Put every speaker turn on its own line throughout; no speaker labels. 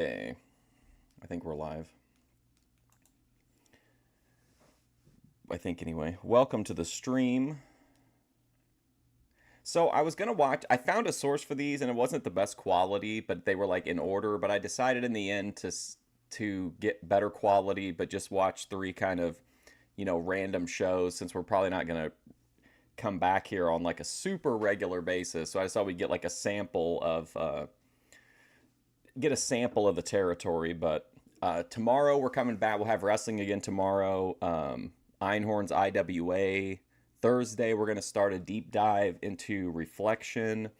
Hey, I think we're live. I think anyway. Welcome to the stream. So I was gonna watch. I found a source for these, and it wasn't the best quality, but they were like in order. But I decided in the end to get better quality, but just watch three kind of random shows since we're probably not gonna come back here on like a super regular basis. So I thought we'd get like a sample of the territory. But tomorrow we're coming back. We'll have wrestling again tomorrow. Einhorn's IWA. Thursday we're going to start a deep dive into Reflection.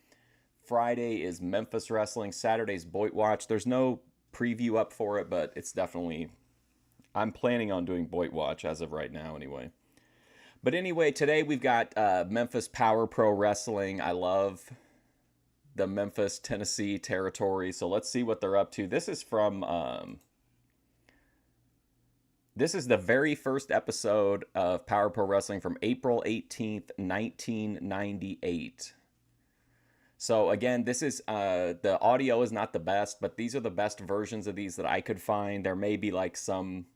Friday is Memphis Wrestling. Saturday's Boit Watch. There's no preview up for it, but it's definitely... I'm planning on doing Boit Watch as of right now anyway. But anyway, today we've got Memphis Power Pro Wrestling. I love the Memphis, Tennessee territory. So let's see what they're up to. This is from... This is the very first episode of Power Pro Wrestling from April 18th, 1998. So again, this is the audio is not the best, but these are the best versions of these that I could find. There may be like some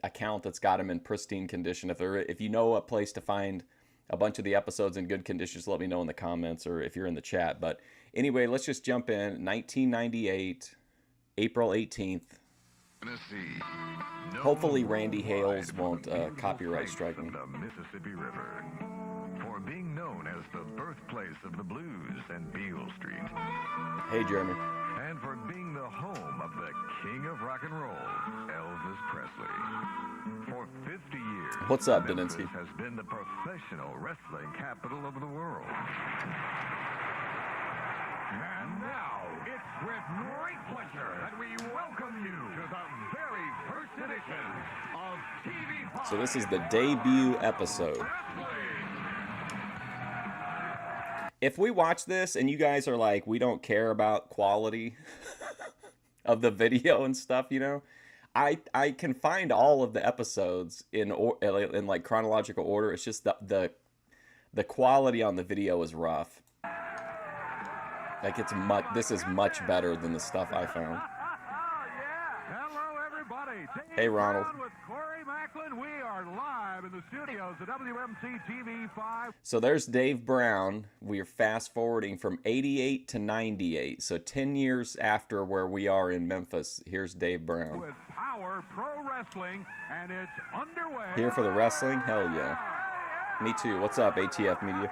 account that's got them in pristine condition. If you know a place to find a bunch of the episodes in good condition, just let me know in the comments or if you're in the chat. But anyway, let's just jump in. 1998, April 18th. Hopefully Randy Hales won't copyright strike me.
The Mississippi River. For being known as the birthplace of the blues and Beale Street.
Hey, Jeremy.
And for being the home of the king of rock and roll, Elvis Presley. For 50 years,
what's up,
Memphis
Deninsky?
has been the professional wrestling capital of the world. And now, it's with great pleasure that we welcome you to the very first edition of TV5.
So this is the debut episode. If we watch this and you guys are like, we don't care about quality of the video and stuff, I can find all of the episodes in like chronological order. It's just the quality on the video is rough. Like this is much better than the stuff I found.
Hello, everybody.
Hey, Ronald.
With Corey Macklin. We are live in the studios of WMC TV5.
So there's Dave Brown. We are fast forwarding from 88 to 98. So 10 years after where we are in Memphis, here's Dave Brown.
With Power Pro Wrestling, and it's underway.
Here for the wrestling? Hell yeah. Me too. What's up, ATF Media?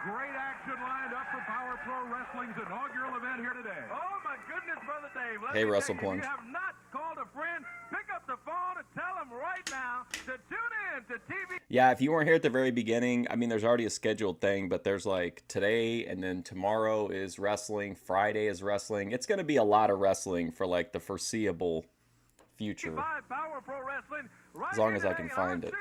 Great action lined up for Power Pro Wrestling's inaugural event here today. Oh, my goodness, Brother Dave.
Hey, Russell Plunge.
If you have not called a friend, pick up the phone and tell them right now to tune in to TV.
Yeah, if you weren't here at the very beginning, I mean, there's already a scheduled thing, but there's like today and then tomorrow is wrestling. Friday is wrestling. It's going to be a lot of wrestling for like the foreseeable future.
Power Pro Wrestling, right
as long as I can find it.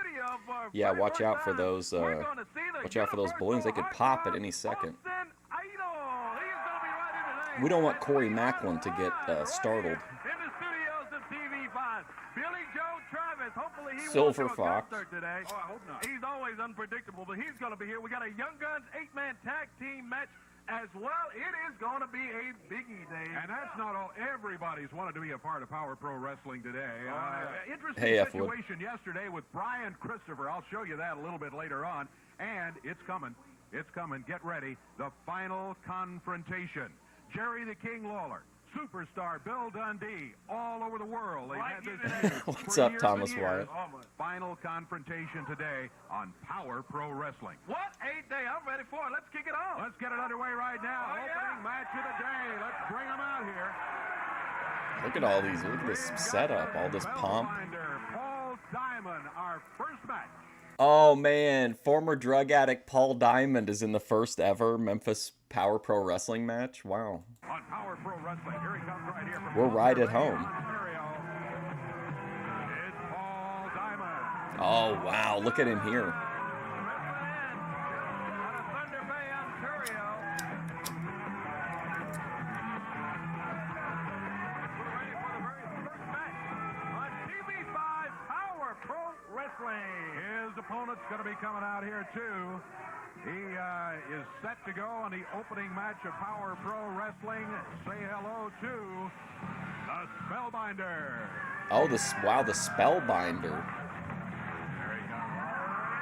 Yeah, watch out for those balloons. They could pop at any second. We don't want Corey Macklin to get startled. Silver Fox.
Today. Oh, I hope not. He's always unpredictable, but he's going to be here. We got a Young Guns 8-man tag team match as well. It is going to be a biggie, Dave. And that's not all. Everybody's wanted to be a part of Power Pro Wrestling today. Interesting situation yesterday with Brian Christopher. I'll show you that a little bit later on. And it's coming. It's coming. Get ready. The final confrontation. Jerry the King Lawler. Superstar Bill Dundee, all over the world. They've had this
What's up, Thomas Wyatt?
Final confrontation today on Power Pro Wrestling. What a day! I'm ready for it. Let's kick it off. Let's get it underway right now. Opening match of the day. Let's bring them out here.
Look at all these. Look at this setup. All this pomp.
Paul Diamond, our first match.
Oh man, former drug addict Paul Diamond is in the first ever Memphis Power Pro Wrestling match. Wow.
On Power Pro Wrestling, here he comes right here from
we're right at home.
It's Paul Diamond.
Oh wow, look at him here.
His opponent's going to be coming out here too. He is set to go on the opening match of Power Pro Wrestling. Say hello to the Spellbinder.
Oh, wow, the Spellbinder.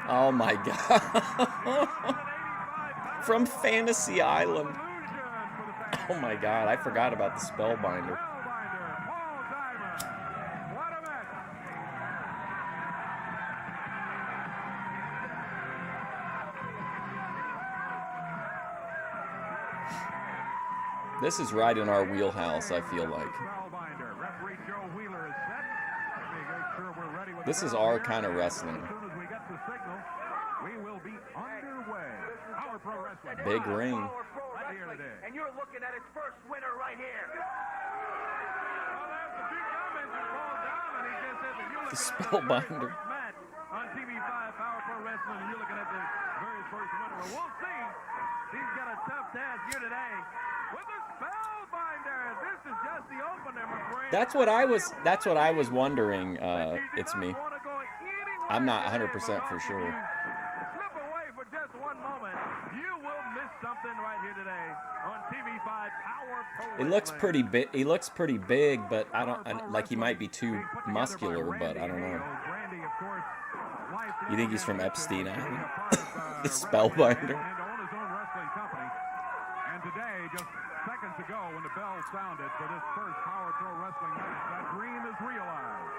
Oh my God. From Fantasy Island. Oh my God, I forgot about the Spellbinder. This is right in our wheelhouse, I feel like. This is our kind of wrestling. Big ring.
And you're looking at its first winner right here.
The Spellbinder.
On TV5 Power Pro Wrestling, and you're looking at the very first winner. We'll see. He's got a tough task here today with the Spellbinder. This is just the opener, my friend.
That's what I was wondering. It's me. I'm not 100% for sure.
Slip away for just one moment. You will miss something right here today on TV5 Power Pro Wrestling.
It looks pretty big. He looks pretty big, but like he might be too muscular, but I don't know. You think he's from Epstein Island? The Spellbinder.
And today, just seconds ago, when the bell sounded for this first Power Pro Wrestling match, that dream is realized.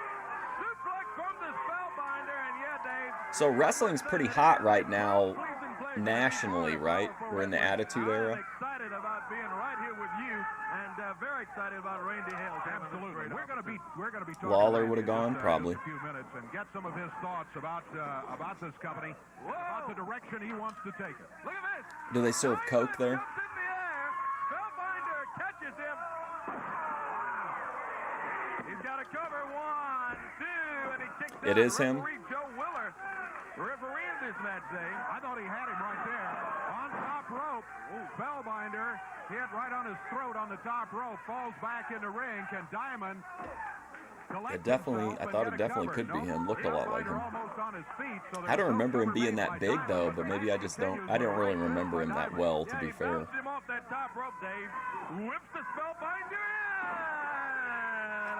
Suplex from the Spellbinder, and yeah, Dave.
So wrestling's pretty hot right now, nationally, right? We're in the Attitude Era.
I'm excited about being right here with you, and very excited about Randy Hales. Absolutely, we're going to be talking
Lawler would have gone,
just,
probably.
a few minutes and get some of his thoughts about this company, about the direction he wants to take it. Look at this.
Do they serve Coke there?
Jumps in the air. Spellbinder catches him. He's got a cover. 1, 2, and he kicks
It
out.
is him.
Referee Joe Willer refereeing this match, Dave. I thought he had him right there on top rope. Ooh, Spellbinder hit right on his throat on the top rope. Falls back in the ring. Can Diamond?
It definitely, I thought it definitely could be him. Looked a lot like him. I don't remember him being that big though, but maybe I just don't. I don't really remember him that well, to be fair.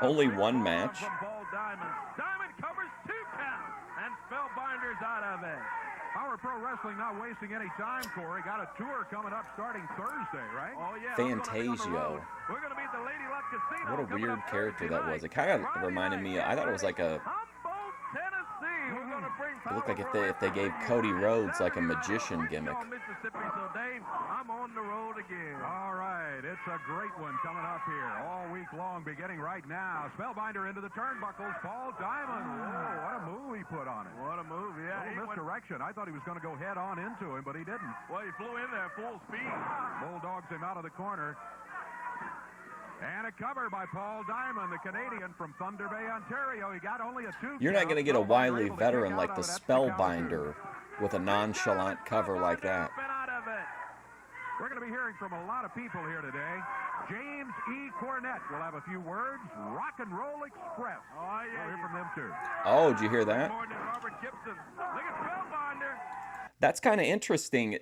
Only one match.
Diamond covers 2 counts, and Spellbinder's out of it. Power Pro Wrestling not wasting any time, Corey. Got a tour coming up starting Thursday, right? Oh, yeah.
Fantasio.
We're going to be at the Lady Luck Casino.
What a weird character that was. It kind of reminded me, I thought it was like a,
Humboldt, Tennessee. We're going to bring
it looked like if they gave Cody Rhodes like a magician gimmick.
Mississippi. So, Dave, I'm on the road again. All right. It's a great one coming up here all week long, beginning right now. Spellbinder into the turnbuckles. Paul Diamond. Whoa, what a move he put on it. What a move, yeah. A little misdirection. I thought he was going to go head on into him, but he didn't. Well, he flew in there full speed. Bulldogs him out of the corner. And a cover by Paul Diamond, the Canadian from Thunder Bay, Ontario. He got only a 2
You're not going to get a wily
Spellbinder
veteran
able to
like
kick
the
out of it. That's the
Spellbinder with a nonchalant cover like that.
We're going to be hearing from a lot of people here today. James E. Cornett will have a few words. Rock and Roll Express. Oh, yeah. We'll hear from them, too.
Oh, did you hear that?
More than Robert Gibson. Look at Spellbinder.
That's kind of interesting.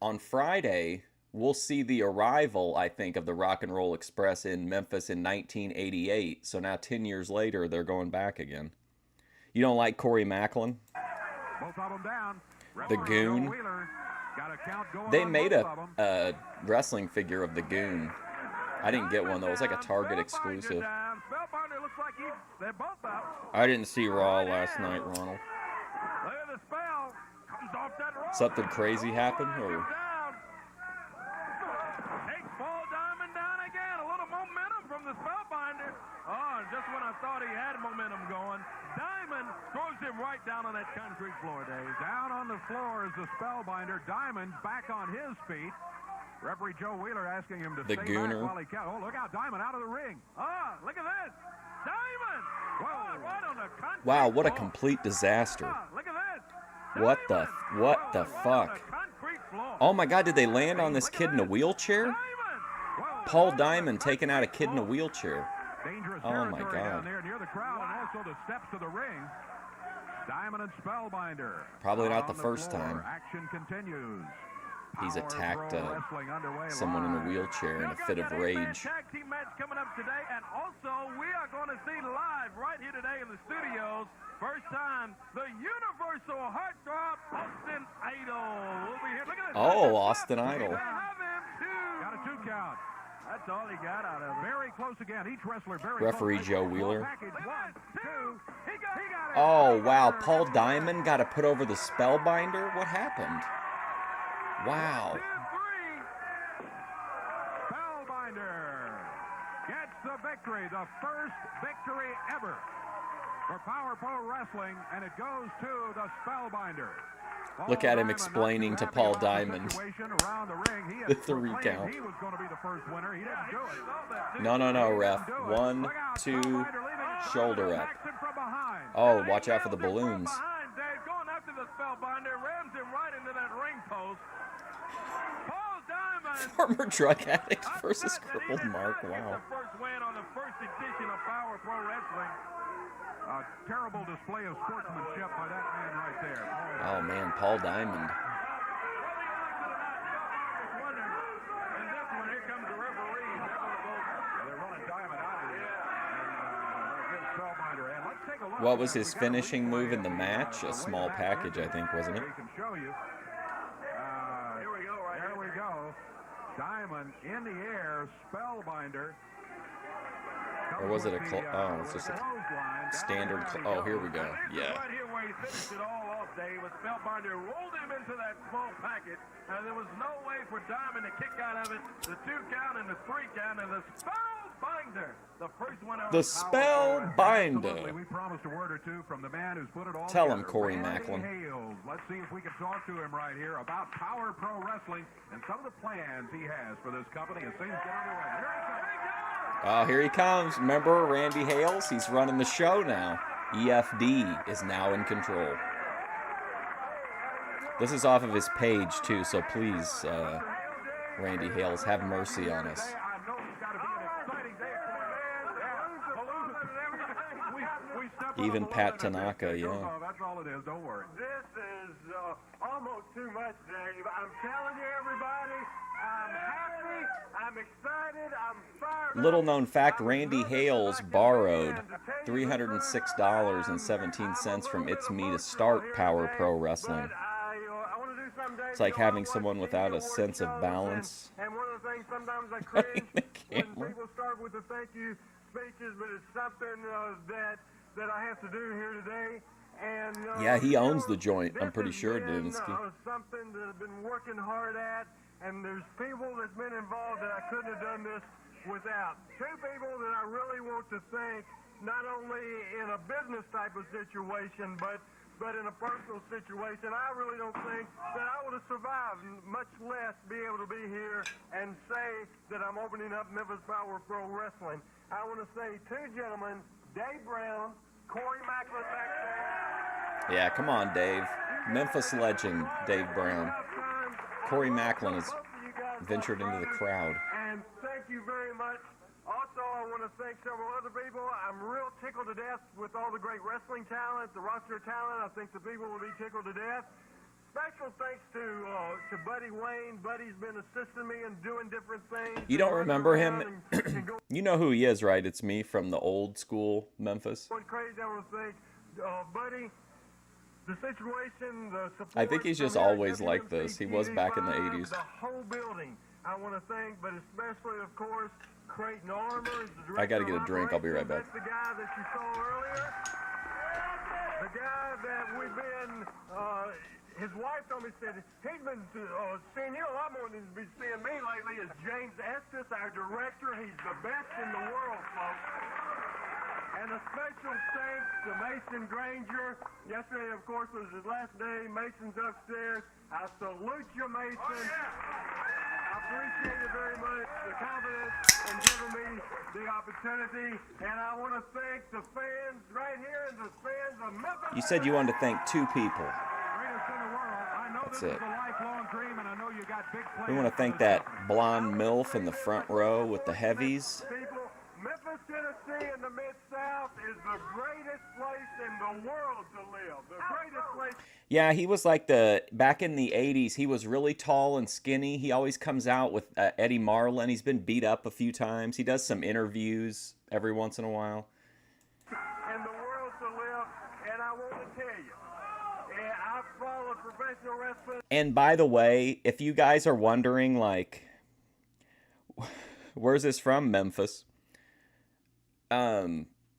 On Friday, we'll see the arrival, I think, of the Rock and Roll Express in Memphis in 1988. So now 10 years later, they're going back again. You don't like Corey Macklin?
Both of them down.
The Goon? They made a wrestling figure of the Goon. I didn't get one, though. It was like a Target exclusive.
Spellbinder looks like they're both out.
I didn't see Raw last night, Ronald.
Look at the spell. Comes off that rope.
Something crazy happened, or?
Takes Paul Diamond down again. A little momentum from the Spellbinder. Oh, and just when I thought he had momentum going, Diamond throws him right down on that concrete floor, Dave. Down on the floor is the Spellbinder. Diamond back on his feet. Referee Joe Wheeler asking him to
The
stay
Gooner.
back while he can. Oh, look out, Diamond out of the ring. Oh, look at this. Diamond! Whoa, right on the concrete
Wow, what a
floor.
complete disaster.
Oh, look at this.
What the
Right
fuck?
on the concrete floor.
Oh my god, did they land on this kid in a wheelchair?
Diamond! Whoa,
Paul
right on the
Diamond taking out a kid in a
concrete floor.
wheelchair.
Dangerous
Oh, my
territory down
God.
there near the crowd and also the steps of the ring. Diamond and Spellbinder.
Probably not
On
the first
floor.
time.
Action continues.
He's
Power
attacked
Pro Wrestling underway
someone in a
live.
wheelchair in a fit of rage.
Tag team match coming up today, and also we are going to see live right here today in the studios. First time, the Universal Heartthrob Austin Idol will be here. Look at this.
Oh, Austin Idol.
They have him too. Got a 2 count. That's all he got out of it. Very close again. Each wrestler very
Referee
close.
Joe Wheeler.
Package 1, 2. He got it.
Oh, wow. Paul Diamond got to put over the Spellbinder? What happened? Wow.
2, 3. Spellbinder gets the victory, the first victory ever for Power Pro Wrestling, and it goes to the Spellbinder.
Look at him explaining to Paul Diamond the 3 count.
He was going to be the first winner. He didn't do it.
No, ref. 1, 2, shoulder up. Oh, watch out for the balloons.
Going after the Spellbinder, rams him right into that ring post. Paul Diamond.
Former drug addict versus crippled Mark. Wow.
The first win on the first edition of Power Pro Wrestling. A terrible display of sportsmanship by that man right there.
Oh, man, Paul Diamond.
And this one, here comes the referee. They're running Diamond out of here. And Spellbinder. And let's take a look.
What was his finishing move in the match? A small package, I think, wasn't it?
We can show you. Here we go, right there we go. Diamond in the air, Spellbinder.
Or was it a oh, it's just a standard oh, here we go. Yeah.
Right here where he finished it all off, Dave, was Spellbinder rolled him into that small packet, and there was no way for Diamond to kick out of it. The 2 count and the 3 count, and the Spellbinder, the first one.
The Spellbinder.
We promised a word or two from the man who's put it all
Tell
together.
him, Corey
Randy
Macklin.
Hales. Let's see if we can talk to him right here about Power Pro Wrestling and some of the plans he has for this company as things get underway. Here he comes.
Oh, here he comes. Remember Randy Hales? He's running the show now. EFD is now in control. This is off of his page, too, so please, Randy Hales, have mercy on us. Even Pat Tanaka, yeah.
That's all it is, don't worry.
This is almost too much, Dave. I'm telling you, everybody, I'm happy, I'm excited, I'm fired up.
Little known fact, Randy Hales borrowed $306.17 from It's Me to start Power Pro Wrestling. It's like having someone without a sense of balance.
And one of the things sometimes I cringe
the
when
camera.
people start with the thank you speeches, but it's something that I have to do here today. And
Yeah, he owns the joint. I'm
this
pretty
has
sure,
been,
Dinsky.
something that I've been working hard at, and there's people that's been involved that I couldn't have done this without. 2 people that I really want to thank, not only in a business type of situation, but in a personal situation. I really don't think that I would have survived, much less be able to be here and say that I'm opening up Memphis Power Pro Wrestling. I want to say 2 gentlemen, Dave Brown, Corey Macklin back there.
Yeah, come on, Dave. Memphis legend, Dave Brown. Corey Macklin has ventured into the crowd.
And thank you very much. Also, I want to thank several other people. I'm real tickled to death with all the great wrestling talent, the roster talent. I think the people will be tickled to death. Special thanks to Buddy Wayne. Buddy's been assisting me in doing different things.
You don't remember him? You know who he is, right? It's me from the old school Memphis.
Going crazy. I want to thank Buddy. The situation, the support.
I think he's just
from
always like this. He was back in the 80s.
The whole building, I want to thank, but especially, of course, Creighton Armour is the director.
I gotta get a drink. I'll be right back.
That's the guy that you saw earlier. The guy that we've been, his wife told me, said, he's been seeing you a lot more than he's been seeing me lately, is James Estes, our director. He's the best in the world, folks. And a special thanks to Mason Granger. Yesterday, of course, was his last day. Mason's upstairs. I salute you, Mason. Oh, yeah. I appreciate it very much, the confidence in giving me the opportunity. And I want to thank the fans right here and the fans of Memphis.
You said you wanted to thank 2 people.
Greatest in the world. I know
That's
this
it.
is a lifelong dream, and I know you got big plans.
We want to thank that blonde MILF in the front row with the heavies.
People, Memphis, Tennessee in the Mid-South is the greatest place in the world to live. The greatest place.
Yeah, he was like back in the 80s, he was really tall and skinny. He always comes out with Eddie Marlin. He's been beat up a few times. He does some interviews every once in a while.
In the world to live, and I want to tell you, I've followed professional wrestling.
And by the way, if you guys are wondering, like, where's this from, Memphis?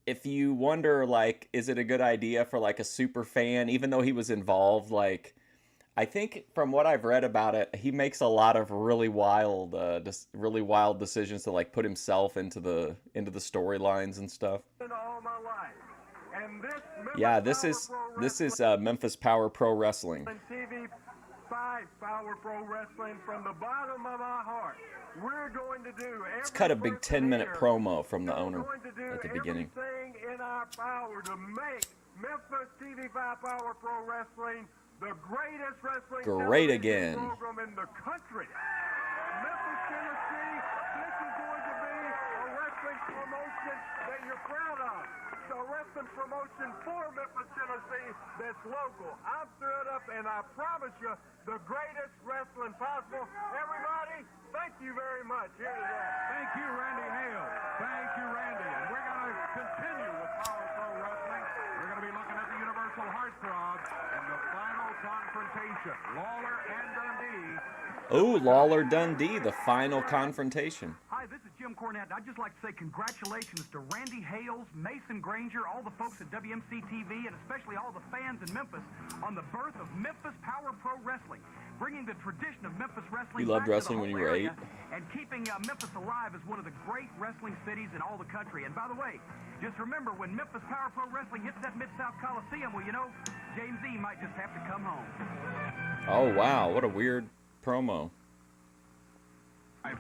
If you wonder, like, is it a good idea for, like, a super fan, even though he was involved, like, I think from what I've read about it, he makes a lot of really wild decisions to, like, put himself into the storylines and stuff.
All my life. And
Yeah, this is Memphis Power Pro Wrestling.
TV 5 Power Pro Wrestling from the bottom of my heart. We're going to do
Let's cut a big 10-minute promo from the owner at the beginning.
Everything in our power to make Memphis TV 5 Power Pro Wrestling the greatest wrestling
Great again.
program in the country. Memphis, Tennessee, this is going to be a wrestling promotion that you're proud of. It's a wrestling promotion for Memphis, Tennessee that's local. I'm stood up and I promise you the greatest wrestling possible. Everybody, thank you very much. Here it is.
Thank you, Randy Hale. Thank you, Randy. And we're going to continue with Power Pro Wrestling. We're going to be looking at the Universal Heartthrob and the final confrontation. Lawler and Dundee.
Oh, Lawler Dundee, the final confrontation.
Hi, this is Jim Cornette. I'd just like to say congratulations to Randy Hales, Mason Granger, all the folks at WMC TV, and especially all the fans in Memphis on the birth of Memphis Power Pro Wrestling, bringing the tradition of Memphis wrestling.
You loved
back to the
wrestling when
whole
you were
area
8?
and keeping Memphis alive as one of the great wrestling cities in all the country. And by the way, just remember, when Memphis Power Pro Wrestling hits that Mid-South Coliseum, well, you know, James E. might just have to come home.
Oh, wow, what a weird promo.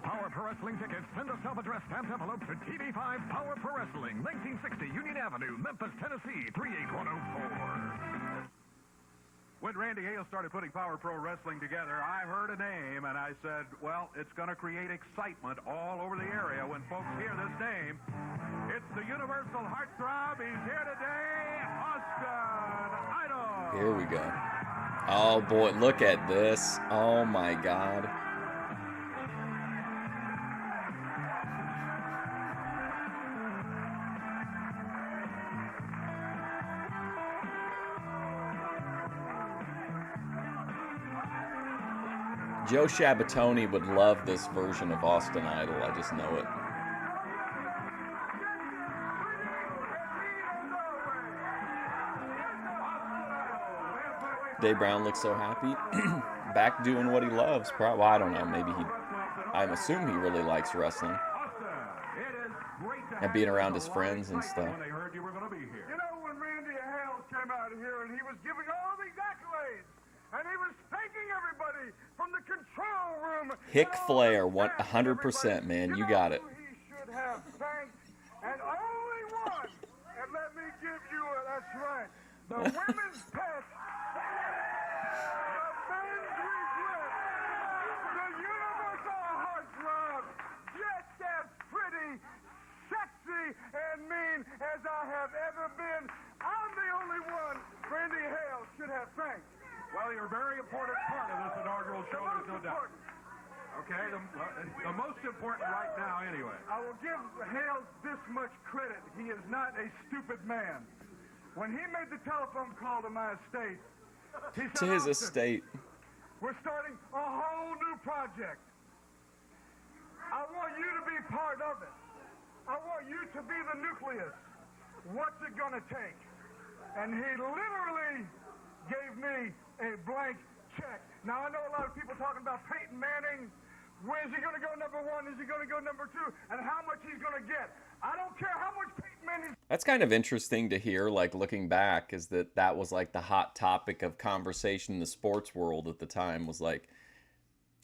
Power Pro Wrestling tickets. Send a self-addressed stamped envelope to TV5 Power Pro Wrestling, 1960 Union Avenue, Memphis, Tennessee, 38104.
When Randy Hale started putting Power Pro Wrestling together, I heard a name, and I said, well, it's going to create excitement all over the area when folks hear this name. It's the Universal Heartthrob. He's here today, Austin Idol.
Here we go. Oh, boy, look at this. Oh, my God. Joe Shabatoni would love this version of Austin Idol. I just know it. Dave Brown looks so happy. Back doing what he loves. Well, I don't know. Maybe I assume he really likes wrestling. And being around his friends and stuff.
When they heard you were going to be here.
You know, when Randy Hale came out here and he was giving all these accolades, and he was thanking everybody from the control room.
Hick Flair, 100%, man. You got it.
He should have thanked, and only one. And let me give you that's right. The women's pet, the men's regret, the Universal Heartthrob, just as pretty, sexy, and mean as I have ever been. I'm the only one Randy Hale should have thanked.
Well, you're a very important part of this inaugural show, there's no doubt. Okay, the most important right now, anyway.
I will give Hale this much credit. He is not a stupid man. When he made the telephone call to my estate, he said,
To his
"Austin,
estate.
we're starting a whole new project. I want you to be part of it. I want you to be the nucleus. What's it going to take?" And he literally gave me a blank check. Now, I know a lot of people talking about Peyton Manning. Where's he going to go number one? Is he going to go number two? And how much he's going to get. I don't care how much Peyton Manning...
That's kind of interesting to hear, like, looking back, is that was, like, the hot topic of conversation in the sports world at the time, was, like,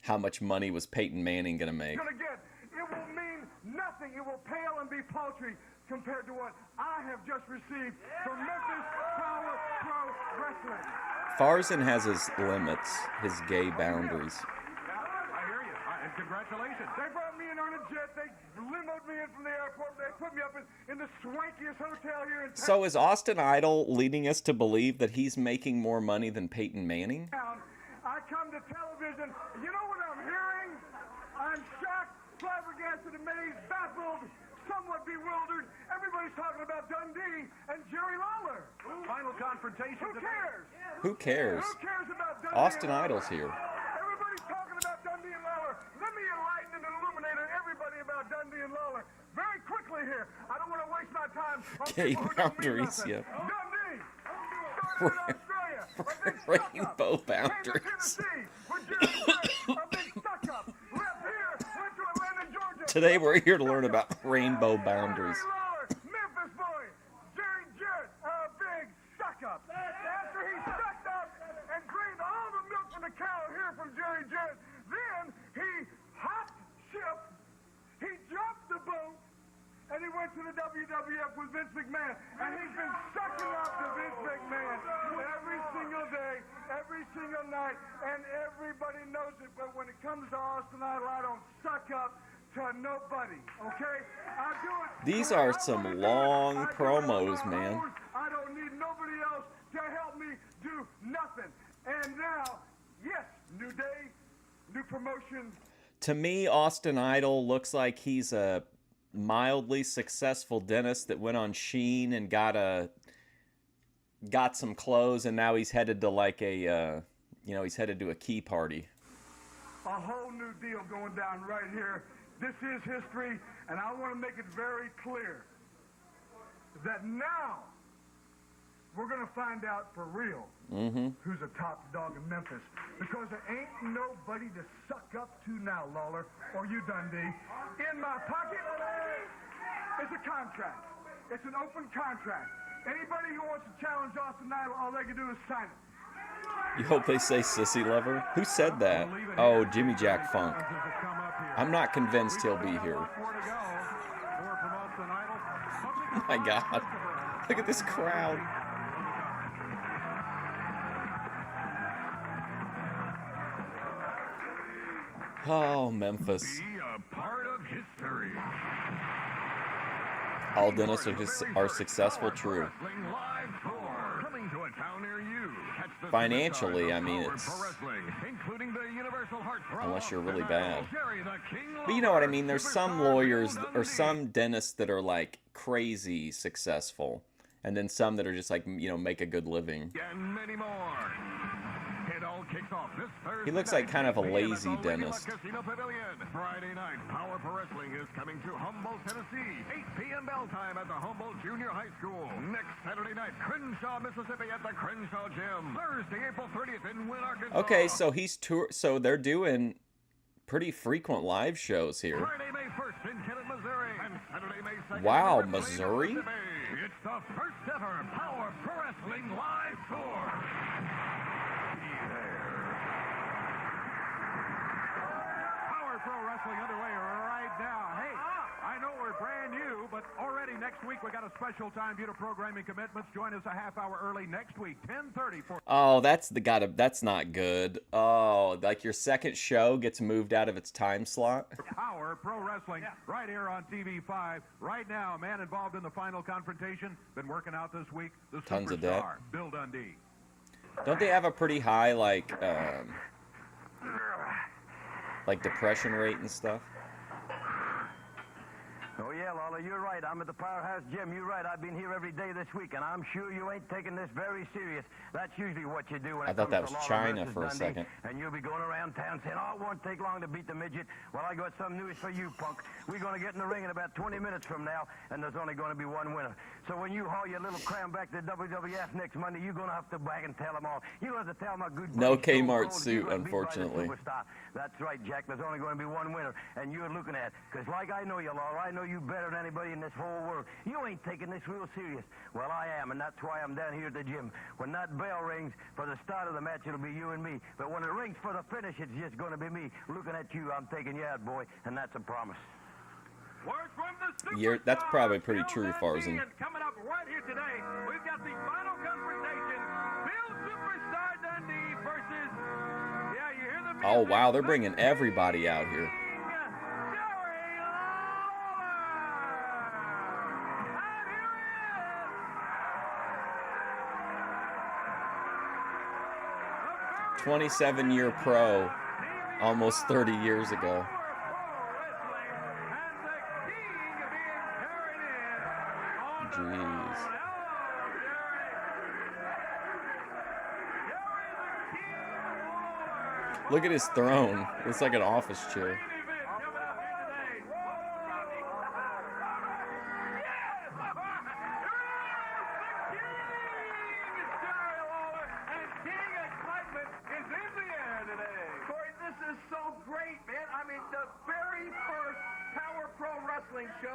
how much money was Peyton Manning going to make?
...going to get. It will mean nothing. It will pale and be paltry compared to what I have just received from Memphis Power Pro Wrestling.
Farzan has his limits, his gay boundaries.
I hear you. Congratulations.
They brought me in on a jet. They limoed me in from the airport. They put me up in the swankiest hotel here in
So is Austin Idol leading us to believe that he's making more money than Peyton Manning?
town. I come to television. You know what I'm hearing? I'm shocked, flabbergasted, amazed, baffled, somewhat bewildered. Everybody's talking about Dundee and Jerry Lawler.
Final confrontation.
Who cares?
Who cares?
Who cares about Dundee
Austin
and Lawler?
Idol's here.
Everybody's talking about Dundee and Lawler. Let me enlighten and illuminate everybody about Dundee and Lawler very quickly here. I don't want to waste my time on
Gay
people who don't mean
boundaries,
nothing.
yep.
Dundee started in Australia. A big
Rainbow
suck-up. Came to
boundaries.
Tennessee with Jerry Lawler, a big suck-up. Left here, went to Atlanta, Georgia.
Today we're here to learn about rainbow boundaries.
Jerry Lawler, Memphis boy. Jerry Jarrett, a big suck-up. After he sucked up and drained all the milk from the cow here from Jerry Jarrett, then he hopped ship, he jumped the boat, and he went to the WWF with Vince McMahon. And he's been sucking up to Vince McMahon every single day, every single night, and everybody knows it. But when it comes to Austin Idol, I don't suck up to nobody, okay? I do it.
These
the way
are
I
some
wanna do it.
long
I do it on
promos,
my
man.
own. I don't need nobody else to help me do nothing. And now, yes, new day, new promotion.
To me, Austin Idol looks like he's a mildly successful dentist that went on Sheen and got some clothes, and now he's headed to like a he's headed to a key party.
A whole new deal going down right here. This is history, and I want to make it very clear that now we're going to find out for real who's a top dog in Memphis. Because there ain't nobody to suck up to now, Lawler, or you, Dundee. In my pocket is a contract. It's an open contract. Anybody who wants to challenge Austin Idol, all they can do is sign it.
You hope they say sissy lover? Who said that? Oh, Jimmy Jack Funk. I'm not convinced he'll be here. Oh my God. Look at this crowd. Oh, Memphis.
Be a part of history.
All dentists are successful, true.
Wrestling Live Tour. Coming to a town near you. Catch the
Financially,
superstars
I
of
mean,
Power
it's...
Pro Wrestling, including the Universal Heartthrob,
Unless you're really
Austin
bad.
Idol, Jerry the King
But you know what I
Lawler,
mean? There's some
Superstar
lawyers
Bill
or
Dundee,
some dentists that are like crazy successful. And then some that are just like, make a good living.
and many more. It all kicks off this Thursday.
He looks like kind of a
night,
lazy
at the Lady Luck
dentist.
Casino Pavilion. Friday night, Power Pro Wrestling is coming to Humboldt, Tennessee. 8 p.m. bell time at the Humboldt Junior High School. Next Saturday night, Crenshaw, Mississippi at the Crenshaw Gym. Thursday, April 30th in Wynn, Arkansas.
Okay, so so they're doing pretty frequent live shows here.
Friday, May 1st in Kennett, Missouri. And Saturday, May 2nd
Wow,
in Ripley,
Missouri?
Mississippi. It's the first ever Power Pro Wrestling Live Tour. Be there.
Power Pro Wrestling underway right now. Hey, I know we're brand new, but already next week we got a special time due to programming commitments. Join us a half hour early next week, 10:30 for
Oh, that's not good. Oh, like your second show gets moved out of its time slot.
Power Pro Wrestling right here on TV5. Right now, a man involved in the final confrontation, been working out this week, the
Tons of debt.
superstar, Bill Dundee.
Don't they have a pretty high like depression rate and stuff?
Oh, yeah, Lawler, you're right. I'm at the Powerhouse Gym. You're right. I've been here every day this week, and I'm sure you ain't taking this very serious. That's usually what you do when
I
it
thought
comes
that was
to Lawler
China
versus
for a
Dundee.
second.
And you'll be going around town saying, oh, it won't take long to beat the midget. Well, I got some news for you, punk. We're going to get in the ring in about 20 minutes from now, and there's only going to be one winner. So when you haul your little cram back to WWF next Monday, you're going to have to back and tell them all. You're going to have to tell my good
No
buddy Stone
Kmart
Cold that
suit,
you're gonna beat by the
unfortunately.
superstar. That's right, Jack. There's only going to be one winner, and you're looking at it. Because like I know you, Laura, I know you better than anybody in this whole world. You ain't taking this real serious. Well, I am, and that's why I'm down here at the gym. When that bell rings for the start of the match, it'll be you and me. But when it rings for the finish, it's just going to be me. Looking at you, I'm taking you out, boy, and that's a promise.
Word from the
That's
superstar,
probably pretty
Bill
true,
Dundee,
Farzan.
and coming up right here today, we've got the final confrontation. Bill Superstar Dundee versus, yeah, you hear the
Oh
music,
wow, they're
the
bringing everybody out here. 27-year pro, almost 30 years ago. Jeez. Look at his throne. Looks like an office chair.
Show.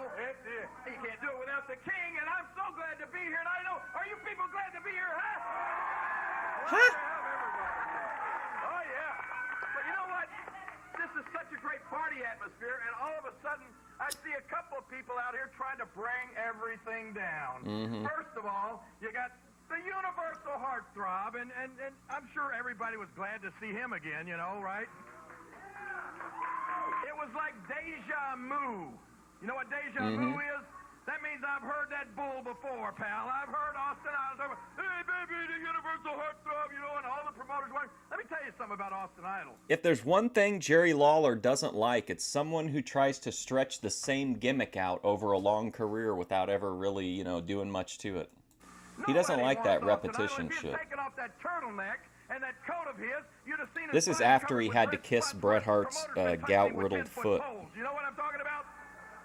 You can't do it without the king, and I'm so glad to be here. And I know, are you people glad to be here, huh?
Huh?
Oh, yeah. But you know what? This is such a great party atmosphere, and all of a sudden, I see a couple of people out here trying to bring everything down. First of all, you got the universal heartthrob, and I'm sure everybody was glad to see him again, you know, right? It was like deja vu. You know what deja vu is? That means I've heard that bull before, pal. I've heard Austin Idol. Hey, baby, the universal heartthrob, you know, and all the promoters want. Let me tell you something about Austin Idol.
If there's one thing Jerry Lawler doesn't like, it's someone who tries to stretch the same gimmick out over a long career without ever really, you know, doing much to it. He doesn't like that repetition shit. This is after he had to kiss Bret Hart's gout-riddled foot.
You know what I'm talking about?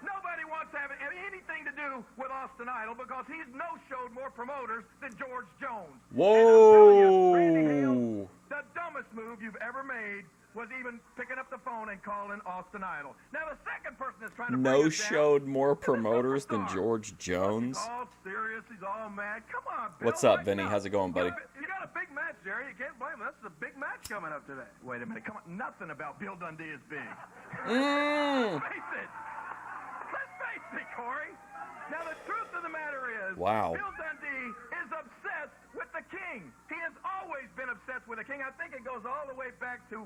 Nobody wants to have anything to do with Austin Idol because he's no-showed more promoters than George Jones.
Whoa!
Randy Hales, the dumbest move you've ever made was even picking up the phone and calling Austin Idol. Now the second person that's trying to
no-showed more promoters than George Jones.
He's all serious. He's all mad. Come on, Bill.
What's up, Vinny? How's it going, buddy?
You got a big match, Jerry. You can't blame him. That's a big match coming up today. Wait a minute. Come on. Nothing about Bill Dundee is big. Let's face it. Let's face it, Corey. Now the truth of the matter is,
wow.
Bill Dundee is obsessed with the king. He has always been obsessed with the king. I think it goes all the way back to,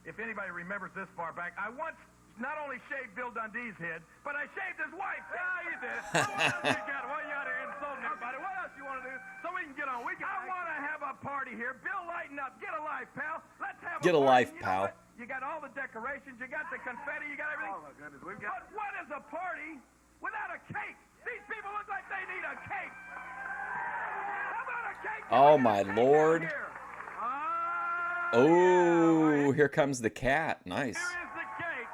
if anybody remembers this far back, I once not only shaved Bill Dundee's head, but I shaved his wife. Yeah, you did. What else you got? Why you out here insulting everybody? What else you want to do? So we can get on. I want to have a party here. Bill, lighten up. Get a life, pal. Let's have
Get a life,
you
pal.
You got all the decorations. You got the confetti. You got everything. Oh, my goodness. But what is a party without a cake? These people look like they need a cake. How about a cake?
Oh, my Lord. Oh, here comes the cat. Nice.
Here is the cake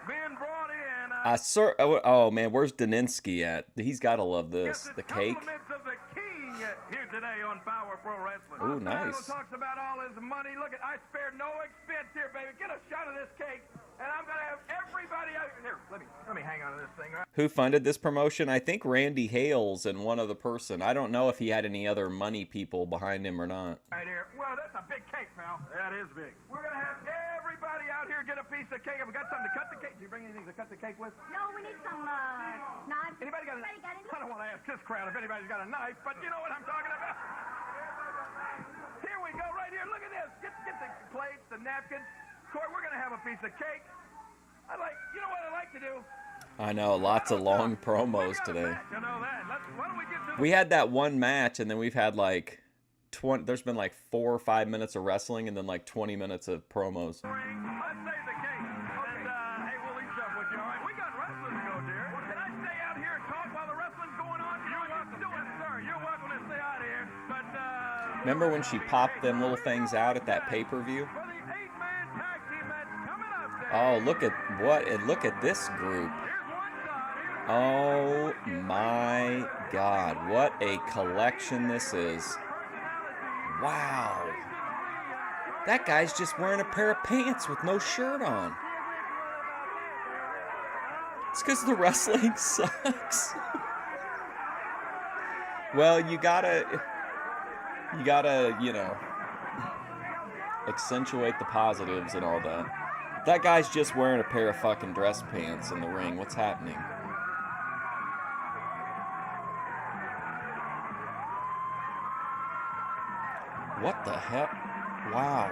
being brought in.
Oh, man, where's Daninsky at? He's got to love this. The cake.
Compliments of the king here today on Power Pro Wrestling.
Oh, nice.
Talks about all his money. Look, I spared no expense here, baby. Get a shot of this cake, and I'm going to have everybody out here. Let me hang on to this thing. Right?
Who funded this promotion? I think Randy Hales and one other person. I don't know if he had any other money people behind him or not.
Right here. Well, that's a big cake, pal. That is big. We're going to have everybody out here get a piece of cake. Have we got something to cut the cake? Do you bring anything to cut the cake with?
No, we need some knives.
Anybody got a knife? I don't want to ask this crowd if anybody's got a knife, but you know what I'm talking about. Here we go, right here. Look at this. Get the plates, the napkins. Corey, we're going to have a piece of cake. You know what I like to do?
I know, lots of long promos today.
You know that. Why don't we get to
We had that one match, and then we've had like 20. There's been like 4 or 5 minutes of wrestling, and then like 20 minutes of promos.
Let's save the cake. And, hey, we'll eat some with you, all right? We got wrestling to go, dear. Well, can I stay out here and talk while the wrestling's going on? You're welcome to do it, sir. You're welcome to stay out here. But,
Remember when she popped them little things out at that pay-per-view?
for the 8-man tag team match coming up there.
Oh, look at this group.
Here's one side.
Oh my God, what a collection this is. Wow. That guy's just wearing a pair of pants with no shirt on. It's because the wrestling sucks. Well, you gotta, you know, accentuate the positives and all that. That guy's just wearing a pair of fucking dress pants in the ring. What's happening? What the hell? Wow.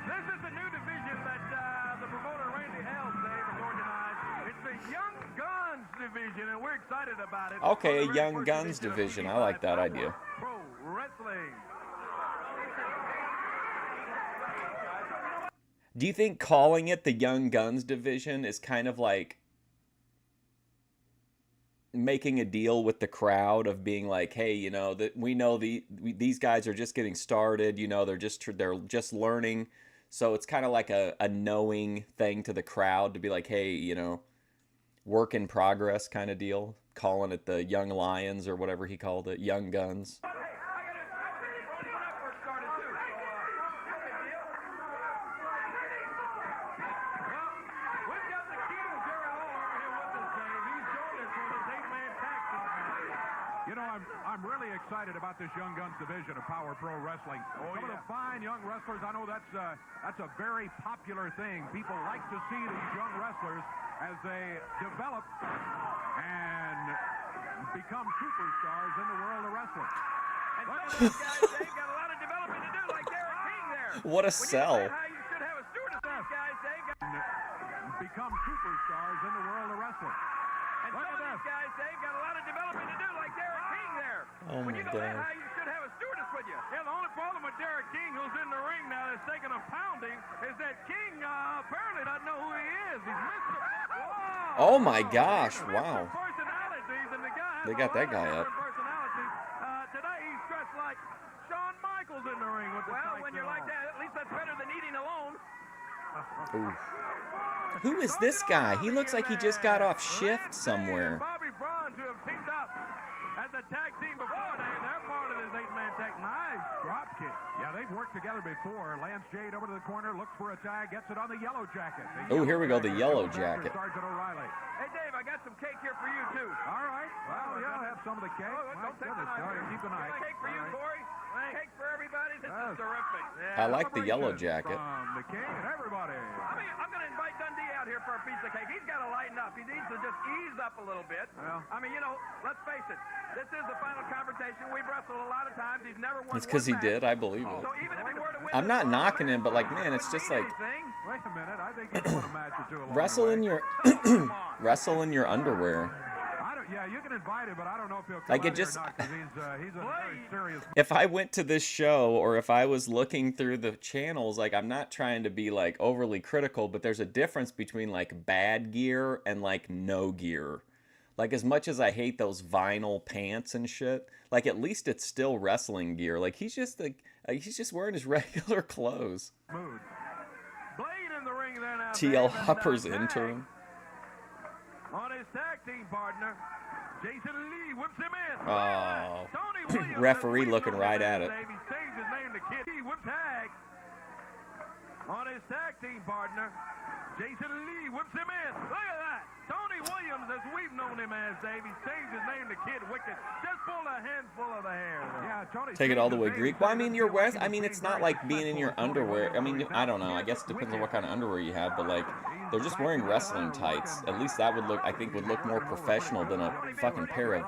This is the new division that the promoter Randy division, and we're excited about it.
Okay,
For
a
the
Young
very first
Guns
edition of
division. I
PG5
like that
Power
idea.
Pro Wrestling.
Do you think calling it the Young Guns division is kind of like making a deal with the crowd of being like, hey, you know, that we know these guys are just getting started, you know, they're just learning, so it's kind of like a knowing thing to the crowd to be like, hey, you know, work in progress kind of deal, calling it the Young Lions or whatever he called it, Young Guns.
I'm really excited about this Young Guns division of Power Pro Wrestling. Some of the fine young wrestlers. I know that's a very popular thing. People like to see these young wrestlers as they develop and become superstars in the world of wrestling. And some of these guys, they've got a lot of developing to do, like Derek King there.
What a sell.
How you should have a stewardess, these guys, they've got become superstars in the world of wrestling. And some of these guys, they've got a lot of developing to do, like Derek King there.
Oh
When
my
you go that
God.
high, you should have a stewardess with you. Yeah, the only problem with Derek King, who's in the ring now, that's taking a pounding, is that King apparently doesn't know who he is. He's Mr.
Oh my gosh,
Mr.
wow.
Personalities, and the guy has
They
a
got that
lot of
guy up.
different personalities. Today he's dressed like Shawn Michaels in the ring with the
Well, when you're like
tights
that, at least that's better than eating alone.
Ooh. Who is this guy? He looks like he just got off shift somewhere.
Bobby Braun, who have teamed up as a tag team before. They're part of this 8-man tag. Nice drop kick. Yeah, they've worked together before. Lance Jade over to the corner, looks for a tag, gets it on the Yellow Jacket.
Oh, here we go, the Yellow Jacket.
Sergeant O'Reilly.
Hey, Dave, I got some cake here for you, too.
All right. Well, yeah, I'll have some of the cake.
Don't take the
Goodness,
knife.
all right, keep the knife.
Cake for you,
All right.
Corey. Cake for everybody. This
Yes.
is terrific.
I like the Yellow
Celebration
Jacket.
From the King and everybody.
I mean, I'm going to invite Dundee out here for a piece of cake. He's got to lighten up. He needs to just ease up a little bit.
Well.
I mean, you know, let's face it. This is the final confrontation. We've wrestled a lot of times. He's never won.
It's because he
one match.
did, I believe it.
So even if he were to win
I'm
this
not
one,
knocking him, but like, man, it's just like
anything.
Wait a minute. I think he's won a match or two along
wrestle
the
in
way.
your wrestle in your underwear.
Yeah, you can invite him, but I don't know if he'll come
Like, it
out here
just-
or not, 'cause he's a very serious.
If I went to this show or if I was looking through the channels, like, I'm not trying to be like overly critical, but there's a difference between like bad gear and like no gear. Like, as much as I hate those vinyl pants and shit, like, at least it's still wrestling gear. Like, he's just wearing his regular clothes.
Mood. Blade in the ring there now.
TL
Dave, and,
Hopper's
tag
interim.
on his tag team partner. Jason Lee whips him in.
Oh.
Tony Williams
Referee
has
looking
weaved
right
on
at
his
it.
name. He changed his name to Kid. He whipped tag on his tag team partner. Jason Lee whips him in. Look at that. Tony Williams, as we've known him as, Dave, he's changed his name to Kid Wicked. Just pulled a handful of the hair. Yeah, Tony.
Take it all the way Greek. Well, I mean, I mean, it's not like being in your underwear. I mean, I don't know. I guess it depends on what kind of underwear you have, but like, they're just wearing wrestling tights. At least that would look, I think, would look more professional than a fucking pair of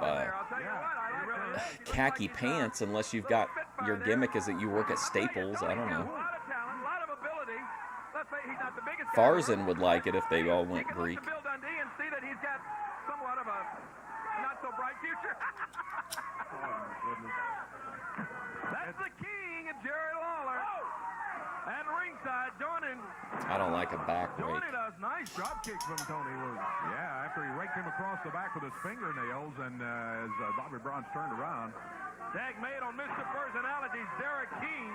khaki pants, unless you've got your gimmick is that you work at Staples. I don't know.
A lot of talent, a lot of ability. Let's say he's not the biggest guy in the
Farzan
world.
would like it if they all went
You can look
Greek.
to Bill Dundee and see that he's got somewhat of a not so bright future. That's the king of Jerry Lawler. And ringside joining
I don't like a back rake.
Joining us, nice drop kick from Tony Williams. Yeah, after he raked him across the back with his fingernails, and as Bobby Braun's turned around. Tag made on Mr. Personality's Derek King.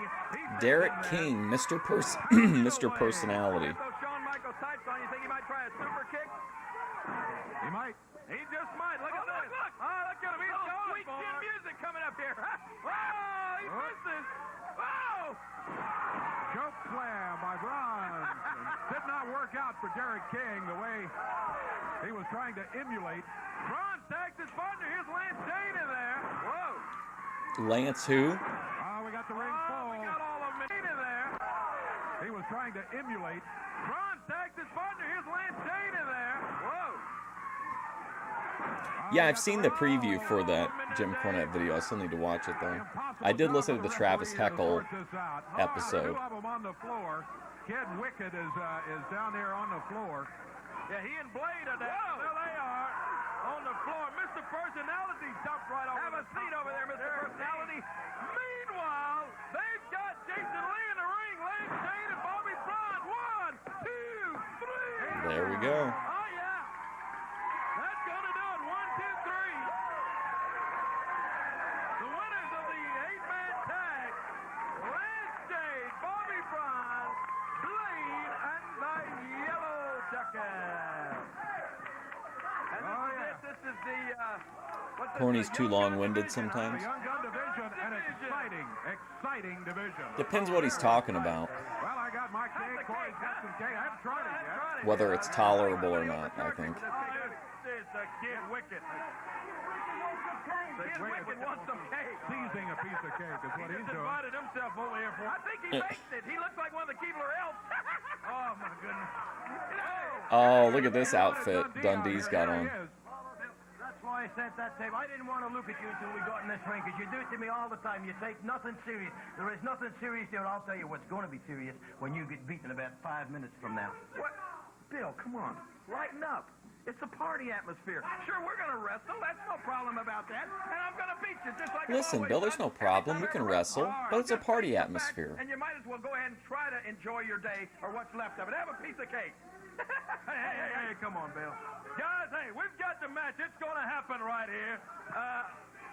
Derek King, Mr. Mr. Personality.
So Shawn Michaels tights on. You think he might try a super kick?
He might.
He just might. Look at this. Look. Oh, look at him. He's going sweet chin music coming up here. Oh, he missed this. Oh.
Choke slam by Braun. Did not work out for Derek King the way he was trying to emulate. Braun tags his partner. Here's Lance Jade in there. Whoa.
Lance who?
Oh, we got the ring full.
We got all of them in there.
He was trying to emulate. Braun tags his partner. Here's Lance Jade in there. Whoa.
Yeah, I've seen the preview for that Jim Cornette video. I still need to watch it though. I did listen to the Travis Heckle episode.
Two of them on the floor. Kid Wicked is down there on the floor.
Yeah, he and Blade are down. There they are.
on the floor. Mr. Personality dumped right over.
Have a seat over there, Mr. Personality.
Meanwhile, they've got Jason Lee in the ring. Lance Shane and Bobby Braun. 1, 2, 3.
There we go.
Oh, yeah. That's going to do it. 1, 2, 3. The winners of the 8-man tag, Lance Shane, Bobby Braun, Blade, and the Yellow Jacket.
And this is the, what's this,
Corny's
the
too
Young Gun
long-winded
division, huh?
sometimes.
The Young Gun division, an exciting division.
Depends what he's talking about.
Well, I got my cake. Corey's got some cake. I haven't tried it yet.
Whether it's tolerable or not, I think.
This the Kid Wicket.
Kid Wicked wants some cake.
Seizing a piece of cake is what
He
he's
just
doing.
invited himself over here for. I think he baked it. He looks like one of the Keebler elves. Oh my goodness.
Oh, look at this outfit Dundee's got on.
That's why I set that table. I didn't want to look at you until we got in this ring, because you do it to me all the time. You take nothing serious. There is nothing serious here. I'll tell you what's going to be serious when you get beaten about 5 minutes from now.
What? Bill, come on. Lighten up. It's a party atmosphere. Sure, we're going to wrestle. That's no problem about that. And I'm going to beat you just like
Listen,
I've
Bill,
always
there's no
done.
problem. We
Anytime
can
I
wrestle,
wrestle.
but it's a
Just
party
take the back,
atmosphere.
And you might as well go ahead and try to enjoy your day or what's left of it. Have a piece of cake.
Hey, come on, Bill. Guys, hey, we've got the match. It's going to happen right here.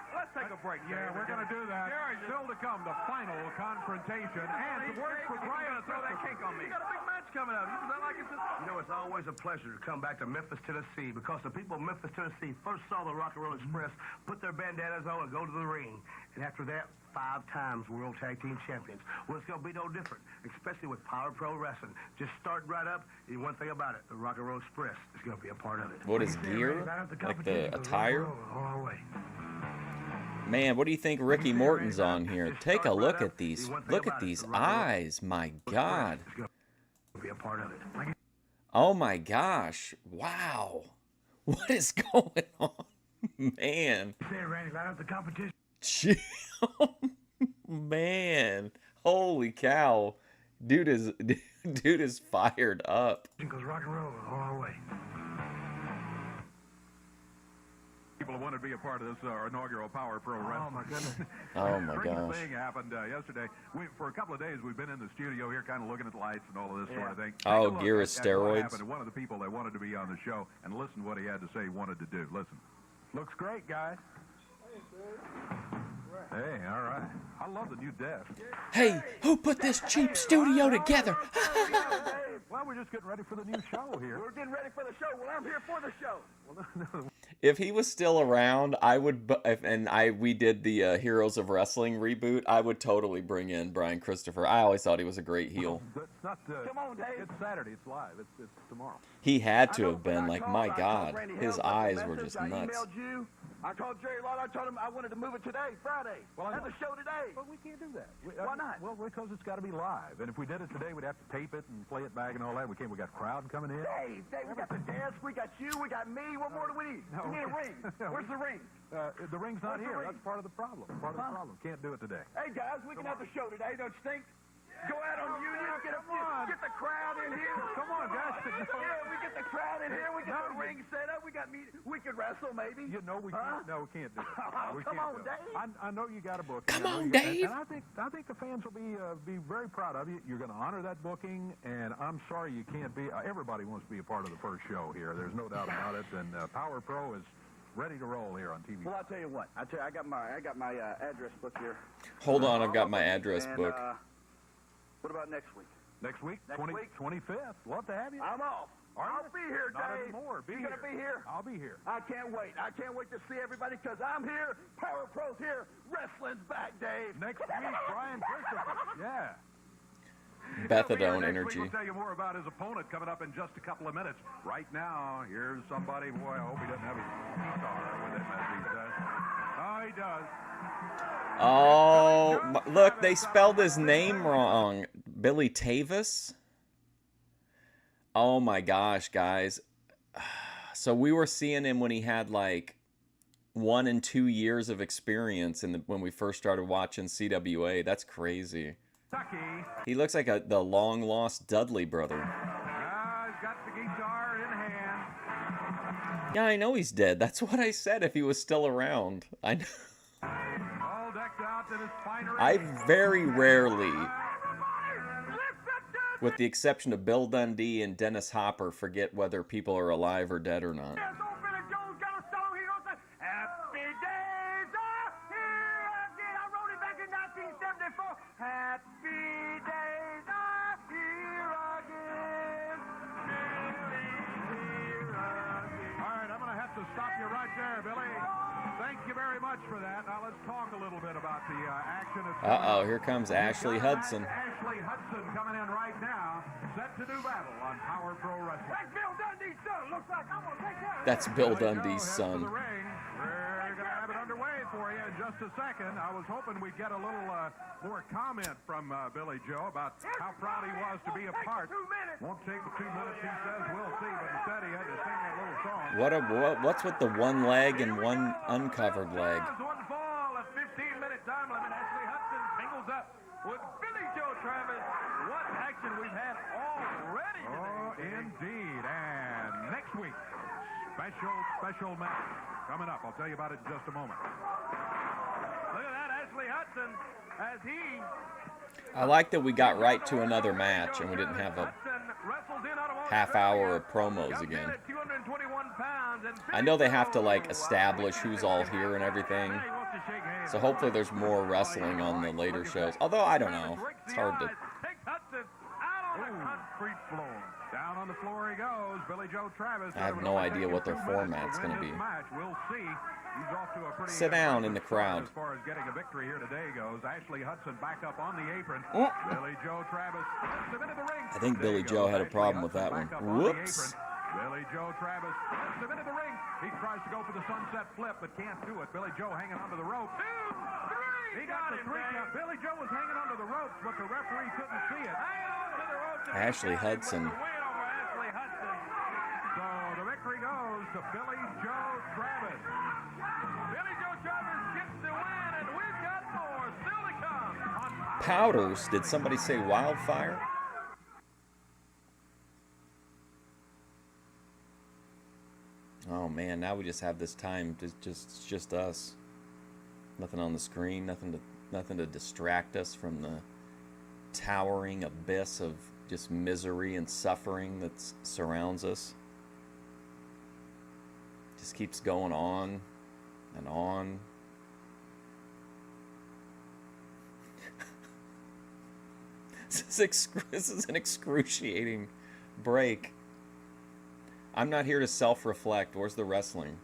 Let's take a break.
Yeah, we're going to do that. Still to come, the final confrontation. And some words for Brian.
Throw that cake on me.
You got a big match coming up. Is that like it's just...
You know, it's always a pleasure to come back to Memphis, Tennessee, because the people of Memphis, Tennessee first saw the Rock and Roll Express, put their bandanas on, and go to the ring. And after that, 5 times World Tag Team Champions. Well, it's going to be no different, especially with Power Pro Wrestling. Just start right up, and one thing about it, the Rock and Roll Express is going to be a part of it.
What is gear? Like the attire?
All the way.
Man, what do you think Ricky Morton's on here? Take a look at these. Look at these eyes. My God.
It's going to be a part of it.
Oh my gosh. Wow. What is going on? Man.
Say, Randy, right up the competition.
Gee, man. Holy cow. Dude is fired up.
Because rock and roll all the way.
People who wanted to be a part of this inaugural Power Pro Wrestling.
Oh, my goodness.
Oh my
Crazy
gosh.
thing happened yesterday. For a couple of days, we've been in the studio here kind of looking at the lights and all of this sort of thing.
Oh,
Take a look
gear
at
is
what
steroids.
happened to one of the people that wanted to be on the show, and listen to what he had to say he wanted to do. Listen. Looks great, guys. Hey, all right. I love the new desk.
Hey, who put this cheap studio together?
Well, we're just getting ready for the new show here.
We're getting ready for the show. Well, I'm here for the show.
If he was still around, I would, we did the Heroes of Wrestling reboot, I would totally bring in Brian Christopher. I always thought he was a great heel.
It's not.
Come on, Dave.
It's Saturday. It's live. It's tomorrow.
He had to have been, like, my God, his eyes were just nuts.
I emailed you. I called Jerry Lawler. I told him I wanted to move it today, Friday.
Well, I
have
know.
the show today.
But we can't do that.
Why not?
Well, because it's got to be live. And if we did it today, we'd have to tape it and play it back and all that. We can't. We got a crowd coming in.
Dave, we got the desk. We got you. We got me. What more do we need?
No.
We need a ring. Where's the ring?
The ring's not
Where's the
here.
ring?
That's part of the problem. Part of the problem. Can't do it today.
Hey, guys, we can have the show today. Don't you think? Go out on Union. Get the crowd in here.
Come on, guys.
Yeah, we get the crowd in here. We get the ring set up. We got meat. We could wrestle, maybe.
You know we can't. No, we can't do it. We
Come
can't
on,
do it.
Dave.
I know you got a book.
Come on,
And
Dave.
I think the fans will be very proud of you. You're going to honor that booking, and I'm sorry you can't be. Everybody wants to be a part of the first show here. There's no doubt about it. And Power Pro is ready to roll here on TV.
Well, I'll tell you what. I got my address book here.
Hold on, I've got my address
And,
book.
what about next week?
Next week,
Next week?
25th. Love to have you.
I'm off.
Are
I'll
you?
be here,
Not
Dave.
anymore.
You gonna be here?
I'll be here.
I can't wait. I can't wait to see everybody because I'm here. Power Pro's here. Wrestling's back, Dave.
Next week, Brian Christopher. Yeah.
Bethadone
Next
energy.
week we'll tell you more about his opponent coming up in just a couple of minutes. Right now, here's somebody, boy, I hope he doesn't have his star with him as he says. Oh, he does.
Oh, look, they spelled his name wrong. Billy Tavis? Oh my gosh, guys. So we were seeing him when he had like 1 and 2 years of experience when we first started watching CWA. That's crazy.
Tucky.
He looks like the long lost Dudley brother.
He's got the guitar in hand.
Yeah, I know he's dead. That's what I said if he was still around. I know.
All decked out in his finery.
I very rarely, with the exception of Bill Dundee and Dennis Hopper, forget whether people are alive or dead or not.
Yes, old Billy Joe's got a song. He goes, happy days are here again. I wrote it back in 1974. Happy days are here again.
All right, I'm going to have to stop you right there, Billy. Thank you very much for that. Now let's talk a little bit about the action.
Uh-oh, here comes Ashley Hudson.
Ashley Hudson coming in right now, set to do battle on Power Pro Wrestling.
That's Bill Dundee's son. Looks like I'm going to take care of it.
That's Bill
Billy Joe
Dundee's
heads to
son.
the ring. We're going to have it underway for you in just a second. I was hoping we'd get a little more comment from Billy Joe about how proud he was to be a part. Won't take but 2 minutes, he says. We'll see, but instead he had to sing that little song.
What's with the one leg and one uncovered leg?
One fall, a 15-minute time limit. Ashley Hudson singles up with Billy Joe Travis. What action we've had already today. Oh, indeed. And next week, special match coming up. I'll tell you about it in just a moment. Look at that, Ashley Hudson, as he...
I like that we got right to another match and we didn't have a half hour of promos again. I know they have to like establish who's all here and everything, so hopefully there's more wrestling on the later shows. Although I don't know, it's hard to.
Down on the floor he goes. Billy Joe Travis.
I have no idea what their format's going to be.
We'll see. He's off to a pretty
Sit down in the crowd.
As far as getting a victory here today goes. Ashley Hudson back up on the apron.
Oh.
Billy Joe Travis submitted the ring.
I think Billy Joe had a problem with that one. Whoops.
Billy Joe Travis submitted the ring. He tries to go for the sunset flip, but can't do it. Billy Joe hanging onto the rope. 2, 3. He got the 3 count. Billy Joe was hanging onto the ropes, but the referee couldn't see it. Hanging onto the ropes.
Ashley Hudson.
So the victory goes to Billy Joe Travis. Billy Joe Travis gets the win, and we've got more still to come.
Powders? Did somebody say wildfire? Oh man, now we just have this time. It's just us. Nothing on the screen. Nothing to distract us from the towering abyss of just misery and suffering that surrounds us. Just keeps going on and on. This is an excruciating break. I'm not here to self-reflect. Where's the wrestling?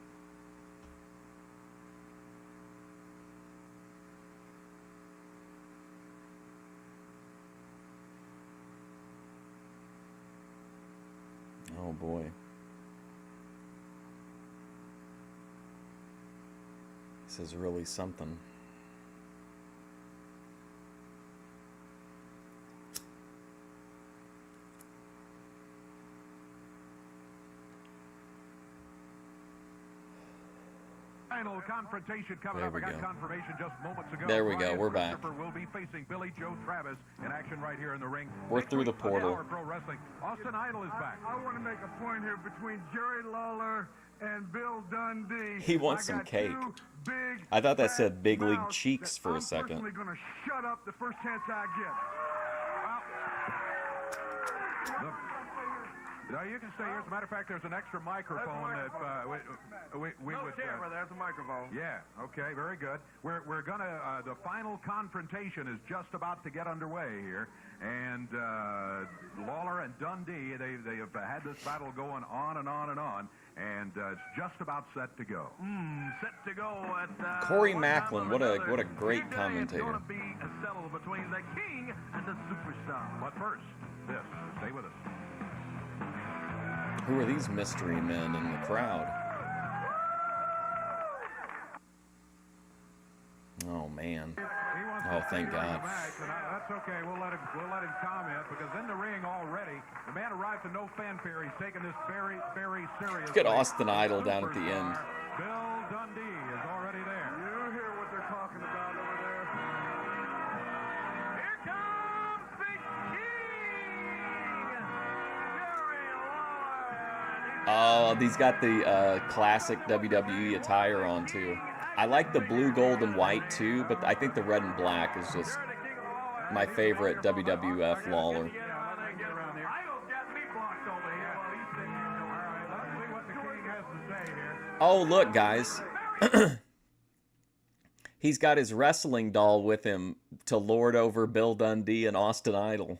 Oh boy. This is really something.
Final confrontation coming
There
up.
we
I got
go.
confirmation just moments ago.
There we go.
Brian
We're back.
Christopher will be facing Billy Joe Travis in action right here in the ring.
We're through the portal.
Power Pro Wrestling. Austin Idol is back.
I want to make a point here between Jerry Lawler and Bill Dundee.
He wants
I
some
got
cake.
2 big,
I thought that
fat
said big league
mouths
cheeks
that
for a
I'm
second.
personally going to shut up the first chance I get.
No, you can stay here. As a matter of fact, there's an extra microphone that we would.
There's a microphone.
Yeah. Okay. Very good. We're gonna. The final confrontation is just about to get underway here, and Lawler and Dundee they have had this battle going on and on and on, and it's just about set to go.
Set to go at
Corey
one
Macklin,
time or
what a
another.
great
Today
commentator.
It's going to be a settle between the king and the superstar.
But first, this. Stay with us.
Who are these mystery men in the crowd? Oh man.
He wants
Oh,
to
thank
stay during
God.
the match, and that's okay. We'll let him comment because in the ring already, the man arrived to no fanfare. He's taking this very, very seriously.
Look at Austin Idol down at the end.
Bill Dundee is already there.
You hear what they're talking about over there?
Here comes the king, Jerry Lawler.
Oh, he's got the classic WWE attire on too. I like the blue, gold, and white too, but I think the red and black is just my favorite WWF Lawler. Oh, look, guys. He's got his wrestling doll with him to lord over Bill Dundee and Austin Idol.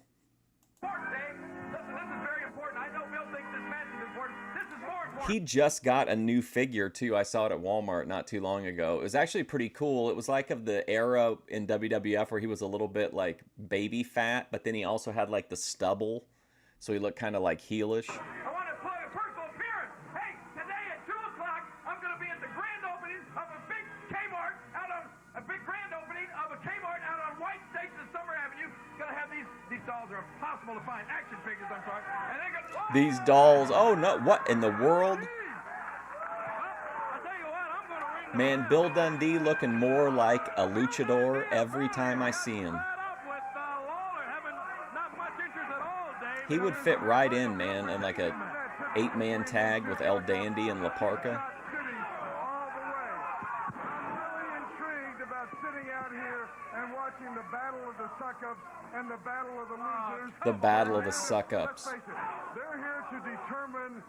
He just got a new figure, too. I saw it at Walmart not too long ago. It was actually pretty cool. It was like of the era in WWF where he was a little bit, like, baby fat, but then he also had, like, the stubble, so he looked kind of, like, heelish.
I want to plug a personal appearance. Hey, today at 2 o'clock, I'm going to be at the grand opening of a big Kmart out on White Station and Summer Avenue. Going to have these dolls are impossible to find. Action figures, I'm sorry. And they're going to...
These dolls. Oh, no. What in the world? Man, Bill Dundee looking more like a luchador every time I see him. He would fit right in, man, in like a 8-man tag with El Dandy and La Parka.
And watching the battle of the suck-ups and the battle of the losers.
The battle of the suck-ups.
Let's face it, they're here to determine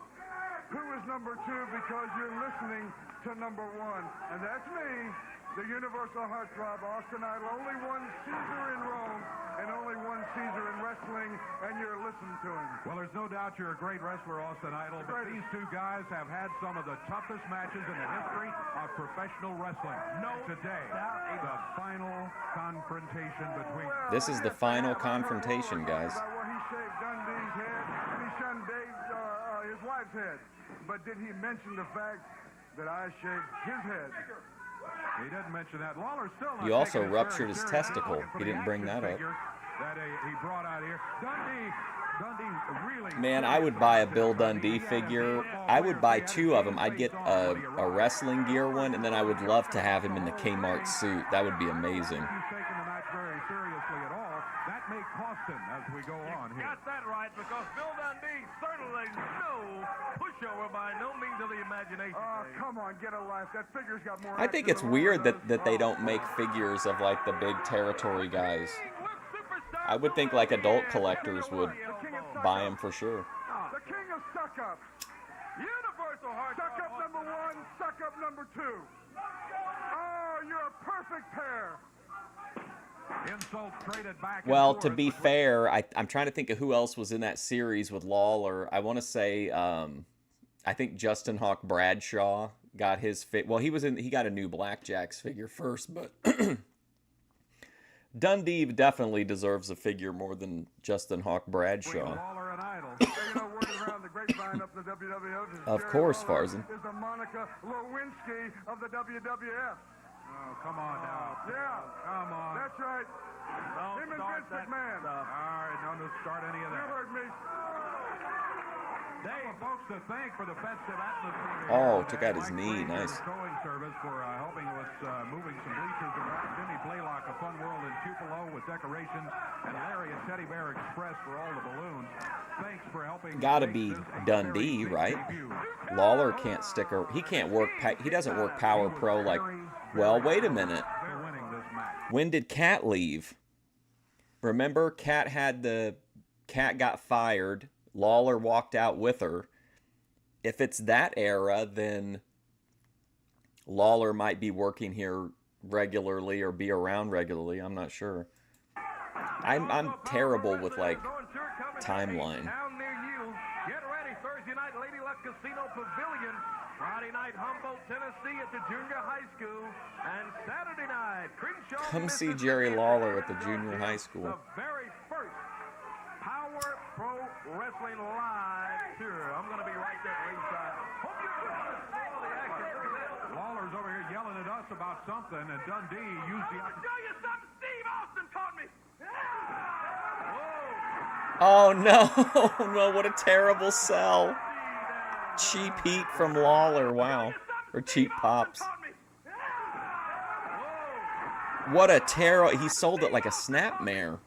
who is number 2 because you're listening to number 1. And that's me, the Universal Heartthrob, Austin Idol. Only one Caesar in Rome and only one Caesar in wrestling, and you're listening to him.
Well, there's no doubt you're a great wrestler, Austin Idol, but these two guys have had some of the toughest matches in the history of professional wrestling. No today, the final confrontation between...
This is the final confrontation, guys.
Well, he shaved Dundee's head, and he shaved his wife's head. But did he mention the fact that I shaved his head?
He didn't mention that. Lawler's still not.
You also ruptured his testicle. He didn't bring that up.
That he brought out here. Dundee really...
Man, I would buy a Bill Dundee figure. I would buy 2 of them. I'd get a wrestling gear one, and then I would love to have him in the Kmart suit. That would be amazing.
He's taking the match very seriously at all. That may cost him as we go on here.
Got that right, because Bill Dundee certainly no pushover by no means of the imagination.
Oh, come on, get a life. That figure's got more...
I think it's weird that they don't make figures of, like, the big territory guys. I would think, like, adult collectors would buy them for sure.
The king of suck-ups.
Universal Heart.
Suck-up number 1, suck-up number 2. Oh, you're a perfect pair.
Insult traded back.
Well, to be fair, I'm trying to think of who else was in that series with Lawler. I want to say, I think Justin Hawk Bradshaw got his fit. Well, he got a new Blackjacks figure first, but Dundee definitely deserves a figure more than Justin Hawk Bradshaw.
Lawler and Idol.
Word around the grapevine up in the WWF.
Of course, Farzan.
Is the Monica Lewinsky of the WWF.
Oh, come on now.
Yeah.
Come on.
That's right. Him and Vince McMahon.
All right, no to start any of
You
that.
heard me.
Dave, folks to thank for the festive atmosphere.
Oh, took out his knee.
Mike Granger
Nice.
Towing service for helping with moving some bleachers around. Jimmy Blaylock of Fun World in Tupelo with decorations, and Larry at Teddy Bear Express for all the balloons. Thanks for helping.
Gotta be Dundee, right? Lawler can't stick or he can't work. He doesn't work Power Pro like. Well, wait a minute. When did Cat leave? Remember, Cat got fired. Lawler walked out with her. If it's that era, then Lawler might be working here regularly or be around regularly. I'm not sure. I'm terrible with, like, timeline.
Town near you. Get ready Thursday night, Lady Luck Casino Pavilion. Friday night, Humboldt, Tennessee at the junior high school. And Saturday night, Crenshaw,
Come see
Mississippi
Jerry
at
Lawler at the
the
junior high school.
The very first Power Pro Wrestling Live tour. I'm going to be right there at ringside. Hope you're going to follow the action. Look at that.
Lawler's over here yelling at us about something, and Dundee used the opportunity.
Tell you something, Steve Austin taught me.
Oh no, no, what a terrible sell. Cheap heat from Lawler, wow. Or cheap pops. What a terrible, he sold it like a snapmare.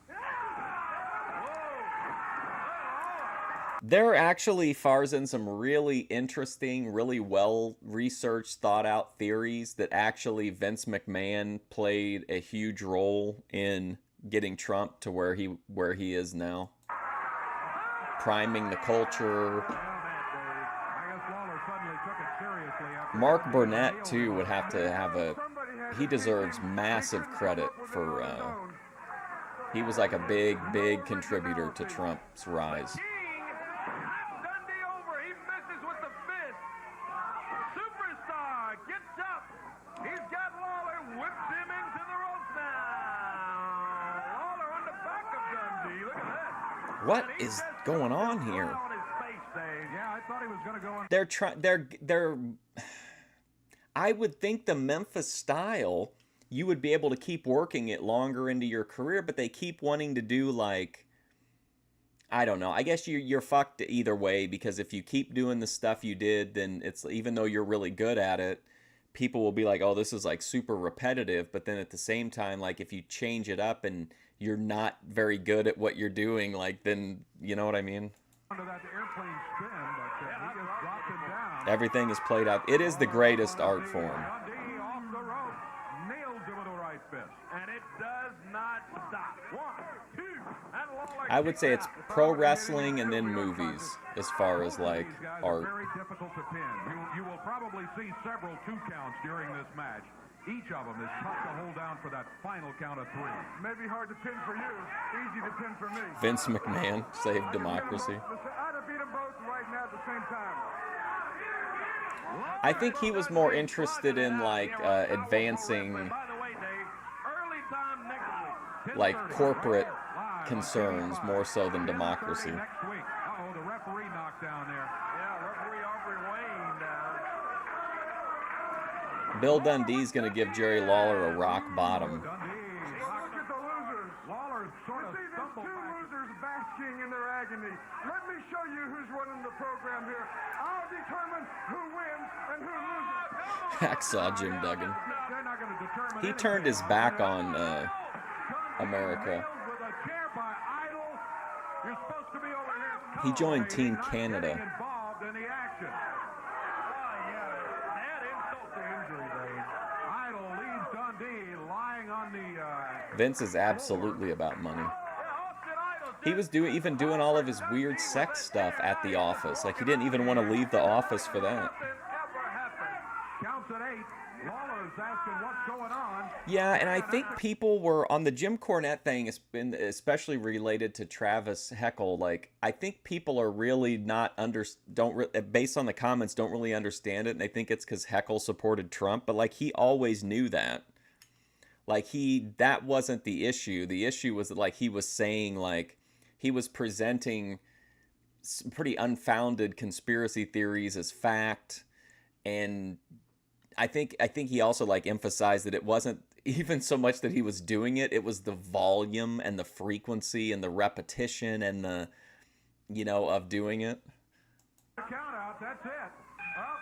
There actually, Farzan, some really interesting, really well-researched, thought-out theories that actually Vince McMahon played a huge role in getting Trump to where he is now. Priming the culture. Mark Burnett, too, would have to have he deserves massive credit for, he was like a big, big contributor to Trump's rise.
Dundee over. He misses with the fist. Superstar gets up. He's got Lawler, whips him into the ropes now. Lawler on the back of Dundee. Look at that.
What is going on here?
On his face, Dave.
Yeah, I thought he was going to go on.
They're I would think the Memphis style, you would be able to keep working it longer into your career, but they keep wanting to do like, I don't know. I guess you're fucked either way, because if you keep doing the stuff you did, then it's, even though you're really good at it, people will be like, oh, this is like super repetitive. But then at the same time, like if you change it up and you're not very good at what you're doing, like then, you know what I mean?
Under that airplane spin, but he just dropped him down.
Everything is played out. It is the greatest art form.
Dundee off the rope, nails him with a right fist.
And it does not stop. 1, 2, and Lawler.
I would say it's pro wrestling and then movies as far as like
These guys
art.
are very difficult to pin. You will probably see several 2 counts during this match. Each of them is tough to hold down for that final count of 3.
Maybe hard to pin for you, easy to pin for me.
Vince McMahon saved democracy.
I'd have beat them both right now at the same time.
I think he was more interested in like advancing
By the way, Dave, early time next week.
like corporate concerns more so than democracy.
Next week. Uh-oh, the referee knocked down there.
Yeah, referee Aubrey Wayne down.
Bill Dundee's going to give Jerry Lawler a rock bottom.
Dundee.
Look at the losers.
Lawler sort of
See, there's
stumbled
two
back.
losers basking in their agony. Let me show you who's running the program here. I'll determine who wins and who loses.
Hacksaw Jim Duggan.
They're not going to determine
He turned his back on America.
with a chair by Idol. You're supposed to be over here.
He joined Team
not
Canada.
getting involved in the action.
Add insult to injury, Dave.
Idol leaves Dundee lying on the.
Vince is absolutely about money. He was even doing all of his weird sex stuff at the office. Like he didn't even want to leave the office for that.
Counts at 8. Lawler's asking what's going on.
Yeah, and I think people were on the Jim Cornette thing, especially related to Travis Heckle. Like, I think people are really not based on the comments, don't really understand it, and they think it's because Heckle supported Trump. But like, he always knew that. Like that wasn't the issue. The issue was that like he was saying like he was presenting some pretty unfounded conspiracy theories as fact, and I think he also like emphasized that it wasn't even so much that he was doing it, it was the volume and the frequency and the repetition and the, of doing it.
Count out, that's it. Up.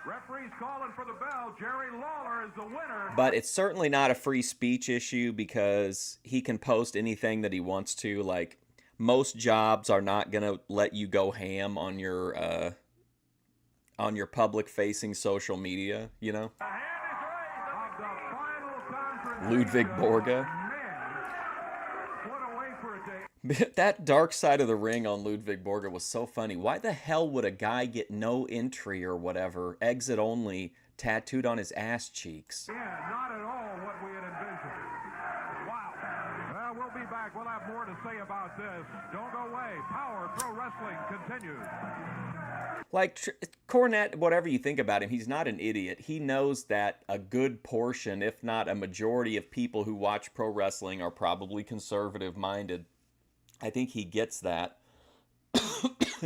Referee's calling for the bell. Jerry Lawler is the winner.
But it's certainly not a free speech issue because he can post anything that he wants to. Like, most jobs are not going to let you go ham on your public-facing social media, Ludwig Borga.
What a way for a day.
That dark side of the ring on Ludwig Borga was so funny. Why the hell would a guy get no entry or whatever, exit only, tattooed on his ass cheeks?
Yeah, not at all what we had envisioned. Wow. Well, we'll be back. We'll have more to say about this. Don't go away. Power Pro Wrestling continues.
Like, Cornette, whatever you think about him, he's not an idiot. He knows that a good portion, if not a majority of people who watch pro wrestling are probably conservative-minded. I think he gets that.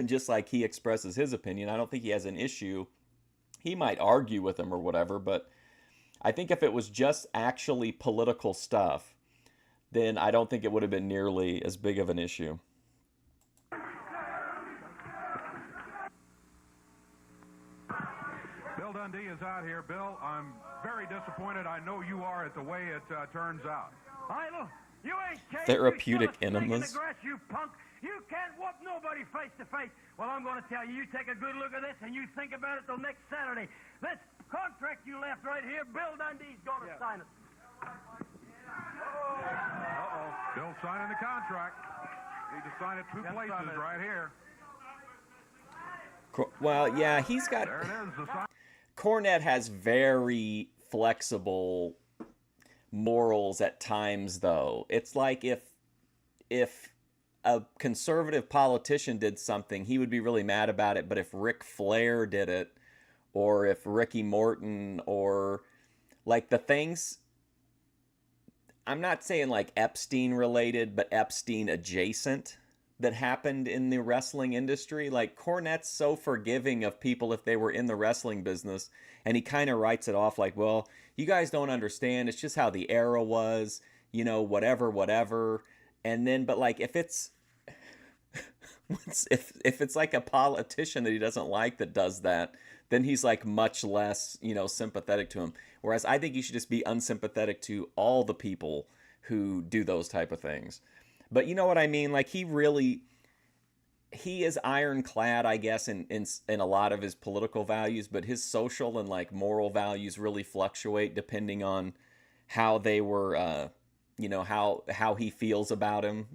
Just like he expresses his opinion, I don't think he has an issue. He might argue with him or whatever, but I think if it was just actually political stuff, then I don't think it would have been nearly as big of an issue.
Bill Dundee is out here. Bill, I'm very disappointed. I know you are at the way it turns out.
Idol, You ain't caged.
Therapeutic
You still a snake in the
enemas.
grass, you punk. You can't whoop nobody face to face. Well, I'm going to tell you, you take a good look at this and you think about it till next Saturday. This contract you left right here, Bill Dundee's going to sign it.
Bill signing the contract. He just signed it two places right here.
Well, yeah, he's got...
There it is. The sign.
Cornette has very flexible morals at times, though. It's like if a conservative politician did something, he would be really mad about it. But if Ric Flair did it, or if Ricky Morton, or like the things, I'm not saying like Epstein related, but Epstein adjacent that happened in the wrestling industry. Like Cornette's so forgiving of people if they were in the wrestling business, and he kind of writes it off like, well, you guys don't understand. It's just how the era was, you know, whatever. And then, but like if it's if it's like a politician that he doesn't like that does that, then he's like much less, you know, sympathetic to him. Whereas I think you should just be unsympathetic to all the people who do those type of things. But you know what I mean? Like he is ironclad, I guess, in a lot of his political values, but his social and like moral values really fluctuate depending on how they were, you know, how he feels about him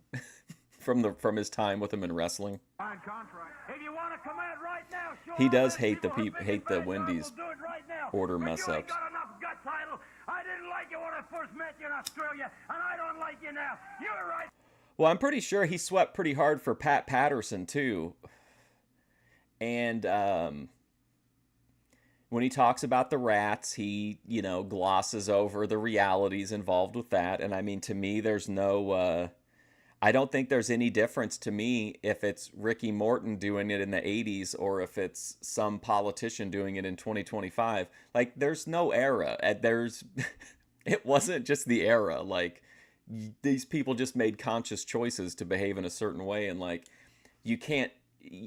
from his time with him in wrestling.
If you want to come out right now, sure.
He does hate the Wendy's order mess
You ain't
ups.
got enough guts, Idol. I didn't like you when I first met you in Australia, and I don't like you now. You're right.
Well, I'm pretty sure he swept pretty hard for Pat Patterson too. And when he talks about the rats, he, you know, glosses over the realities involved with that. And I mean, to me, there's no, I don't think there's any difference to me if it's Ricky Morton doing it in the 80s or if it's some politician doing it in 2025. Like, there's no era. It wasn't just the era. Like, these people just made conscious choices to behave in a certain way. And like, you can't,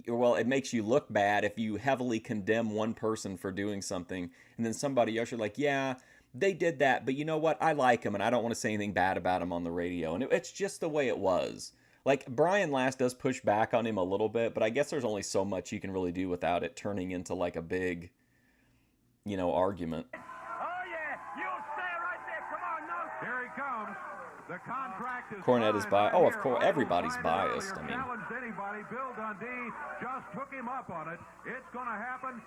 well, it makes you look bad if you heavily condemn one person for doing something and then somebody else, you're like, yeah, they did that, but you know what? I like him and I don't want to say anything bad about him on the radio. And it's just the way it was. Like, Brian Last does push back on him a little bit, but I guess there's only so much you can really do without it turning into like a big, you know, argument.
Oh, yeah. You'll stay right there. Come on, now.
Here he comes. The contract is
Cornette is
signed
biased.
right
Oh, of
here.
course, everybody's
Signed it earlier,
biased. I mean,
challenged anybody. Bill Dundee just took him up on it. It's going to happen.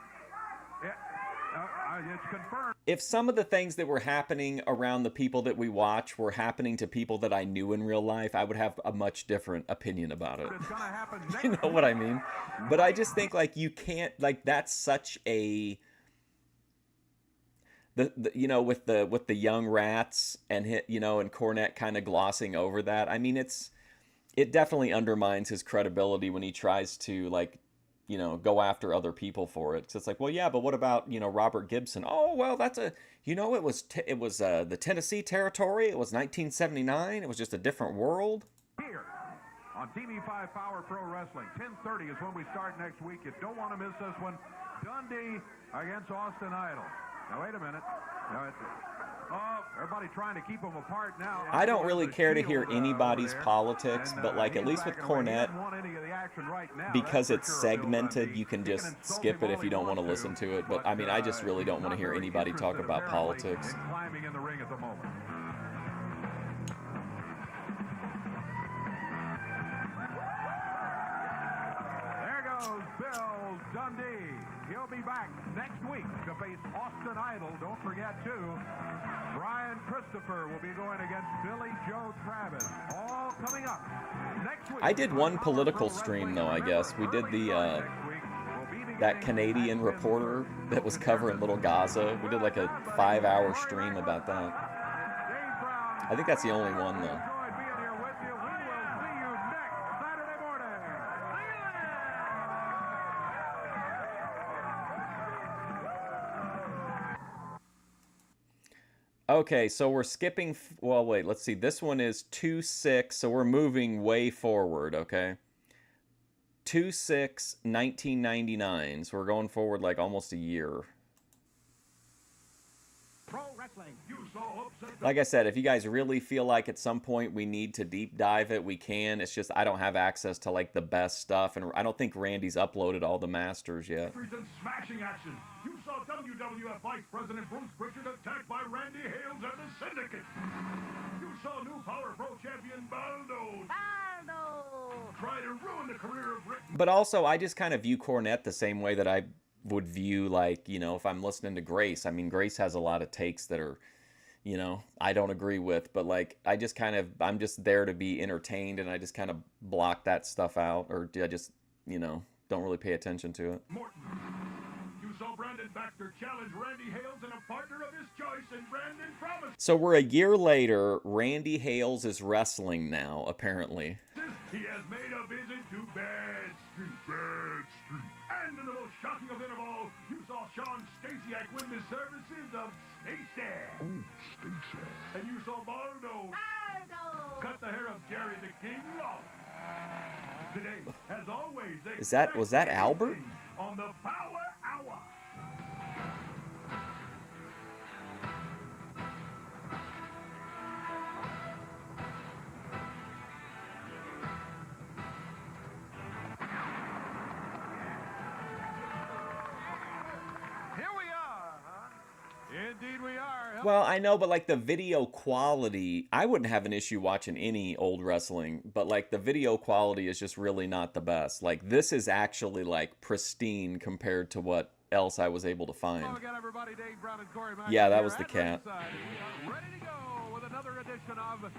It's confirmed.
if some of the things that were happening around the people that we watch were happening to people that I knew in real life, I would have a much different opinion about it.
It's going to happen next
You know what I mean? But I just think like you can't, like, that's such a the you know, with the young rats and you know, and Cornette kind of glossing over that. I mean, it definitely undermines his credibility when he tries to, like, you know, go after other people for it. So it's like, well, yeah, but what about, you know, Robert Gibson? Oh, well, that's you know, it was the Tennessee Territory. It was 1979. It was just a different world.
Here on TV5 Power Pro Wrestling. 10:30 is when we start next week. You don't want to miss this one. Dundee against Austin Idol. Now, wait a minute. Everybody trying to keep them apart now.
I don't really care to hear anybody's politics, but like at least with Cornette, because it's segmented, you can just skip it if you don't want to listen to it. But I mean, I just really don't want to hear anybody talk about politics.
Climbing in the ring at the moment. There goes Bill Dundee. He'll be back next week to face Austin Idol. Don't forget, too, Brian Christopher will be going against Billy Joe Travis. All coming up next week.
I did one political stream, though, I guess. We did that Canadian reporter that was covering Little Gaza. We did like a 5-hour stream about that. I think that's the only one, though. Okay, so we're skipping, well, wait, let's see. This one is 2/6, so we're moving way forward, okay? 2/6/1999, so we're going forward like almost a year.
Pro Wrestling. You so upset.
Like I said, if you guys really feel like at some point we need to deep dive it, we can. It's just I don't have access to like the best stuff, and I don't think Randy's uploaded all the masters yet.
And smashing action. You saw WWF Vice President Bruce Pritchard attacked by Randy Hales and the Syndicate. You saw new Power Pro champion Baldo try to ruin the career of Rick.
But also, I just kind of view Cornette the same way that I would view, like, you know, if I'm listening to Grace. I mean, Grace has a lot of takes that are, you know, I don't agree with, but like, I just kind of, I'm just there to be entertained, and I just kind of block that stuff out, or I just, you know, don't really pay attention to it.
Morton. You saw Brandon Baxter challenge Randy Hales and a partner of his choice, and Brandon promised.
So we're a year later. Randy Hales is wrestling now, apparently.
He has made a visit to Bad Street. Bad Street. And in the most shocking event of all, you saw Sean Stasiak win the services of Stasiak.
Oh, Stacey.
And you saw Baldo cut the hair of Jerry the King off. Today, as always,
Was that Albert?
On the Power Hour.
Here we are, huh?
Indeed we are.
Well, I know, but like the video quality, I wouldn't have an issue watching any old wrestling, but like the video quality is just really not the best. Like this is actually like pristine compared to what else I was able to find.
Hello again, everybody. Dave Brown and Corey Mack
Yeah, that
here
was the
at
cat.
ringside. We are ready to go with another edition of the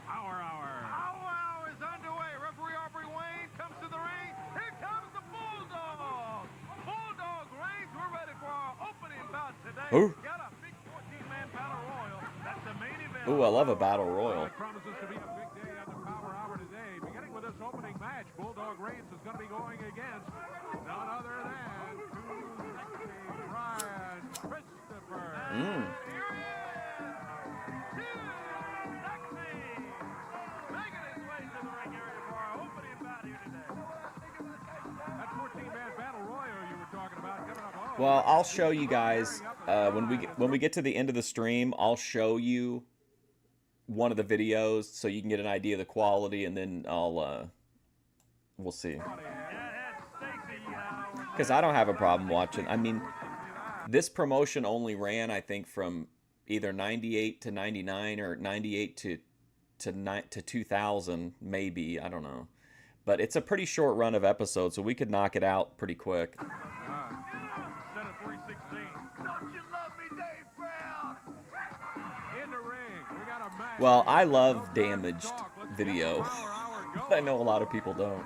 Power Hour.
Power Hour is underway. Referee Aubrey Wayne comes to the ring. Here comes the Bulldog. Bulldog Reigns. We're ready for our opening bout today.
Ooh.
Got a big 14-man battle royal. That's the main event.
Ooh, I love a battle royal.
It promises to be a big day on the Power Hour today. Beginning with this opening match, Bulldog Reigns is going to be going against none other than Brian Christopher.
Mm.
Here he is. Too sexy. Making his way to the ring area for our opening bout here today.
That 14-man battle royal you were talking about coming up. Oh,
Well, I'll show you guys when we get to the end of the stream. I'll show you one of the videos so you can get an idea of the quality, and then we'll see. Because I don't have a problem watching. I mean, this promotion only ran, I think, from either 98 to 99 or 98 to 2000, maybe. I don't know. But it's a pretty short run of episodes, so we could knock it out pretty quick.
instead of 316.
Don't you love me, Dave Brown?
In the ring, we got a match.
Well, I love damaged video. I know a lot of people don't.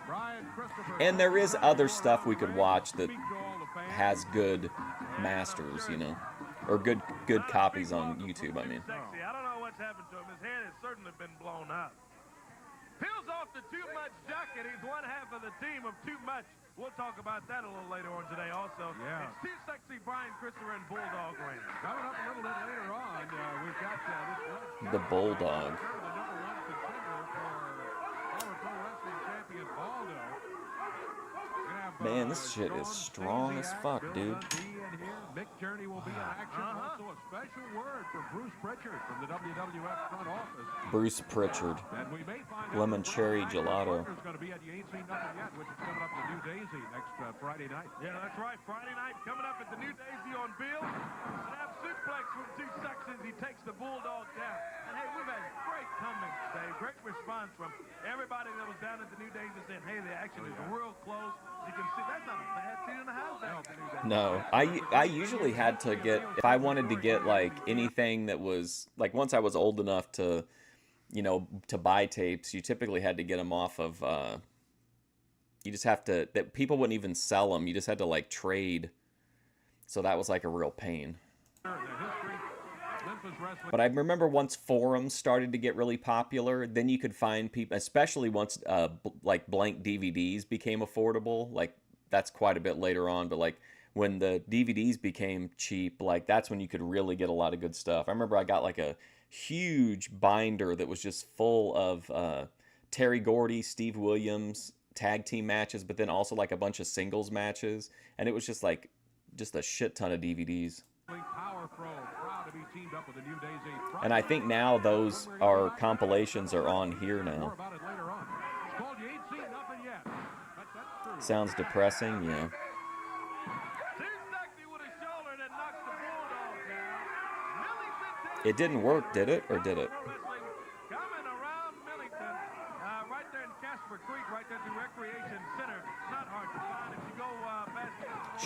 Brian Christopher.
And there is other stuff we could watch that has good masters, you know, or good copies on YouTube, I mean.
Sexy. I don't know what's happened to him. His head has certainly been blown up. Peels off the Too Much jacket. He's one half of the team of Too Much. We'll talk about that a little later on today also.
Yeah.
It's Too Sexy, Brian Christopher, and Bulldog Reigns.
Coming up a little bit later on, we've got this
The Bulldog.
the number one contender for Power Pro Wrestling champion Baldo.
Man, this shit is strong as fuck, dude.
Mick Journey will be in action. Also, a special word for Bruce Pritchard from the WWF front office.
Bruce Pritchard.
And we may find
Lemon
out who
cherry
the
gelato.
partner's going to be at You Ain't Seen Nothing Yet, which is coming up to New Daisy next Friday night.
Yeah, that's right. Friday night coming up at the New Daisy on Bill. Snap suplex from Two Sexes. He takes the Bulldog down. And hey, we've had great comments today. Great response from everybody that was down at the New Daisy saying, hey, the action is real close. You can see that's not a bad seat in the house.
No, I usually had to get, if I wanted to get like anything that was, like once I was old enough to, you know, to buy tapes, you typically had to get them off of, you just have to, that people wouldn't even sell them. You just had to like trade. So that was like a real pain. But I remember once forums started to get really popular, then you could find people, especially once like blank DVDs became affordable. Like that's quite a bit later on, but like when the DVDs became cheap, like that's when you could really get a lot of good stuff. I remember I got like a huge binder that was just full of Terry Gordy, Steve Williams tag team matches, but then also like a bunch of singles matches, and it was just like just a shit ton of DVDs.
Power Pro, proud to be teamed up with the New Daisy.
And I think now those are compilations are on here
More
now.
about it later on. It's called You Ain't Seen Nothing Yet. That's true.
Sounds depressing, yeah.
Too sexy with a shoulder that knocks the Bulldog down. Millington
It didn't work, did it? Or did it?
Pro Wrestling coming around Millington, right there in Casper Creek, right there at the Recreation Center. Not hard to find if you go past.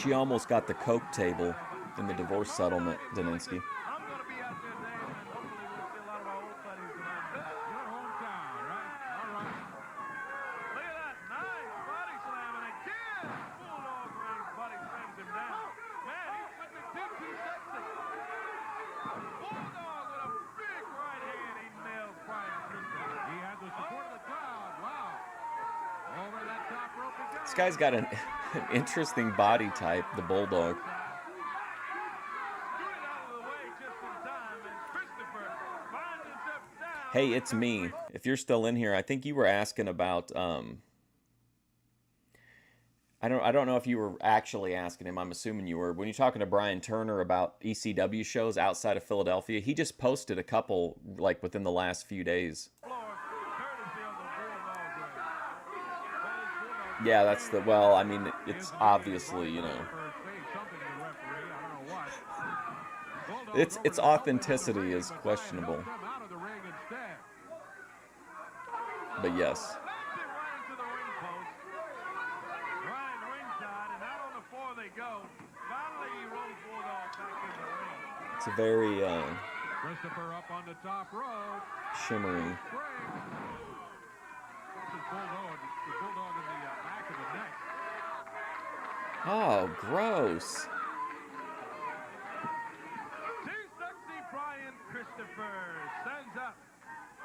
She almost got the coke table in the divorce settlement, Daninsky.
I'm going to be out there, Dave, and hopefully we'll see a lot of our old buddies around that.
Your hometown, right? All right.
Look at that. Nice body slam. And again, Bulldog Ray's body slams him down. Man, he's putting it too sexy. Bulldog with a big right hand. He nails Brian Christopher.
He had the support of the crowd. Wow. Over that top rope he goes.
This guy's got an interesting body type, the Bulldog.
Scoot it out of the way just in time. And Christopher finds himself down.
Hey, it's me. If you're still in here, I think you were asking about I don't know if you were actually asking him. I'm assuming you were. When you're talking to Brian Turner about ECW shows outside of Philadelphia, he just posted a couple like within the last few days.
Floor, courtesy of the Bulldog Ray.
Yeah, that's the well, I mean, it's obviously, you know,
Saying something to the referee. I don't know what. Bulldog's
its
over the top
authenticity
of the
is
ring, but
questionable.
helped him out of the ring instead.
But yes,
Knocks it right into the ring post. Ryan ringside, and out on the floor they go. Finally, he rolls Bulldog back in the ring.
it's a very
Christopher up on the top rope.
shimmery.
Spring. This is Bulldog, the Bulldog in the back of the neck.
Oh, gross.
Too sexy Brian Christopher stands up.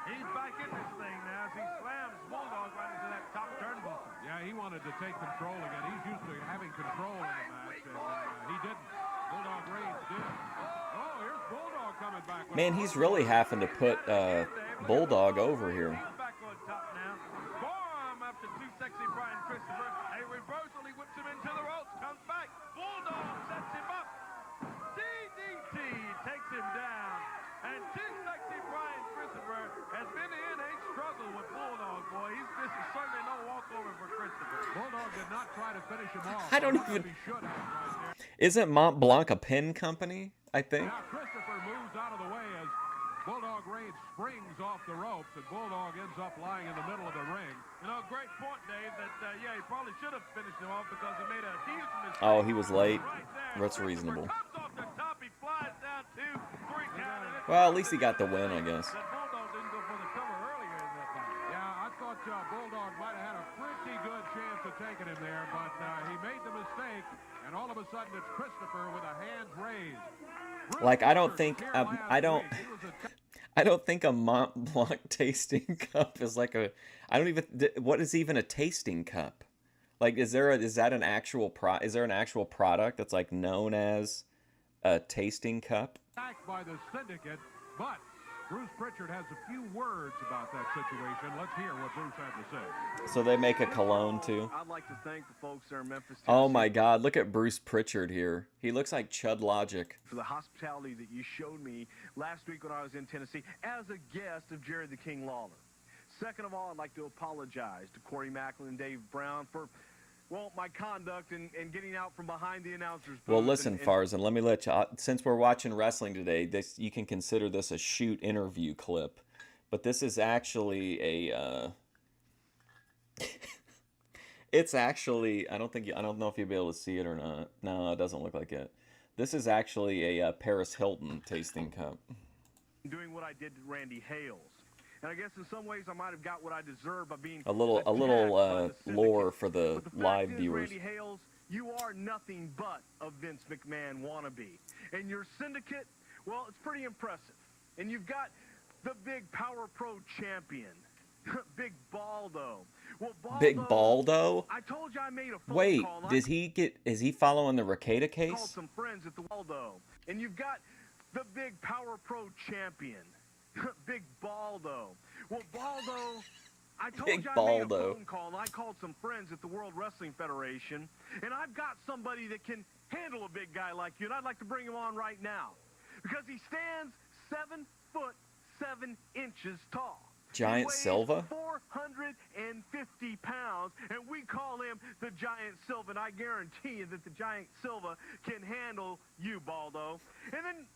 He's back in this thing now as he slams Bulldog right into that top turnbuckle.
Yeah, he wanted to take control again. He's used to having control in the match, and he didn't. Bulldog Reigns did. Oh, here's Bulldog coming back. with
Man,
a
he's really having to put Bulldog over here.
He's back on top now. Forearm up to too sexy Brian Christopher. A reversal, he whips him into the ropes, comes back. Bulldog sets him up. DDT takes him down. And too sexy Brian Christopher has been in a struggle with Bulldog, boy. This is certainly no walkover for Christopher.
Bulldog did not try to finish him off.
I don't
Much as
even-
he should have right there.
Isn't Mont Blanc a pin company? I think.
Now Christopher moves out of the way as Bulldog Reigns springs off the ropes, and Bulldog ends up lying in the middle of the ring.
You know, great point, Dave, that, he probably should have finished him off because he made a huge mistake.
Oh, he was late.
Right there.
That's
Christopher
reasonable.
comes off the top, he flies down 2, 3 count, and it's
Well, at least he got the win, I guess.
that Bulldog didn't go for the cover earlier in that match.
Yeah, I thought Bulldog might have had a pretty good chance of taking him there, but he made the mistake, and all of a sudden it's Christopher with a hands raised.
Like, I don't think
Here
I
last
don't
week, he was a
I don't think a Mont Blanc tasting cup is like a. I don't even. What is even a tasting cup? Like, is that an actual Is there an actual product that's like known as a tasting cup?
attacked by the syndicate, but Bruce Pritchard has a few words about that situation. Let's hear what Bruce had to say.
So they make a cologne too.
I'd like to thank the folks there in Memphis,
Oh
Tennessee,
my God! Look at Bruce Pritchard here. He looks like Chud Logic.
for the hospitality that you showed me last week when I was in Tennessee as a guest of Jerry the King Lawler. Second of all, I'd like to apologize to Corey Macklin and Dave Brown for, well, my conduct and getting out from behind the announcers booth.
Well, listen,
and
Farzan, let me let you. Since we're watching wrestling today, you can consider this a shoot interview clip, but this is actually a. It's actually. I don't know if you'll be able to see it or not. No, it doesn't look like it. This is actually a Paris Hilton tasting cup.
doing what I did to Randy Hales. And I guess in some ways I might have got what I deserve by being
A little
attacked by the
lore
syndicate.
for the
But the
live
fact is,
viewers.
Randy Hales, you are nothing but a Vince McMahon wannabe. And your syndicate, well, it's pretty impressive. And you've got the big Power Pro champion, Big Baldo. Well, Baldo,
Big Baldo.
I told you I made a phone
Wait,
call. and
is he following the Ricada
I called
case?
some friends at the Waldo. And you've got the big Power Pro champion, Big Baldo. Well, Baldo, I told
Big
you I
Baldo.
made a phone call, and I called some friends at the World Wrestling Federation, and I've got somebody that can handle a big guy like you, and I'd like to bring him on right now because he stands 7 foot 7 inches tall.
Giant
He weighs
Silva?
450 pounds, and we call him the Giant Silva, and I guarantee you that the Giant Silva can handle you, Baldo. And then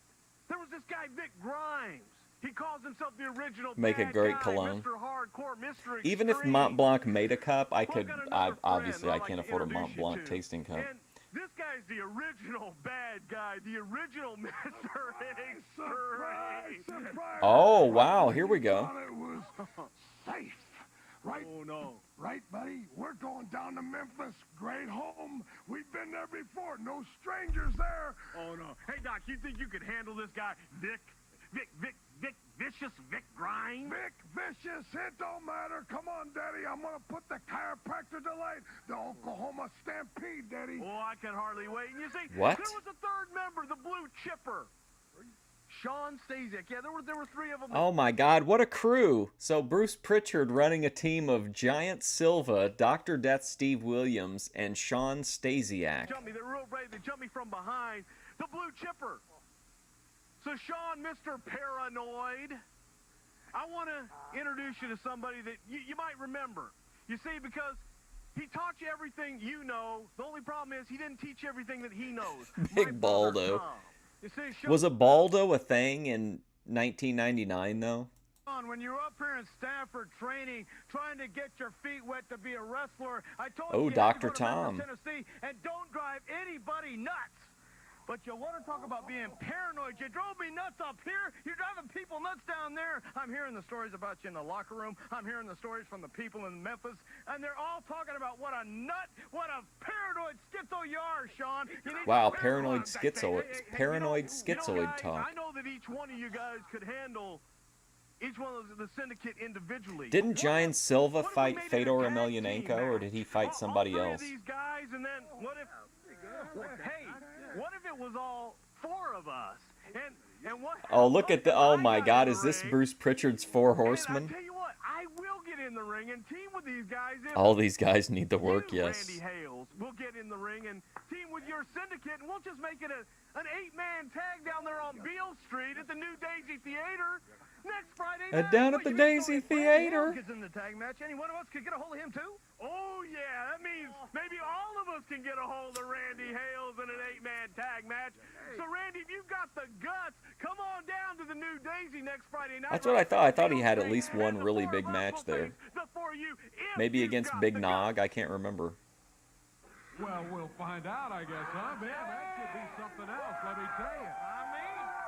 there was this guy, Vic Grimes. He calls himself the original
Make a
bad
great
guy,
cologne.
Mr. Hardcore, Mr.
Even if
Extreme.
Mont Blanc made a cup, I
Well,
could.
I've got another
Obviously,
friend
I
I'd
can't
like to
afford a Mont
introduce you
Blanc
to.
tasting cup.
And this guy's the original bad guy, the original Mr. Extreme.
Surprise!
Oh, wow, here we go.
Thought it was safe. Right?
Oh, no.
Right, buddy? We're going down to Memphis. Great home. We've been there before. No strangers there.
Oh, no. Hey, Doc, you think you could handle this guy, Vicious Vic Grimes?
Vic Vicious, it don't matter. Come on, Daddy. I'm going to put the chiropractor delight. The Oklahoma Stampede, Daddy.
Oh, I can hardly wait. And you see,
What?
there was a third member, the Blue Chipper. Sean Stasiak. Yeah, there were 3 of them.
Oh my God, what a crew! So Bruce Pritchard running a team of Giant Silva, Dr. Death Steve Williams, and Sean Stasiak.
Jump me, they're real brave. They jump me from behind. The Blue Chipper. So, Sean, Mr. Paranoid, I want to introduce you to somebody that you might remember. You see, because he taught you everything you know. The only problem is he didn't teach you everything that he knows.
Big
My brother,
Baldo.
Tom. You see, Sean,
Was a Baldo a thing in 1999 though?
When you're up here in Stanford training, trying to get your feet wet to be a wrestler, I told
Oh,
you to
Dr.
go to Memphis,
Tom.
Tennessee, and don't drive anybody nuts. But you want to talk about being paranoid. You drove me nuts up here. You're driving people nuts down there. I'm hearing the stories about you in the locker room. I'm hearing the stories from the people in Memphis. And they're all talking about what a nut, what a paranoid schizo you are, Sean. You need
Wow,
to
paranoid schizoid,
you
paranoid
know,
schizoid
guys,
talk.
I know that each one of you guys could handle each one of the syndicate individually.
Didn't Giant Silva
What if we
fight
made it a
Fedor
tag team
Emelianenko, or did he fight
match?
somebody
all 3
else?
Of these guys, and then what if? Hey, what if it was all 4 of us? And what?
Oh, look at the! Oh my
I got
God,
in
is
the
this
ring,
Bruce Pritchard's Four
and
Horsemen?
I tell you what, I will get in the ring and team with these guys. If
All these guys need the work,
you,
yes.
Randy Hales, we'll get in the ring and team with your syndicate, and we'll just make it an 8-man tag down there on Beale Street at the New Daisy Theater next Friday night.
Down at
What,
the
you mean
Daisy
so if Randy
Theater.
Hales gets in the tag match, any one of us could get a hold of him too? Oh yeah, that means maybe all of us can get a hold of Randy Hales in an 8-man tag match. So Randy, if you've got the guts, come on down to the New Daisy next Friday night.
That's what I thought. I thought he had at least one really big match there. Maybe against Big Nog. I can't remember.
Well, we'll find out, I guess, huh, man? That could be something else, let me tell you.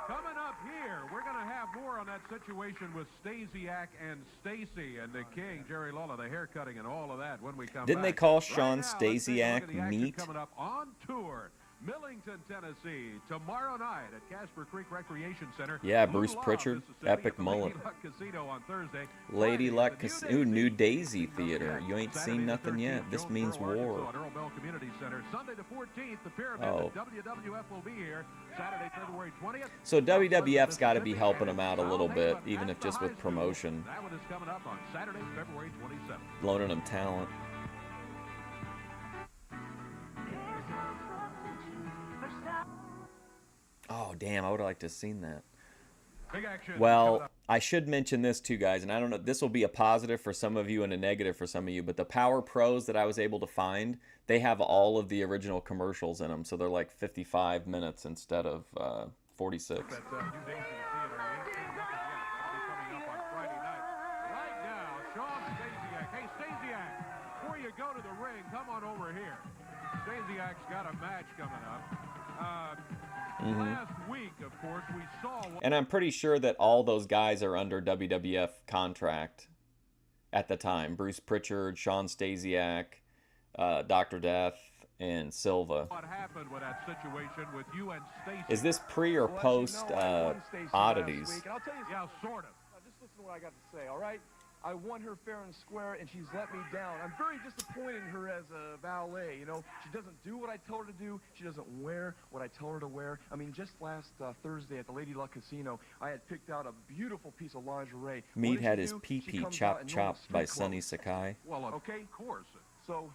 Coming up here, we're going to have more on that situation with Stasiak and Stacy and the King, Jerry Lawler, the haircutting and all of that when we come
Didn't they
back.
call
Right
Sean
now, let's take a look at the
Stasiak
action
meat?
Coming up on tour. Millington, Tennessee, tomorrow night at Casper Creek Recreation Center.
Yeah,
Blue
Bruce
Law,
Pritchard,
Mississippi,
epic
at the Lady
mullet.
Luck Casino on Thursday.
Lady
Friday,
Luck
the New
Casino. Ooh, New Daisy
Daisy
Theater. You ain't
Saturday
seen
the
nothing
13th,
yet. This
Jonesboro,
means
Arkansas
war.
at Earl Bell Community Center. Sunday the 14th, the Pyramid,
Oh.
the WWF will be here. Saturday, February 20th.
So WWF's got to be helping him out a little bit, even if just with promotion,
That one is coming up on Saturday, February 27th.
loaning him talent. Oh, damn, I would have liked to have seen that.
Big action. coming
Well,
up.
I should mention this too, guys, and I don't know, this will be a positive for some of you and a negative for some of you, but the Power Pros that I was able to find, they have all of the original commercials in them, so they're like 55 minutes instead of 46.
At New Daisy Theater. That'll be coming up on Friday night. Right now, Sean Stasiak. Hey, Stasiak, before you go to the ring, come on over here. Stasiak's got a match coming up. Last week, of course, we saw...
And I'm pretty sure that all those guys are under WWF contract at the time. Bruce Pritchard, Sean Stasiak, Dr. Death, and Silva.
What happened with that situation with you and Stacy?
Is this pre or post oddities?
And I'll tell you
Yeah, sort of.
Now, just listen to what I got to say, all right? I won her fair and square, and she's let me down. I'm very disappointed in her as a valet, you know. She doesn't do what I tell her to do. She doesn't wear what I tell her to wear. I mean, just last Thursday at the Lady Luck Casino, I had picked out a beautiful piece of lingerie. What
Meat
did
had
she
his
do?
pee
She
pee
comes out in normal
chopped by
street
Sonny
clothes.
Sakai.
Well,
Okay.
of course.
So,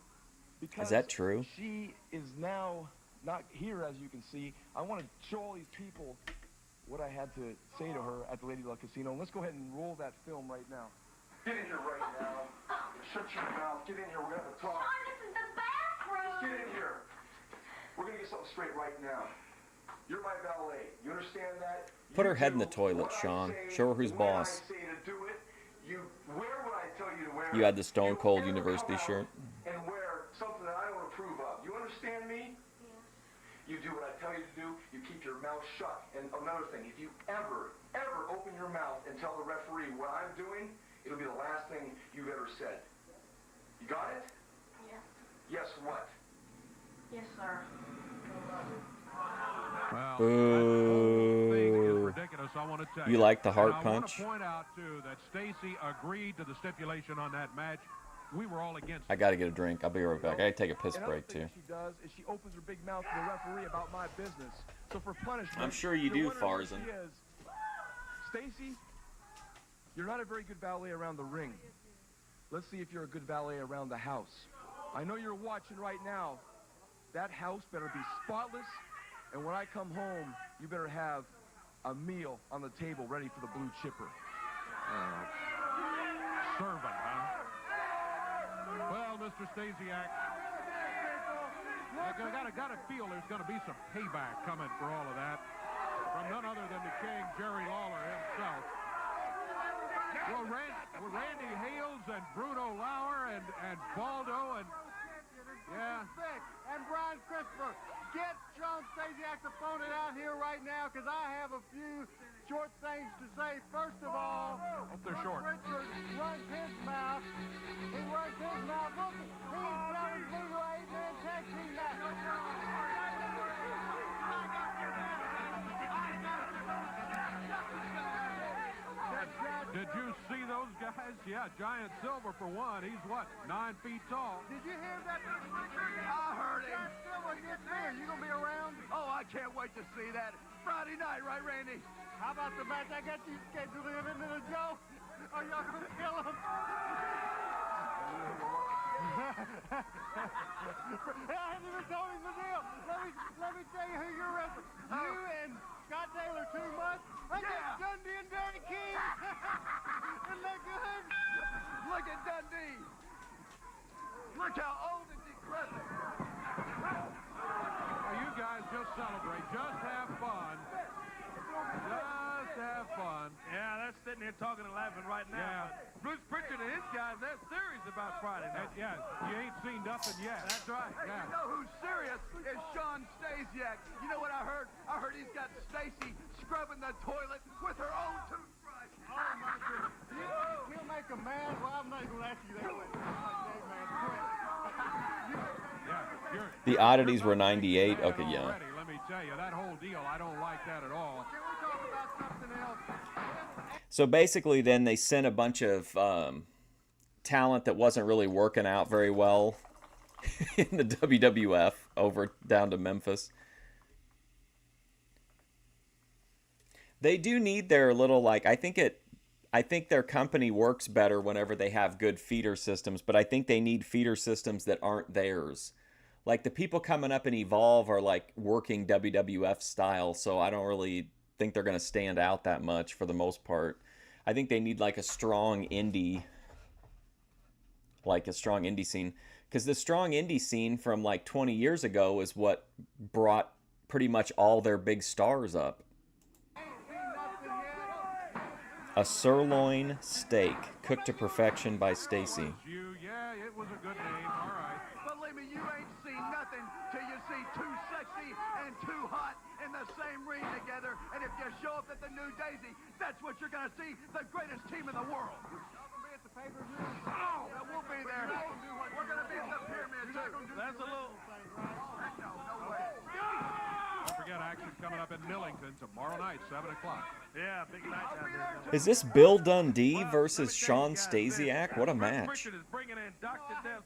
because
that true?
she is now not here, as you can see. I want to show all these people what I had to say to her at the Lady Luck Casino. Let's go ahead and roll that film right now. Get in here right now. Shut your mouth. Get in here. We're going to talk.
Sean, this is the bathroom.
Get in here. We're going to get something straight right now. You're my valet. You understand that?
Put her head in the toilet, Sean. Show her who's boss.
You wear what I tell you to wear.
You had the Stone Cold University shirt.
And wear something that I don't approve of. You understand me? You do what I tell you to do. You keep your mouth shut. And another thing, if you ever open your mouth and tell the referee what I'm doing, it'll be the last thing you've ever said. You got it?
Yes.
Yes, what?
Yes, sir.
Well,
Boo.
that whole thing is ridiculous, I want to tell you.
You like the heart
And
punch?
I want to point out, too, that Stacy agreed to the stipulation on that match. We were all against
I
it.
got to get a drink. I'll be right back. I got to take a piss
Another
break,
thing
too.
she does is she opens her big mouth to the referee about my business. So for punishment,
I'm sure you
you're
do,
wondering who
Farzan.
she is. Stacy, you're not a very good valet around the ring. Let's see if you're a good valet around the house. I know you're watching right now. That house better be spotless, and when I come home, you better have a meal on the table ready for the blue chipper.
Servant, huh? Well, Mr. Stasiak, I got to feel there's going to be some payback coming for all of that from none other than the king, Jerry Lawler himself. Well, Randy Hales and Bruno Lauer and Baldo and yeah.
And Brian Christopher, get Sean Stasiak's opponent out here right now, because I have a few short things to say. First of all,
Hope they're short.
Richard runs his mouth. He runs his mouth. Look, he's selling me to 8-man tag team match.
Did you see those guys? Yeah, Giant Silver for one. He's what, 9 feet tall?
Did you hear that? I heard him. Giant Silver gets me. Are you going to be around?
Oh, I can't wait to see that. Friday night, right, Randy?
How about the match I got you scheduled in the Joe? Are y'all going to kill him? I haven't even told him the deal. Let me tell you who you're wrestling. You and Scott Taylor 2 months. Against Dundee and Barry King. Isn't that good?
Look at Dundee. Look how old and decrepit.
Now, you guys just celebrate. Just have fun. Just have fun.
Yeah, they're sitting here talking and laughing right now.
Yeah.
Bruce Pritchard and his guys, they're serious about Friday night.
Yeah, you ain't seen nothing yet.
That's right. Hey,
Yeah.
you know who's serious is Sean Stasiak. You know what I heard? I heard he's got Stacy scrubbing the toilet with her own toothbrush.
Oh, my goodness. He'll make a man. Well, I'm not going to ask you that way. Hey, man, quit.
Yeah,
The oddities were 98. Okay, yeah.
already, let me tell you, that whole deal, I don't like that at all.
Can we talk about something else?
So basically, then they sent a bunch of talent that wasn't really working out very well in the WWF over down to Memphis. They do need their little, like, I think their company works better whenever they have good feeder systems, but I think they need feeder systems that aren't theirs. Like, the people coming up in Evolve are like working WWF style, so I don't really think they're going to stand out that much for the most part. I think they need like a strong indie scene, because the strong indie scene from like 20 years ago is what brought pretty much all their big stars up. A sirloin steak cooked to perfection by Stacy.
Yeah, it was a good name. All right.
Believe me, you ain't seen nothing till you see two sexy and two hot in the same ring together. And if you show up at the New Daisy, that's what you're going to see, the greatest team in the world. Y'all going to be at the pay-per-view? Oh, yeah, we'll be there. We're going to be at the Pyramid, too. That's a little... No way.
Don't forget action coming up in Millington tomorrow night, 7 o'clock.
Yeah, big night down there.
Is this Bill Dundee versus Sean Stasiak? What a match.
Richard is bringing in Dr. Dev.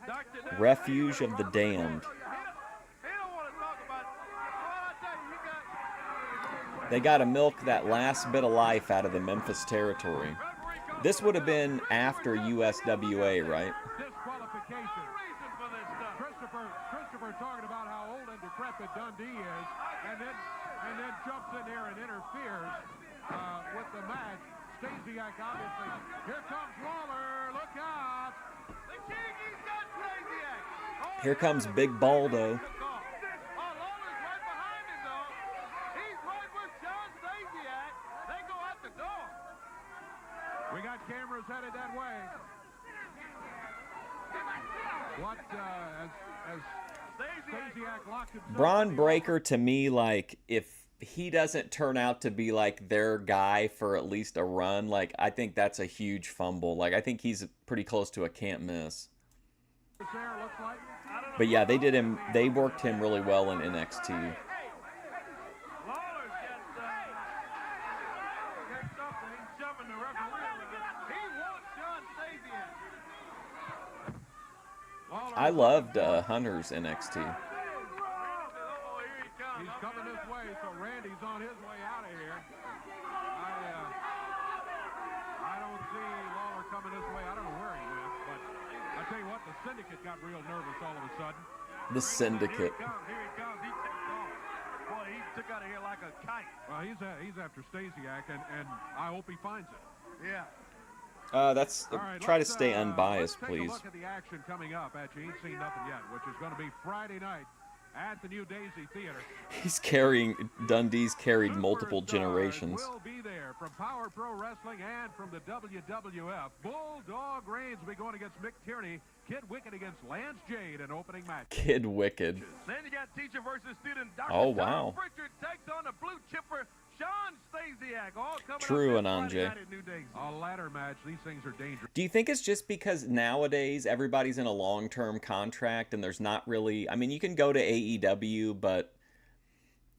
Dr. Dev.
Refuge of the Damned.
He don't want to talk about... Well, I tell you, he got...
They got to milk that last bit of life out of the Memphis territory. This would have been after USWA, right?
Disqualification. Christopher talking about how old and
Here comes Big Baldo.
Lawler's right behind him, though. He's right with John Stasiak. They go out the door.
We got cameras headed that way. What, as Stasiak locked himself...
Braun Breaker, to me, like, if he doesn't turn out to be, like, their guy for at least a run, like, I think that's a huge fumble. Like, I think he's pretty close to a can't miss. But yeah, they worked him really well in NXT.
Lawler's got something. He's shoving the referee around. He wants John Stasiak.
I loved Hunter's NXT.
He's coming this way, so Randy's on his way out of here. I don't see Lawler coming this way. I don't know where he went, but I tell you what, the Syndicate got real nervous all of a sudden.
The Syndicate.
Here he comes. He takes off. Boy, he took out of here like a kite.
Well, he's after Stasiak, and I hope he finds it.
Yeah.
That's
All right,
try to stay
let's
unbiased,
take
please.
a look at the action coming up at You Ain't Seen Nothing Yet, which is going to be Friday night at the New Daisy Theater.
He's carrying, Dundee's carried multiple
Superstars
generations.
will be there from Power Pro Wrestling and from the WWF. Bulldog Reigns will be going against Mick Tierney. Kid Wicked against Lance Jade in opening match.
Kid Wicked.
Then you got teacher versus student. Dr.
Oh,
Tom
wow.
Pritchard takes on the blue chipper, Sean Stasiak. All coming
True,
up this
Ananje.
Friday night at New Daisy.
A ladder match. These things are dangerous.
Do you think it's just because nowadays everybody's in a long-term contract and there's not really... I mean, you can go to AEW, but...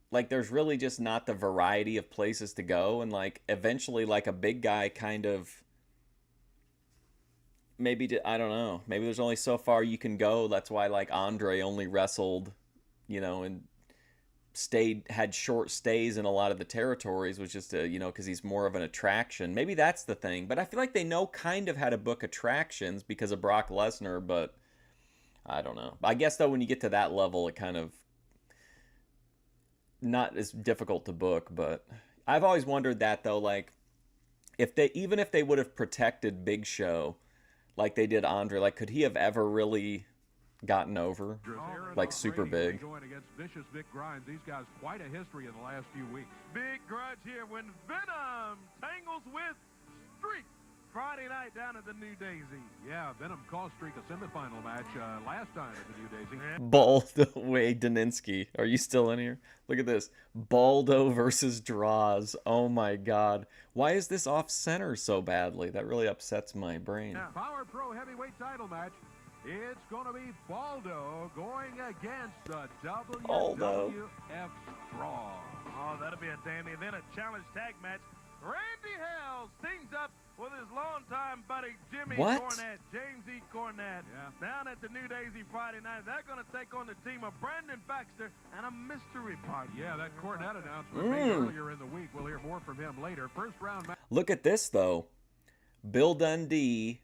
like, there's really just not the variety of places to go. And, like, eventually, like, a big guy kind of... maybe, I don't know. Maybe there's only so far you can go. That's why, like, Andre only wrestled, you know, and had short stays in a lot of the territories, was just, you know, because he's more of an attraction. Maybe that's the thing. But I feel like they know kind of how to book attractions because of Brock Lesnar, but I don't know. I guess, though, when you get to that level, it kind of... not as difficult to book. But I've always wondered that, though, like, even if they would have protected Big Show like they did Andre, like, could he have ever really gotten over, like, super big?
Going against Vicious Vic Grimes. These guys quite a history in the last few weeks.
Big grudge here when Venom tangles with Streak. Friday night down at the New Daisy.
Yeah, Venom caused Streak a semifinal match last time at the New Daisy.
Baldo, wait, Daninsky, are you still in here? Look at this. Baldo versus Draws. Oh my God. Why is this off center so badly? That really upsets my brain.
Power Pro Heavyweight title match. It's going to be Baldo going against the WWF Strong.
Oh, that'll be a dandy. Then a challenge tag match. Randy Hales teams up with his longtime buddy Jimmy Cornette, James E. Cornette, down at the New Daisy Friday night. They're going to take on the team of Brandon Baxter and a mystery partner.
Yeah, that Cornette announcement made earlier in the week. We'll hear more from him later. First round match.
Look at this, though. Bill Dundee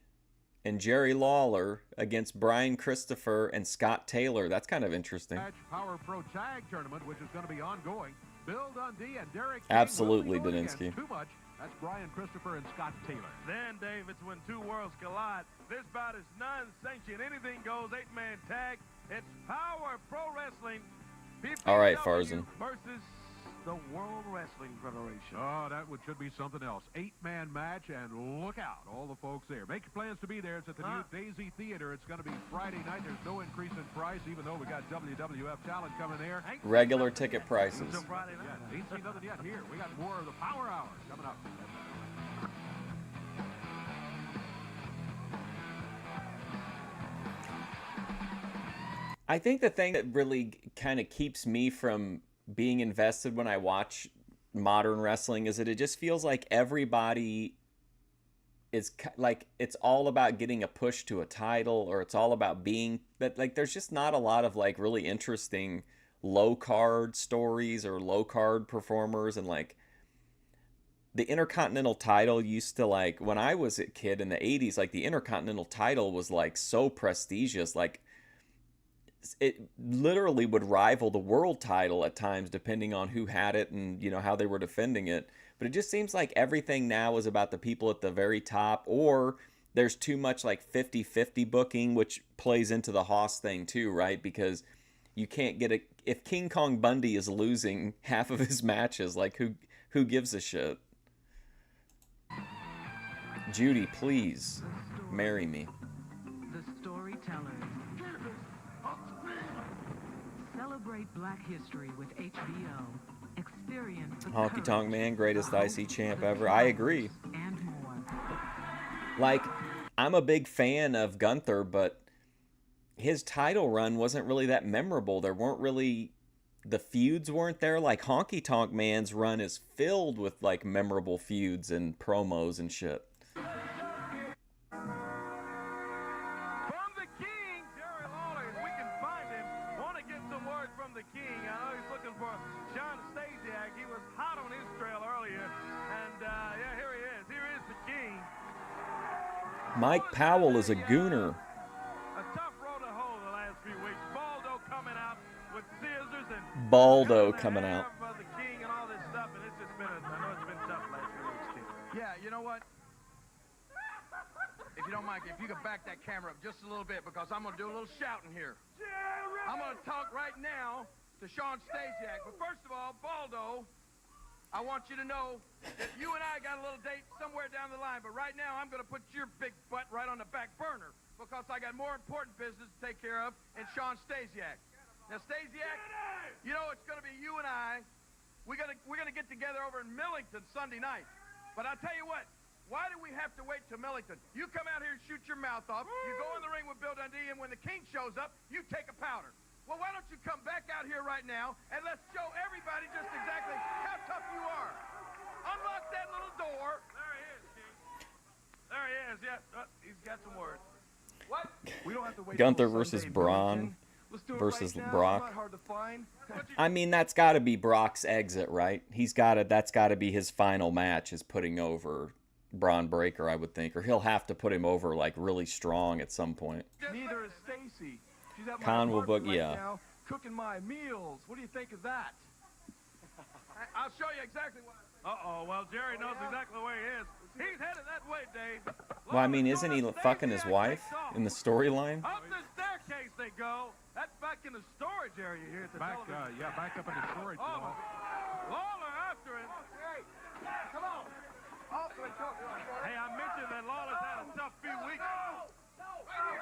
and Jerry Lawler against Brian Christopher and Scott Taylor. That's kind of interesting.
Power Pro Tag Tournament, which is going to be ongoing. Bill Dundee and Derek
Absolutely, Daninsky.
Too much. That's Brian Christopher and Scott Taylor.
Then, Dave, it's when two worlds collide. This bout is non-sanctioned. Anything goes, 8-man tag. It's Power Pro Wrestling.
All right, Farzan.
Versus the World Wrestling Federation.
Oh, that should be something else. 8-man match, and look out, all the folks there. Make your plans to be there. It's at the New Daisy Theater. It's going to be Friday night. There's no increase in price, even though we got WWF talent coming there.
Regular ticket prices.
Friday night. Yeah, ain't seen nothing yet here. We got more of the Power Hour coming up.
I think the thing that really kind of keeps me from being invested when I watch modern wrestling is that it just feels like everybody is like, it's all about getting a push to a title, or it's all about being, but like there's just not a lot of like really interesting low card stories or low card performers. And like the Intercontinental title used to, like, when I was a kid in the 80s, like the Intercontinental title was like so prestigious, like it literally would rival the world title at times, depending on who had it and, you know, how they were defending it. But it just seems like everything now is about the people at the very top, or there's too much like 50-50 booking, which plays into the Haas thing too, right? Because you can't get if King Kong Bundy is losing half of his matches, like who gives a shit? Judy, please marry me.
The Storytellers. Celebrate Black History with HBO. Experience the
Honky
courage,
Tonk Man, greatest
the
IC
hope,
champ
the
ever. I
triumphs,
agree.
and more.
Like, I'm a big fan of Gunther, but his title run wasn't really that memorable. There weren't really, the feuds weren't there. Like Honky Tonk Man's run is filled with like memorable feuds and promos and shit.
From the King, Jerry Lawler, if we can find him. Want to get some word from the King. I know he's looking for John Stasiak. He was hot on his trail earlier. And, yeah, here he is. Here is the King.
Mike Powell is a gooner.
A tough road to hoe the last few weeks. Baldo coming out with scissors and
Baldo
cutting the
coming
hair
out.
of the King and all this stuff. And it's just been, I know it's been tough the last few weeks, King.
Yeah, you know what? If you don't mind, if you could back that camera up just a little bit, because I'm going to do a little shouting here. I'm going to talk right now to Sean Stasiak. But first of all, Baldo, I want you to know that you and I got a little date somewhere down the line. But right now, I'm going to put your big butt right on the back burner, because I got more important business to take care of than Sean Stasiak. Now, Stasiak, you know it's going to be you and I. We're gonna get together over in Millington Sunday night. But I'll tell you what. Why do we have to wait till Millington? You come out here and shoot your mouth off. You go in the ring with Bill Dundee, and when the King shows up, you take a powder. Well, why don't you come back out here right now, and let's show everybody just exactly how tough you are. Unlock that little door.
There he is, King. There he is. Yeah, he's got some words.
What? We don't have to wait
Gunther
till
versus
Sunday,
Braun
Millington. Let's do it
versus
right now.
Brock.
It's not hard to find.
I mean, that's got to be Brock's exit, right? That's got to be his final match, is putting over Braun Breaker, I would think, or he'll have to put him over like really strong at some point.
Neither is Stacy. She's at my
Khan will
apartment
book-
right
yeah.
now, cooking my meals. What do you think of that?
I'll show you exactly what.
Uh-oh, well, Jerry knows exactly where he is. He's headed that way, Dave.
Well, I mean, isn't he fucking his wife in the storyline?
Up the staircase they go. That's back in the storage area here at the television.
Yeah, back up in the storage.
Oh, Lawler after him.
Come on.
Hey, I mentioned that Lawler's had a tough few weeks.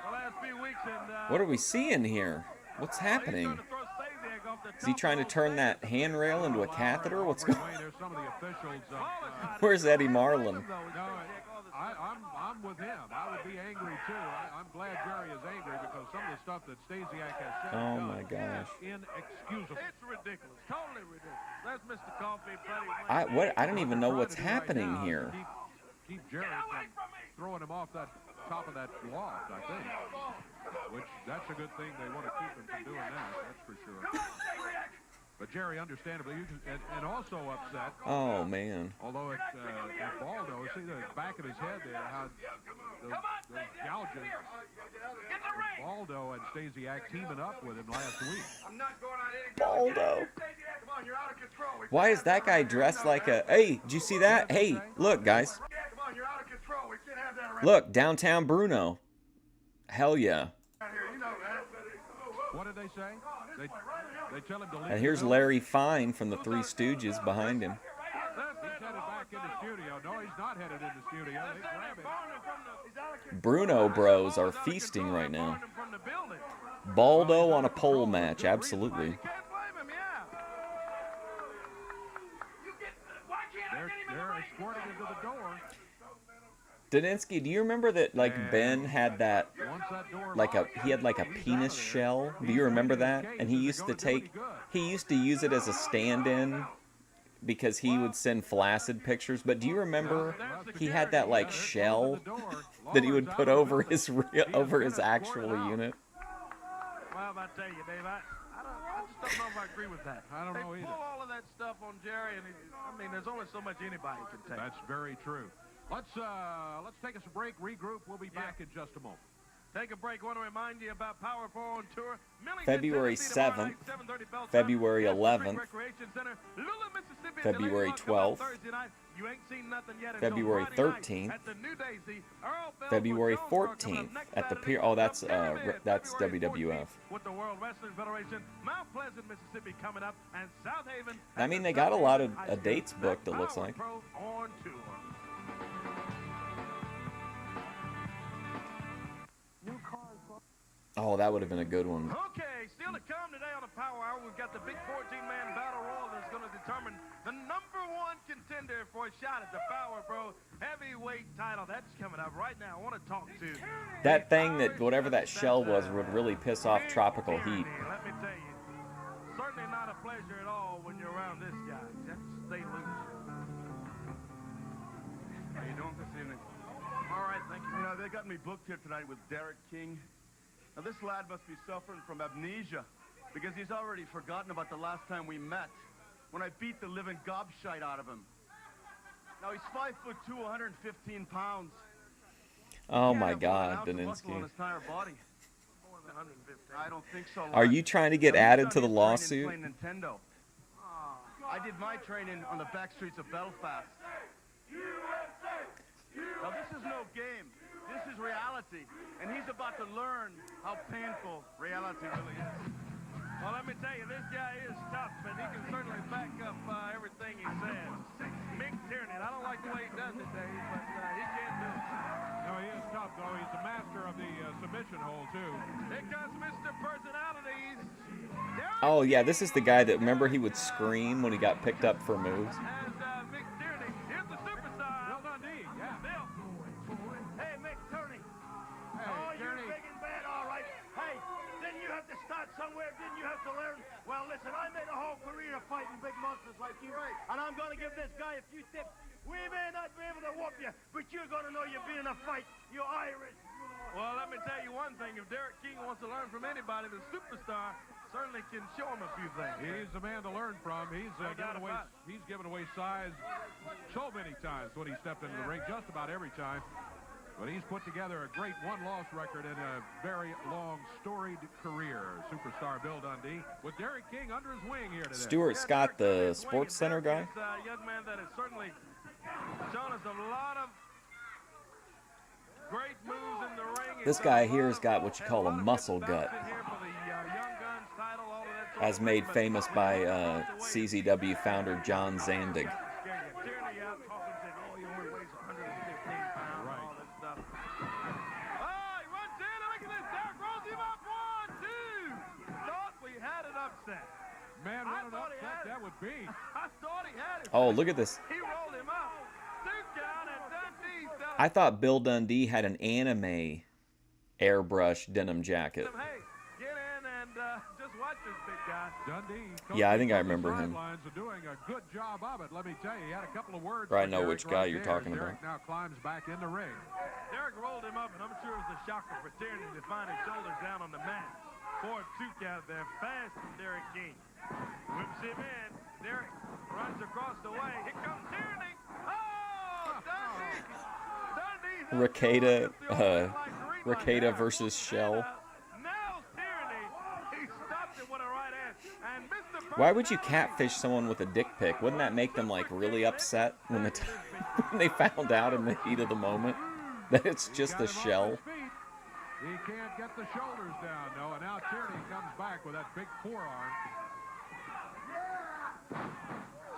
The last few weeks, and
What are we seeing here? What's happening? Is he trying to turn that handrail into a catheter? What's going on?
There's some of the officials.
Where's Eddie Marlin?
No, I'm with him. I would be angry too. I'm glad Jerry is angry, because some of the stuff that Stasiak has said
Oh
and
my
done
gosh.
is inexcusable.
It's ridiculous. Totally ridiculous. That's Mr. Coffee, buddy.
I don't even know what's happening here.
Keep Jerry from throwing him off that top of that loft, I think. Which, that's a good thing. They want to keep him from doing that, that's for sure. But Jerry, understandably, and also upset.
Oh man.
Although it's Baldo, see the back of his head there, how those gouges. Baldo and Stasiak teaming up with him last week.
I'm not going on any.
Baldo.
Come on, you're out of control.
Why is that guy dressed like a... Hey, did you see that? Hey, look, guys.
Come on, you're out of control. We can't have that around
Look, downtown Bruno. Hell yeah.
here. You know that.
What did they say? They tell him to leave.
And here's
the building?
Larry Fine from the Three Stooges behind him.
He's headed back in the studio. No, he's not headed in the studio. They grab him.
Bruno Bros are feasting right now. Baldo on a pole match, absolutely.
They're escorting him to the door.
Daninsky, do you remember that like Ben had that
Once that door
he had like a penis shell? Do you remember that? And he used to use it as a stand-in because he would send flaccid pictures. But do you remember he had that like shell that he would put over his actual unit?
Well, I tell you, Dave, I just don't know if I agree with that.
I don't know
They
either.
pull all of that stuff on Jerry, and I mean, there's only so much anybody can take.
That's very true. Let's take us a break, regroup. We'll be back in just a moment.
Take a break. Want to remind you about Power 4 on tour. Millington,
February
Tennessee, tomorrow
7th,
night, 7:30 bell time.
February
That's the
11th,
Recreation Center. Lula, Mississippi,
February
at the Lady Rock Club on
12th,
Thursday night. You ain't seen nothing yet
February
until Friday
13th.
night at the New Daisy. Earl Bell
February
for Jonesboro coming
14th
up next
at the
Saturday.
pier. Oh, that's
The Pyramid, February
WWF.
14th with the World Wrestling Federation. Mount Pleasant, Mississippi coming up, and South Haven.
I mean, they got a lot of dates booked, it looks like.
Pro on tour.
Oh, that would have been a good one.
Okay, still to come today on the Power Hour, we've got the big 14-man battle royal that's going to determine the #1 contender for a shot at the Power Pro heavyweight title. That's coming up right now. I want to talk to
That thing that, whatever that shell was, would really piss off Tropical Heat.
Let me tell you, certainly not a pleasure at all when you're around this guy. You have to stay loose.
How you doing this evening?
All right, thank you.
You know, they got me booked here tonight with Derek King. Now, this lad must be suffering from amnesia because he's already forgotten about the last time we met when I beat the living gobshite out of him. Now, he's 5'2", 115 pounds.
Oh
He
my
can't have 1
God,
ounce of muscle on
Daninsky.
his entire body. I don't think so.
Are
lad.
you trying to get
Now, he's
added
done
to the
his training
lawsuit?
playing Nintendo. I did my training on the back streets of Belfast. Now, this is no game. This is reality, and he's about to learn how painful reality really is.
Well, let me tell you, this guy is tough, and he can certainly back up everything he says. Mick Tierney, I don't like the way he does it, Dave, but he can't do it.
No, he is tough, though. He's the master of the submission hold, too.
Here comes Mr. Personalities.
Oh yeah, this is the guy that, remember, he would scream when he got picked up for moves.
And Mick Tierney, here's the superstar.
Bill Dundee, yeah.
Bill.
Hey, Mick Tierney.
Hey,
Oh,
Tierney.
you're big and bad, all right. Hey, didn't you have to start somewhere? Didn't you have to learn? Well, listen, I made a whole career of fighting big monsters like you. And I'm going to give this guy a few tips. We may not be able to whoop you, but you're going to know you're being a fight. You're Irish.
Well, let me tell you one thing. If Derek King wants to learn from anybody, the superstar certainly can show him a few things.
He's the man to learn from. He's
doubt about it.
he's given away size so many times when he stepped into the ring, just about every time. But he's put together a great one-loss record in a very long, storied career. Superstar Bill Dundee with Derek King under his wing here today.
Stuart Scott, the Sports Center guy.
He's a young man that has certainly shown us a lot of great moves in the ring.
This guy here has got what you call a muscle gut, as made famous by CZW founder John Zandig.
Man, what an upset that would be.
I thought he had it.
Oh, look at this.
He rolled him up. Duke down, and Dundee fell.
I thought Bill Dundee had an anime airbrush denim jacket.
Hey, get in and just watch this big guy.
Dundee.
Yeah, I think I remember him.
Sidelines are doing a good job of it. Let me tell you, he had a couple of words.
Right, I
for
know
Derek
which guy
right
you're
there.
talking
Derek
about.
now climbs back in the ring.
Derek rolled him up, and I'm sure it was a shocker for Tierney to find his shoulders down on the mat. Forward two count there, fast from Derek King. Whips him in. Derek runs across the way. Here comes Tierney. Oh, Dundee.
Rakeda versus Shell.
Nails Tierney. He stopped it with a right hand. And Mr.
Why would you catfish someone with a dick pic? Wouldn't that make them like really upset when when they found out in the heat of the moment that it's just a shell?
He can't get the shoulders down, no, and now Tierney comes back with that big forearm.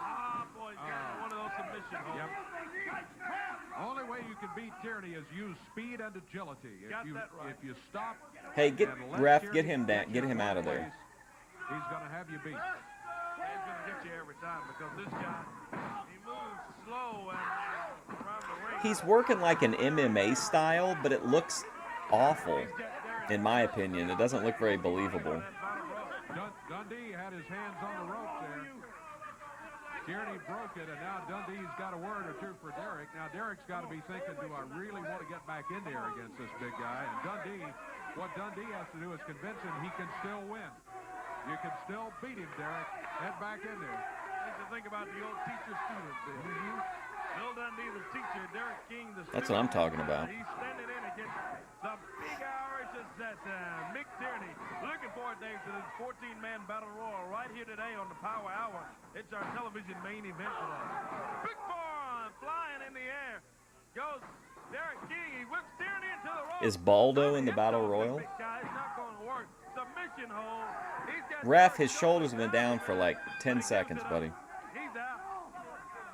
Ah, boy, he's got one of those submission holds.
Yep. Only way you can beat Tierney is use speed and agility.
Got that right.
If you stop.
Hey, get
and let
ref,
Tierney
get him down, get him out of there.
He's going to have you beat.
He's going to get you every time because this guy, he moves slow and around the ring.
He's working like an MMA style, but it looks awful, in my opinion. It doesn't look very believable.
Dundee had his hands on the ropes there. Tierney broke it, and now Dundee's got a word or two for Derek. Now Derek's got to be thinking, do I really want to get back in there against this big guy? And Dundee, what Dundee has to do is convince him he can still win. You can still beat him, Derek. Head back in there.
Makes you think about the old teacher-student thing. Bill Dundee, the teacher, Derek King, the
That's what I'm talking about.
He's standing in against the big Irish assassin, Mick Tierney. Looking forward, Dave, to this 14-man battle royal right here today on the Power Hour. It's our television main event today. Big forearm flying in the air. Goes Derek King. He whips Tierney into the ropes.
Is Baldo in the Battle Royal?
Big guy. It's not going to work. Submission hold. He's got
Ref, his shoulders have been down for like 10 seconds, buddy.
He's out.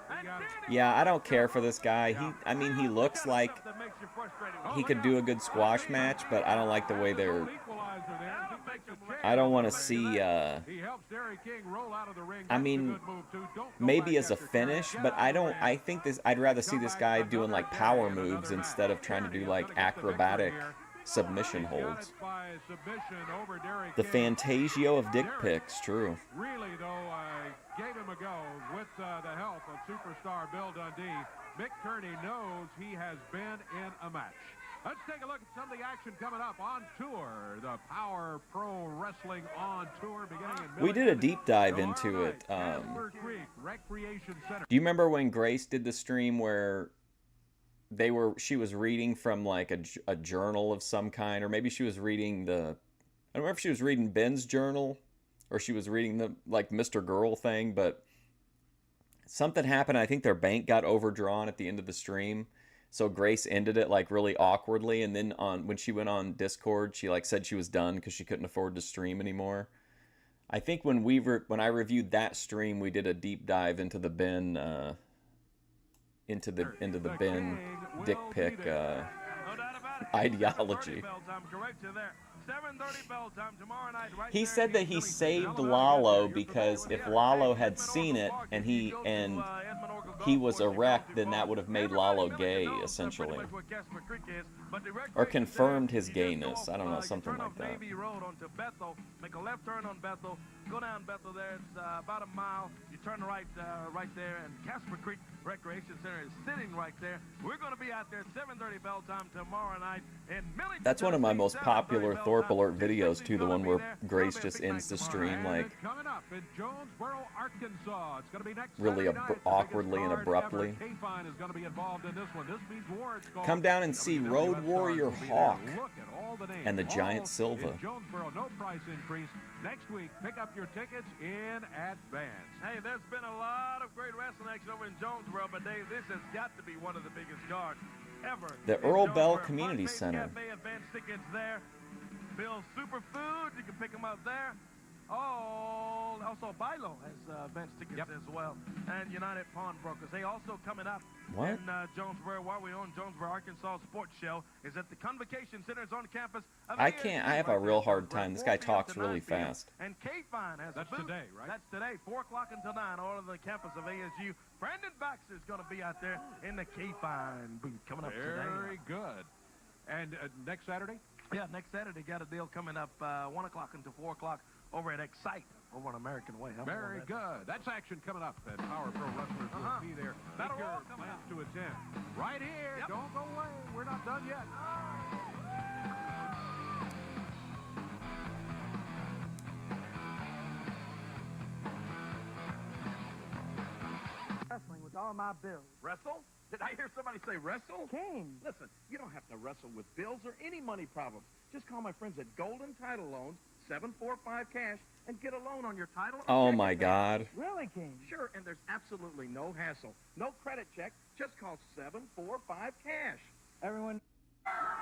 And Tierney
Yeah, I don't care for this guy. I mean, he looks like
that makes you frustrated.
he could do a good squash match, but I don't like the way they're.
Equalizer there. He makes a change.
I don't want to see.
He helps Derek King roll out of the ring.
I
That's a
mean,
good move, too. Don't go
maybe
back
as a
after Terry.
finish,
Get
but
out
I
of the
don't.
ring.
I think this. I'd rather see this guy doing like power moves instead of trying to do like acrobatic submission holds.
By submission over Derek
The
King.
Fantasio of dick pics, true.
Really, though, gave him a go with the help of superstar Bill Dundee. Mick Turney knows he has been in a match. Let's take a look at some of the action coming up on tour. The Power Pro Wrestling on tour beginning in
We did a deep dive into it.
Casper Creek Recreation Center.
Do you remember when Grace did the stream where she was reading from like a journal of some kind, or maybe she was reading I don't remember if she was reading Ben's journal or she was reading the like Mr. Girl thing, but something happened. I think their bank got overdrawn at the end of the stream. So Grace ended it like really awkwardly, and then when she went on Discord, she like said she was done because she couldn't afford to stream anymore. I think when I reviewed that stream, we did a deep dive into the Ben Ben dick pic ideology. He said that he saved Lalo because if Lalo had seen it and he was erect, then that would have made Lalo gay, essentially. Or confirmed his gayness. I don't know, something like that.
Make a left turn on Bethel. Go down Bethel there. It's about a mile. You turn right there, and Casper Creek Recreation Center is sitting right there. We're going to be out there at 7:30 bell time tomorrow night in Millington.
That's one of my most popular Thorpe Alert videos, too, the one where Grace just ends the stream, like,
Coming up in Jonesboro, Arkansas. It's going to be next
really
Saturday night.
awkwardly and abruptly.
K-Fine is going to be involved in this one. This means Ward's called.
Come down and see Road Warrior Hawk
Look at all the names.
and the Giant
All
Silva.
in Jonesboro, no price increase. Next week, pick up your tickets in advance.
Hey, there's been a lot of great wrestling action over in Jonesboro, but Dave, this has got to be one of the biggest cards ever.
The
in
Earl Bell
Jonesboro.
Community
Front Page
Center.
Cafe advance tickets there. Bill's Superfood, you can pick them up there. Oh, also Bilo has advance tickets as well. And United Pawnbrokers. They also coming up
What?
in Jonesboro, while we own Jonesboro Arkansas Sports Show, is at the Convocation Centers on campus. Of
I
ASU
can't. I have a
right
real
there,
hard time. This
4
guy
p.m.
talks
to
really
9 p.m.
fast.
And K-Fine has
That's
a booth.
today, right?
That's today, 4 o'clock until 9, all of the campus of ASU. Brandon Baxter is going to be out there in the K-Fine booth coming up today.
Very good. And next Saturday?
Yeah, next Saturday, got a deal coming up 1 o'clock until 4 o'clock over at Excite over on American Way.
Very good. That's action coming up. And Power Pro Wrestlers will be there.
Battle
Make your
Royal coming
plans to attend. Right here. Don't go away. We're not done yet.
Wrestling with all my bills.
Wrestle? Did I hear somebody say wrestle?
King.
Listen, you don't have to wrestle with bills or any money problems. Just call my friends at Golden Title Loans, 745 cash, and get a loan on your title. or
Oh
check
my
advance.
God.
Really, King?
Sure, and there's absolutely no hassle. No credit check. Just call 745 cash.
Everyone.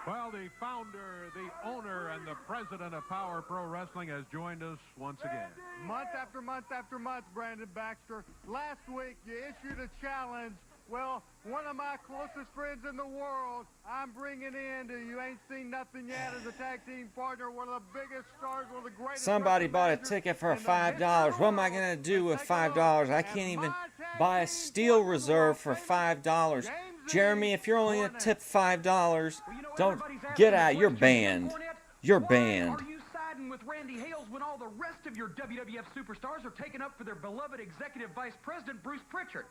Well, the founder, the owner, and the president of Power Pro Wrestling has joined us once again.
Month after month after month, Brandon Baxter. Last week, you issued a challenge. Well, one of my closest friends in the world, I'm bringing in to You Ain't Seen Nothing Yet as a tag team partner, one of the biggest stars, one of the greatest.
Somebody
wrestling
bought a
managers
ticket for
in the
$5.
history
What am I
of the
gonna
world.
do with
Let's take a
$5?
look
I
at
can't even
my tag
buy a
team
steel
partner,
reserve for
James
$5.
James
Jeremy, if you're only gonna
Cornette.
tip $5,
Well, you know,
don't
everybody's asking
get
the
out. You're
question,
banned.
Cornette,
You're
why
banned.
are you siding with Randy Hales when all the rest of your WWF superstars are taken up for their beloved executive vice president, Bruce Pritchard?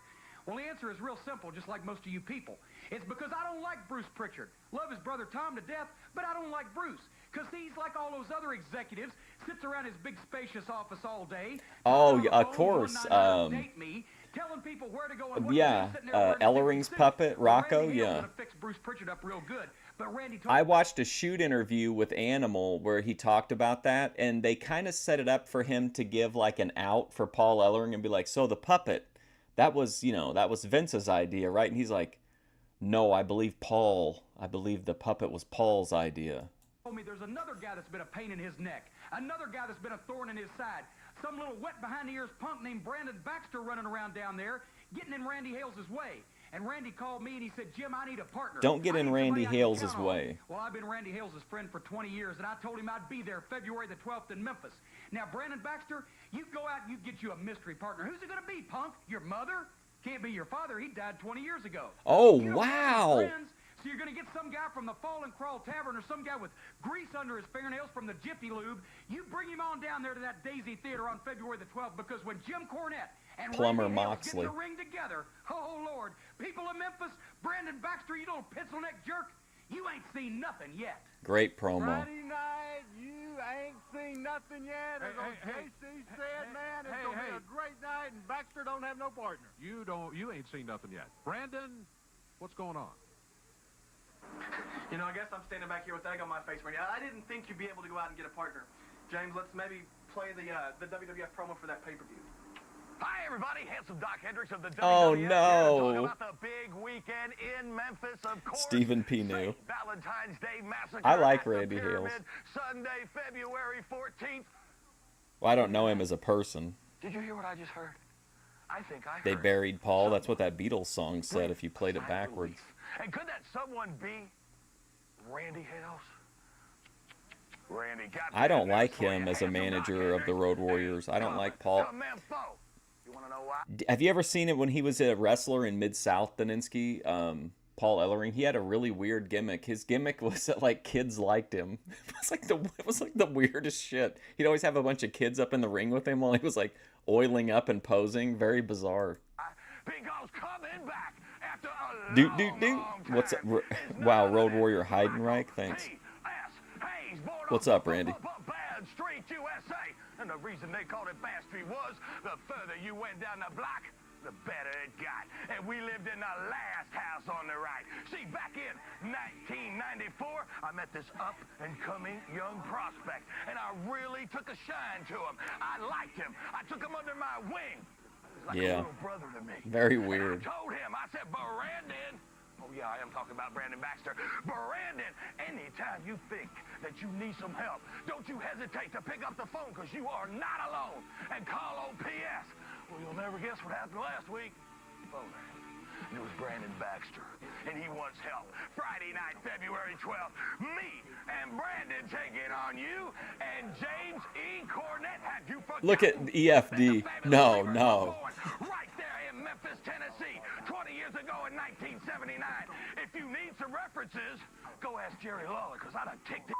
Well, the answer is real simple, just like most of you people. It's because I don't like Bruce Pritchard. Love his brother Tom to death, but I don't like Bruce. Because he's like all those other executives, sits around his big spacious office all day.
Oh,
on the
yeah, of
phone,
course,
one night, date me, telling people where to go and what
yeah,
to do, sitting there wearing
Ellering's
50
puppet,
cents. Well,
Rocco,
Randy Hale's
yeah.
gonna fix Bruce Pritchard up real good. But Randy told
I watched a shoot interview with Animal where he talked about that, and they kind of set it up for him to give like an out for Paul Ellering and be like, so the puppet that was, you know, that was Vince's idea, right? And he's like, no, I believe the puppet was Paul's idea.
Told me there's another guy that's been a pain in his neck, another guy that's been a thorn in his side, some little wet behind the ears punk named Brandon Baxter running around down there, getting in Randy Hales' way. And Randy called me and he said, Jim, I need a partner.
Don't get in Randy Hales'
Hales'
way.
Well, I've been Randy Hales' friend for 20 years, and I told him I'd be there February the 12th in Memphis. Now, Brandon Baxter, you go out and you get you a mystery partner. Who's it going to be, punk? Your mother? Can't be your father. He died 20 years ago.
Oh,
You don't have
wow.
any friends, so you're going to get some guy from the Fall and Crawl Tavern or some guy with grease under his fingernails from the Jiffy Lube. You bring him on down there to that Daisy Theater on February the 12th, because when Jim Cornette and
Plumber
Randy Hales
Moxley.
get the ring together, oh, Lord, people of Memphis, Brandon Baxter, you little pencil-neck jerk, you ain't seen nothing yet.
Great promo.
Friday night, you ain't seen nothing yet. As old JC said, man, it's going to be a great night, and Baxter don't have no partner.
You ain't seen nothing yet. Brandon, what's going on?
You know, I guess I'm standing back here with egg on my face, Randy. I didn't think you'd be able to go out and get a partner. James, let's maybe play the WWF promo for that pay-per-view.
Hi, everybody. Handsome Doc Hendricks of the WWF.
Oh,
Here to
no.
talk about the big weekend in Memphis, of course.
Stephen P. New.
Valentine's Day Massacre.
I like
at the
Randy
Pyramid,
Hales.
Sunday, February 14th.
Well, I don't know him as a person.
Did you hear what I just heard? I think I
They
heard.
buried Paul. That's what that Beatles song said if you played it backwards.
And could that someone be Randy Hales? Randy got
I don't
that
like
for you,
him as a
handsome Doc
manager of the
Hendricks.
Road Warriors. I don't like Paul.
To Memphis. You want to know why?
Have you ever seen it when he was a wrestler in Mid-South, Daninsky? Paul Ellering. He had a really weird gimmick. His gimmick was that, like, kids liked him. It was like the weirdest shit. He'd always have a bunch of kids up in the ring with him while he was like oiling up and posing. Very bizarre.
Because coming back after a
Doot
long,
doot doot.
long time
What's up?
is
Wow,
none
Road
other
Warrior
than
Heidenreich. Thanks.
P.S. Hayes, born
What's
on
up, Randy?
Bad Street, USA. And the reason they called it Bad Street was the further you went down the block, the better it got. And we lived in the last house on the right. See, back in 1994, I met this up-and-coming young prospect, and I really took a shine to him. I liked him. I took him under my wing. He was like a little brother to me.
Very
And
weird.
I told him, I said, Brandon. Oh, yeah, I am talking about Brandon Baxter. Brandon, anytime you think that you need some help, don't you hesitate to pick up the phone, because you are not alone. And call OPS. Well, you'll never guess what happened last week. Phone rang. It was Brandon Baxter, and he wants help. Friday night, February 12th, me and Brandon taking on you, and James E. Cornette. Have you forgotten?
Look at EFD. No, no.
Right there in Memphis, Tennessee, 20 years ago in 1979. If you need some references, go ask Jerry Lawler, because I done kicked it.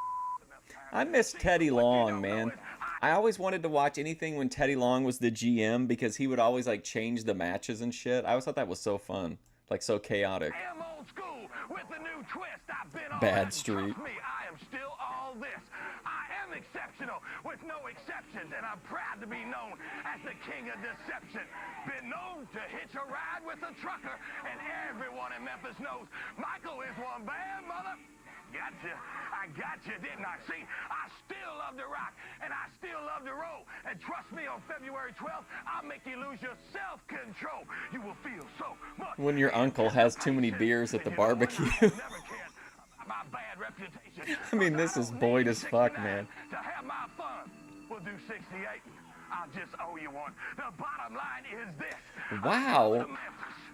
I miss Teddy Long, man. I always wanted to watch anything when Teddy Long was the GM because he would always like change the matches and shit. I always thought that was so fun, like so chaotic.
I am old school with a new twist. I've been all
Bad
that.
Street.
Trust me, I am still all this. I am exceptional with no exceptions, and I'm proud to be known as the king of deception. Been known to hitch a ride with a trucker, and everyone in Memphis knows Michael is one bad mother. Gotcha. I gotcha, didn't I? See, I still love to rock, and I still love to roll. And trust me, on February 12th, I'll make you lose your self-control. You will feel so much.
When your uncle has too many beers at the barbecue.
My bad reputation.
I mean, this is Boyd as fuck, man.
To have my fun, we'll do 68. I'll just owe you one. The bottom line is this.
Wow.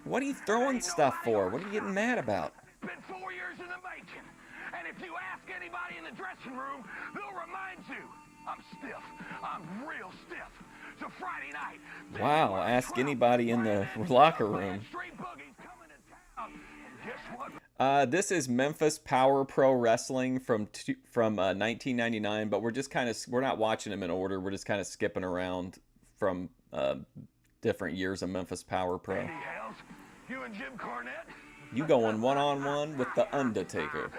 What are you throwing stuff for? What are you getting mad about?
Been 4 years in the making. And if you ask anybody in the dressing room, they'll remind you, I'm stiff. I'm real stiff. So Friday night.
Wow, ask anybody in the locker room. This is Memphis Power Pro Wrestling from 1999, but we're not watching them in order. We're just kind of skipping around from different years of Memphis Power Pro.
You and Jim Cornette.
You going one-on-one with the Undertaker.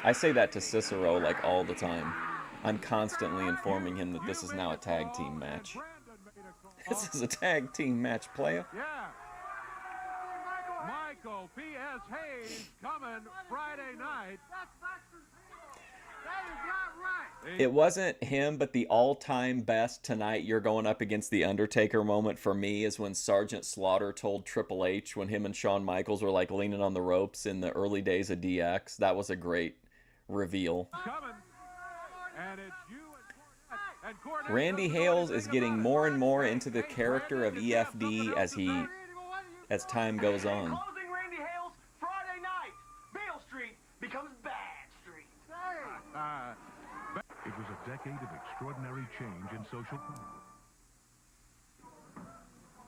I say that to Cicero like all the time. I'm constantly informing him that this is now a tag team match. This is a tag team match, player.
Yeah. Michael P.S. Hayes coming Friday night.
That is not right.
It wasn't him, but the all-time best tonight you're going up against the Undertaker moment for me is when Sergeant Slaughter told Triple H when him and Shawn Michaels were like leaning on the ropes in the early days of DX. That was a great reveal. Randy Hales is getting more and more into the character of EFD as time goes on.
Closing Randy Hales Friday night. Beale Street becomes Bad Street.
It was a decade of extraordinary change in social.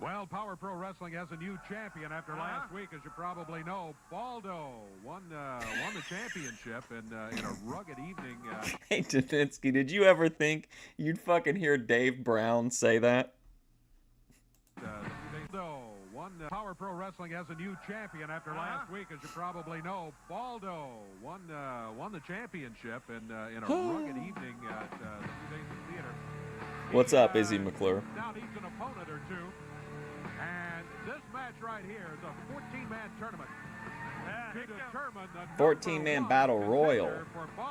Well, Power Pro Wrestling has a new champion after last week, as you probably know. Baldo won the championship in a rugged evening.
Hey, Davinsky, did you ever think you'd fucking hear Dave Brown say that?
Power Pro Wrestling has a new champion after last week, as you probably know. Baldo won the championship in a rugged evening at the Theater.
What's up, Izzy McClure?
Now needs an opponent or two. And this match right here is a 14-man tournament. To determine the
14-man battle royal.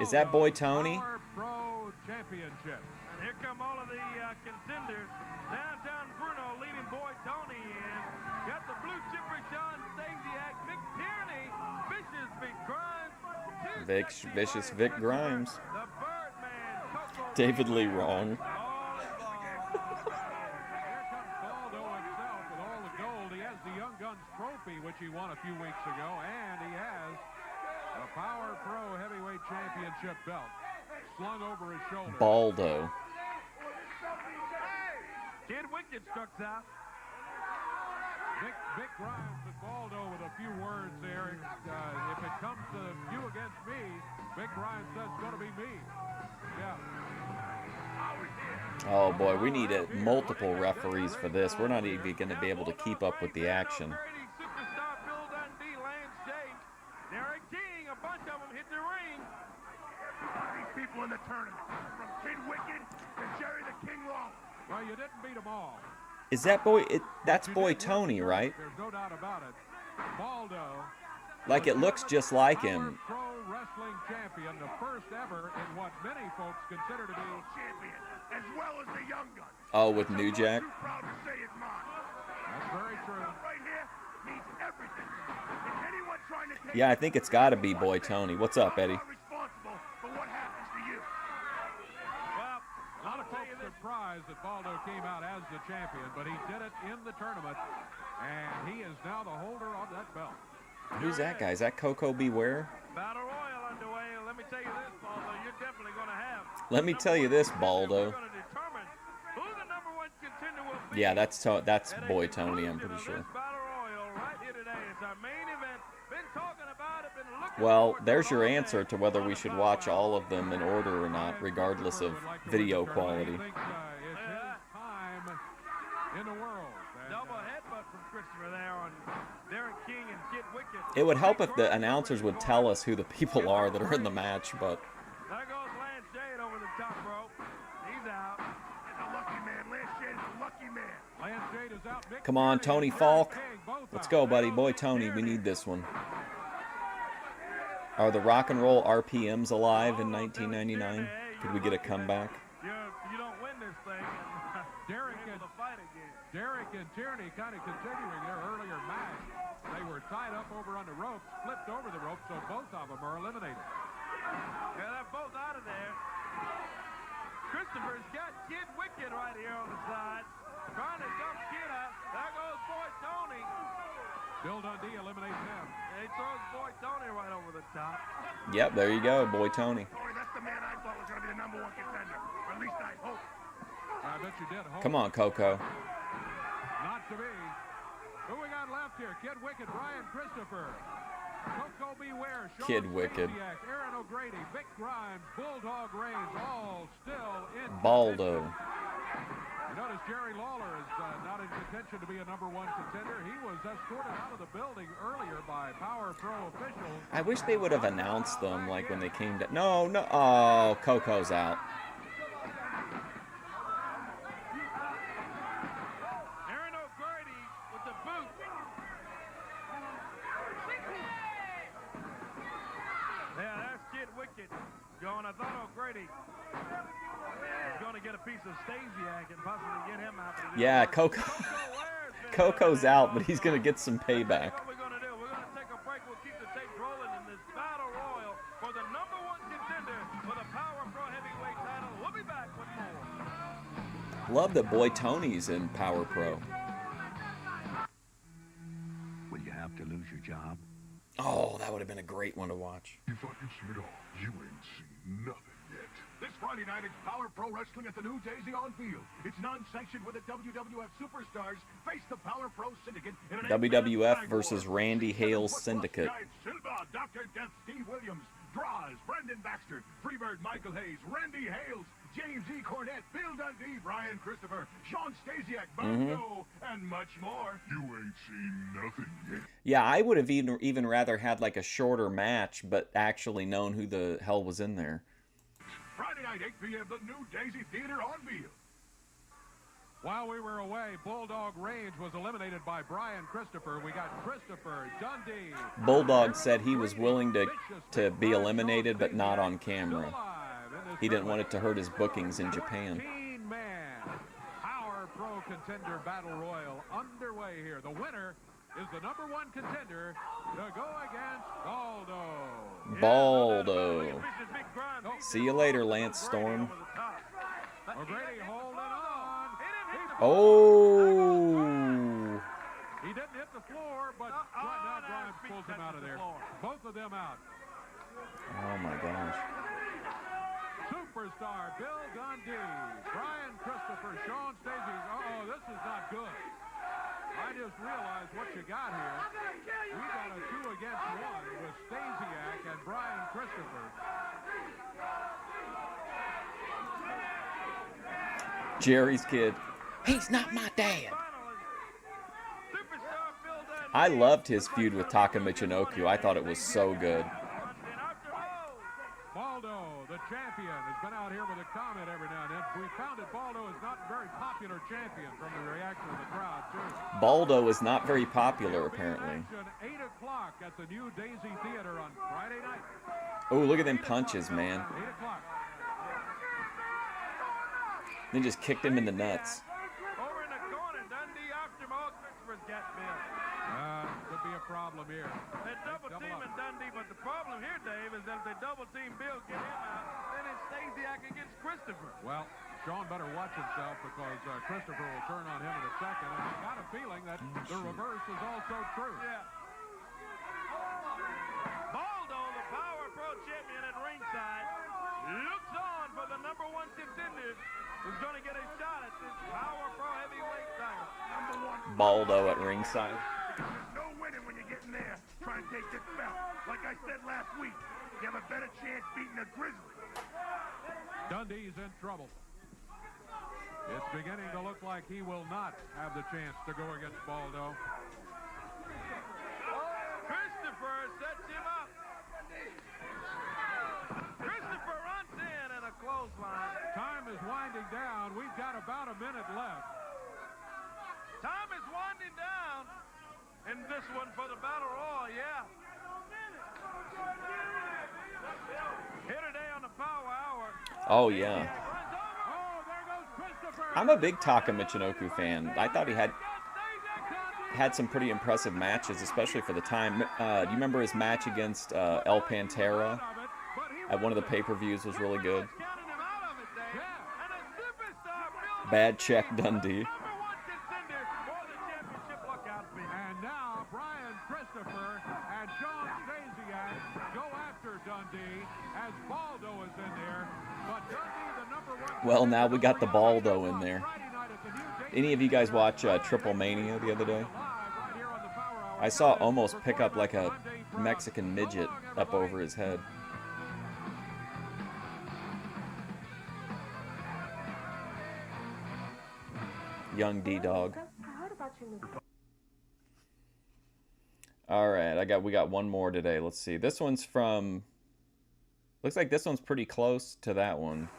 Is that boy Tony?
Power Pro Championship.
And here come all of the contenders. Downtown Bruno leading boy Tony in. Got the blue chipper Sean Stasiak, Vic Tierney, Vicious Vic Grimes.
Vicious Vic Grimes.
The Birdman, Coco.
David Lee wrong.
The Young Guns trophy, which he won a few weeks ago, and he has the Power Pro Heavyweight Championship belt slung over his shoulder.
Baldo.
Kid Wicked struck out.
Vic Grimes and Baldo with a few words there. If it comes to you against me, Vic Grimes says it's going to be me. Yeah.
Oh boy, we need multiple referees for this. We're not even going to be able to keep up with the action.
Superstar Bill Dundee, Lance James, Derek King, a bunch of them hit the ring.
These people in the tournament, from Kid Wicked to Jerry the King Lawler.
Well, you didn't beat them all.
Is that boy? That's boy Tony, right?
There's no doubt about it. Baldo.
Like it looks just like him.
Pro Wrestling Champion, the first ever in what many folks consider to be
champion, as well as the Young Guns.
Oh, with New Jack.
Too proud to say it's mine.
That's very true.
Right here means everything. If anyone trying to take
Yeah, I think it's got to be boy Tony. What's up, Eddie?
responsible for what happens to you.
Well,
A lot of folks surprised that Baldo came out as the champion, but he did it in the tournament, and he is now the holder of that belt.
Who's that guy? Is that Coco Beware?
Battle Royal underway. Let me tell you this, Baldo, you're definitely going to have.
Let me tell you this, Baldo.
We're going to determine who the number one contender will be.
Yeah, that's boy Tony, I'm pretty sure.
Battle Royal right here today. It's our main event. Been talking about it, been looking
Well,
forward to
there's
it
your
all
answer
day.
to whether we should watch all of them in order or not, regardless of video quality.
It's his time in the world. And,
Double headbutt from Christopher there on Derek King and Kid Wicked.
It would help if the announcers would tell us who the people are that are in the match, but
There goes Lance Jade over the top rope. He's out.
It's a lucky man. Lance Shade is a lucky man.
Lance Jade is out. Vic
come on,
Tierney
Tony
and
Falk.
Derek King both
Let's
out.
go, buddy. Boy Tony, we need this one. Are the rock and roll RPMs alive in 1999? Could we get a comeback?
You don't win this thing.
Derek
You're
and
able to fight again.
Derek and Tierney kind of continuing their earlier match. They were tied up over on the ropes, flipped over the ropes, so both of them are eliminated.
Yeah, they're both out of there. Christopher's got Kid Wicked right here on the side. Trying to dump Kid out. There goes Boy Tony.
Bill Dundee eliminates him.
And he throws Boy Tony right over the top.
Yep, there you go, boy Tony.
Boy, that's the man I thought was going to be the number one contender. Or at least I hope.
I bet you did. Hope.
Come on, Coco.
Not to be. Who we got left here? Kid Wicked, Brian Christopher, Coco Beware, Sean
Kid Wicked.
Stasiak, Aaron O'Grady, Vic Grimes, Bulldog Reigns, all still in
Baldo.
You notice Jerry Lawler is not in contention to be a number one contender. He was escorted out of the building earlier by Power Pro officials.
I wish they would have announced them like when they came to. No. Oh, Coco's out.
Aaron O'Grady with the boot. Yeah, that's Kid Wicked Sean. I thought O'Grady was going to get a piece of Stasiak and possibly get him out. But
Yeah, Coco's out, but he's going to get some payback.
What we're going to do, we're going to take a break. We'll keep the tapes rolling in this battle royal for the #1 contender for the Power Pro Heavyweight title. We'll be back with more.
Love that Boy Tony's in Power Pro.
Will you have to lose your job?
Oh, that would have been a great one to watch.
You thought you'd seen it all. You ain't seen nothing yet. This Friday night, it's Power Pro Wrestling at the new Daisy on Field. It's non-sanctioned with the WWF Superstars face the Power Pro Syndicate in an
WWF versus Randy Hales Syndicate.
Giant Silva, Dr. Death, Steve Williams, Draws, Brendan Baxter, Freebird Michael Hayes, Randy Hales, James E. Cornette, Bill Dundee, Brian Christopher, Sean Stasiak, Bondo, and much more. You ain't seen nothing yet.
Yeah, I would have even rather had like a shorter match, but actually known who the hell was in there.
Friday night, 8 p.m., the new Daisy Theater on Field.
While we were away, Bulldog Range was eliminated by Brian Christopher. We got Christopher, Dundee.
Bulldog said he was willing to be eliminated, but not on camera. He didn't want it to hurt his bookings in Japan.
14-man Power Pro Contender Battle Royal underway here. The winner is the #1 contender to go against Baldo.
Baldo. See you later, Lance Storm.
O'Grady holding on.
Oh.
He didn't hit the floor, but now Brian pulls him out of there. Both of them out.
Oh my gosh.
Superstar Bill Dundee, Brian Christopher, Sean Stasiak. Uh-oh, this is not good. I just realized what you got here. We got a 2 against 1 with Stasiak and Brian Christopher.
Jerry's kid. He's not my dad. I loved his feud with Taka Michinoku. I thought it was so good.
Baldo, the champion, has been out here with a comment every now and then. We found that Baldo is not a very popular champion from the reaction of the crowd, too.
Baldo is not very popular, apparently.
8 o'clock at the new Daisy Theater on Friday night.
Oh, look at them punches, man.
8 o'clock.
Then just kicked him in the nuts.
Over in the corner, Dundee after him. All Christopher's got Bill.
Could be a problem here.
They're double teaming Dundee, but the problem here, Dave, is that if they double team Bill, get him out, then it's Stasiak against Christopher.
Well, Sean better watch himself because Christopher will turn on him in a second. And I got a feeling that the reverse is also true.
Yeah. Baldo, the Power Pro champion at ringside, looks on for the #1 contender who's going to get a shot at this Power Pro heavyweight title. #1.
Baldo at ringside.
There's no winning when you get in there. Try and take this belt. Like I said last week, you have a better chance beating a Grizzly.
Dundee's in trouble. It's beginning to look like he will not have the chance to go against Baldo.
Christopher sets him up. Christopher runs in and a clothesline.
Time is winding down. We've got about a minute left.
Time is winding down in this one for the Battle Royal, yeah. Here today on the Power Hour.
Oh, yeah. I'm a big Taka Michinoku fan. I thought he had some pretty impressive matches, especially for the time. Do you remember his match against El Pantera at one of the pay-per-views was really good? Bad check, Dundee.
And now Brian Christopher and Sean Stasiak go after Dundee as Baldo is in there. But Dundee, the #1.
Well, now we got the Baldo in there. Any of you guys watch Triple Mania the other day? I saw Omos pick up like a Mexican midget up over his head. Young D-Dog. All right, we got one more today. Let's see. This one's from. Looks like this one's pretty close to that one.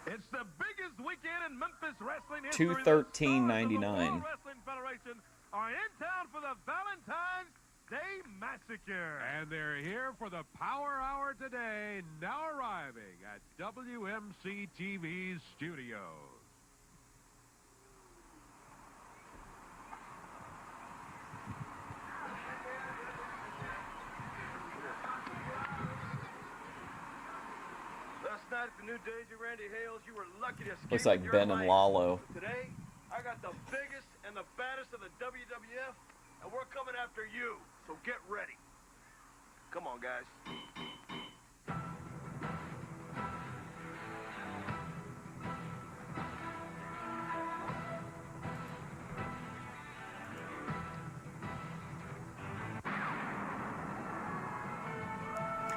It's the biggest weekend in Memphis wrestling history.
213.99.
Wrestling Federation are in town for the Valentine's Day Massacre.
And they're here for the Power Hour today, now arriving at WMC TV's studios.
Last night at the New Days of Randy Hales, you were lucky to escape.
Looks like Ben and Lalo.
Today, I got the biggest and the baddest of the WWF, and we're coming after you. So get ready. Come on, guys.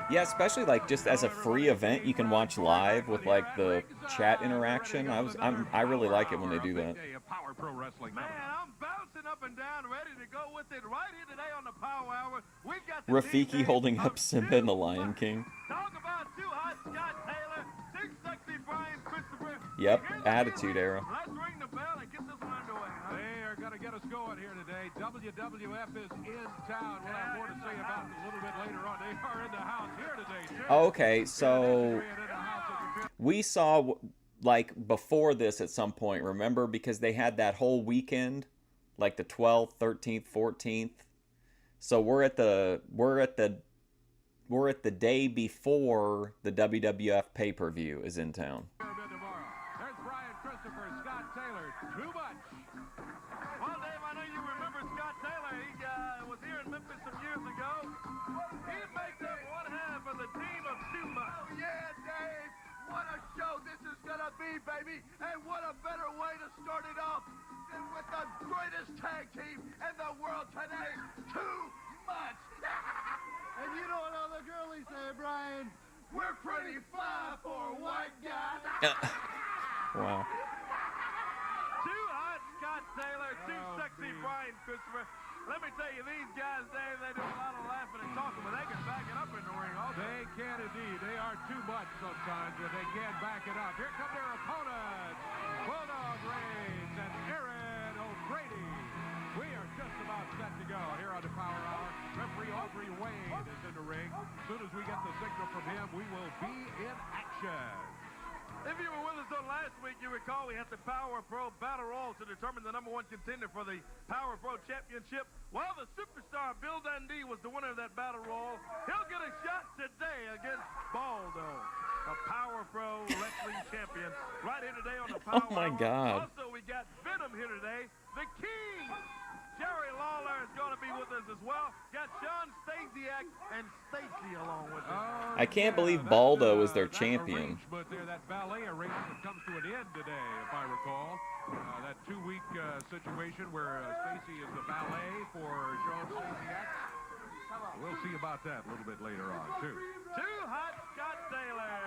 Yeah, especially like just as a free event, you can watch live with like the chat interaction. I really like it when they do that.
Power Pro Wrestling. Man, I'm bouncing up and down, ready to go with it right here today on the Power Hour. We've got the
Rafiki holding up Simba and the Lion King.
Talk about Too Hot Scott Taylor, Too Sexy Brian Christopher.
Yep, Attitude Era.
Let's ring the bell and get this one underway. Huh?
They are going to get us going here today. WWF is in town. We'll have more to say about it a little bit later on. They are in the house here today, too.
Okay, so we saw like before this at some point, remember, because they had that whole weekend, like the 12th, 13th, 14th. So we're at the day before the WWF pay-per-view is in town.
There's Brian Christopher, Scott Taylor, too much.
Well, Dave, I know you remember Scott Taylor. He was here in Memphis some years ago. He makes up one half of the team of Too Much.
Oh, yeah, Dave. What a show this is going to be, baby. And what a better way to start it off than with the greatest tag team in the world today, Too Much. And you know what all the girlies say, Brian? We're pretty fly for a white guy.
Wow.
Too Hot Scott Taylor, Too Sexy Brian Christopher. Let me tell you, these guys, Dave, they do a lot of laughing and talking, but they can back it up in the ring also.
They can indeed. They are too much sometimes, but they can't back it up. Here come their opponents, Bulldog Reigns and Aaron O'Grady. We are just about set to go here on the Power Hour. Referee Aubrey Wade is in the ring. As soon as we get the signal from him, we will be in action.
If you were with us on last week, you recall we had the Power Pro Battle Royal to determine the #1 contender for the Power Pro Championship. While the superstar Bill Dundee was the winner of that Battle Royal, he'll get a shot today against Baldo, the Power Pro Wrestling Champion, right here today on the Power
Oh my
Hour.
God.
Also, we got Venom here today, the King. Jerry Lawler is going to be with us as well. Got Sean Stasiak and Stacy along with us.
I can't believe Baldo is their champion.
But that ballet arrangement comes to an end today, if I recall. That 2-week situation where Stacy is the valet for Sean Stasiak. We'll see about that a little bit later on, too.
Too Hot Scott Taylor.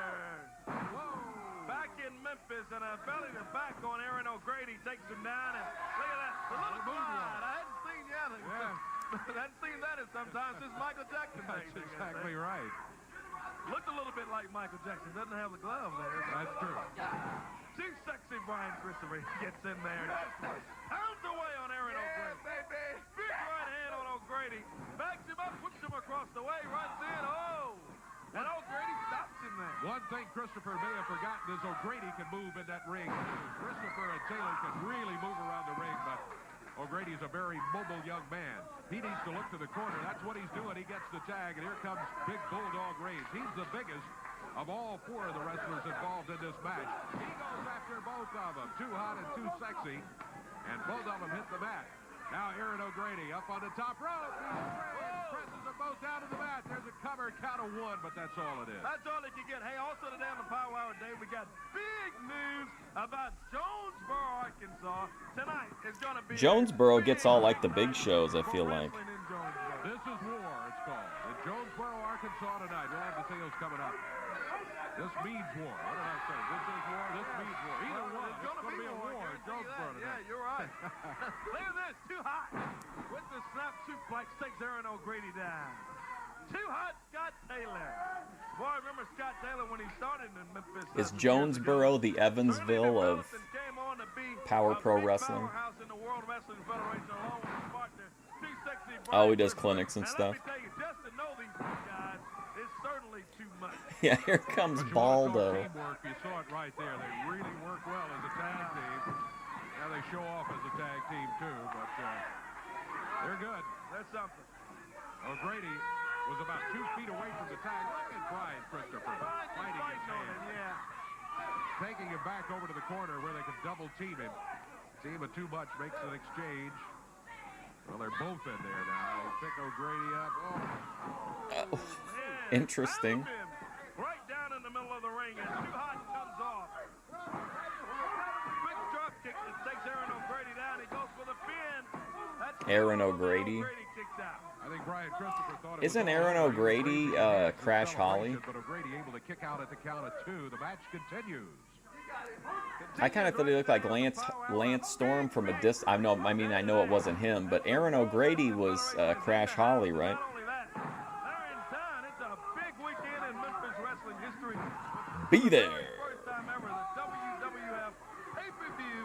Whoa. Back in Memphis, and a belly to back on Aaron O'Grady takes him down, and look at that, the little slide. I hadn't seen that.
Yeah.
I hadn't seen that in sometimes since Michael Jackson.
That's exactly right.
Looked a little bit like Michael Jackson. Doesn't have the glove there.
That's true.
Too Sexy Brian Christopher gets in there. Pounds away on Aaron O'Grady.
Baby.
Big right hand on O'Grady. Backs him up, whips him across the way, runs in. Oh! And O'Grady stops him there.
One thing Christopher may have forgotten is O'Grady can move in that ring. Christopher and Taylor can really move around the ring, but O'Grady's a very mobile young man. He needs to look to the corner. That's what he's doing. He gets the tag, and here comes Big Bulldog Reigns. He's the biggest of all 4 of the wrestlers involved in this match. He goes after both of them, Too Hot and Too Sexy, and both of them hit the mat. Now Aaron O'Grady up on the top rope. Presses them both down to the mat. There's a cover, count of 1, but that's all it is.
That's all they can get. Hey, also today on the Power Hour Day, we got big news about Jonesboro, Arkansas. Tonight is going to be...
Jonesboro gets all like the big shows, I feel like.
This is War, it's called. In Jonesboro, Arkansas tonight. We'll have the sales coming up. This means war. What did I say? This is war, this means war. Either one. It's going to be a war in Jonesboro tonight.
Yeah, you're right. Look at this. Too Hot. With the snap suplex, takes Aaron O'Grady down. Too Hot Scott Taylor. Boy, I remember Scott Taylor when he started in Memphis.
Is Jonesboro the Evansville of Power Pro Wrestling?
Powerhouse in the World Wrestling Federation, along with his partner, Too Sexy
Oh, he does clinics and stuff.
Let me tell you, just to know these guys is certainly too much.
Yeah, here comes Baldo.
Teamwork, you saw it right there. They really work well as a tag team. Now they show off as a tag team too, but they're good.
That's something.
O'Grady was about 2 feet away from the tag. Look at Brian Christopher fighting his hand.
Yeah.
Taking him back over to the corner where they could double team him. Team of too much makes an exchange. Well, they're both in there now. They pick O'Grady up. Oh.
Interesting.
Right down in the middle of the ring, and too hot comes off. Big drop kick that takes Aaron O'Grady down. He goes for the pin. That's
Aaron O'Grady.
kicks out.
I think Brian Christopher thought
Isn't Aaron O'Grady Crash Holly?
But O'Grady able to kick out at the count of 2. The match continues.
I kind of thought he looked like Lance Storm from a distance. I know it wasn't him, but Aaron O'Grady was Crash Holly, right?
Not only that, they're in town. It's a big weekend in Memphis wrestling history.
Be there.
First time ever, the WWF pay-per-view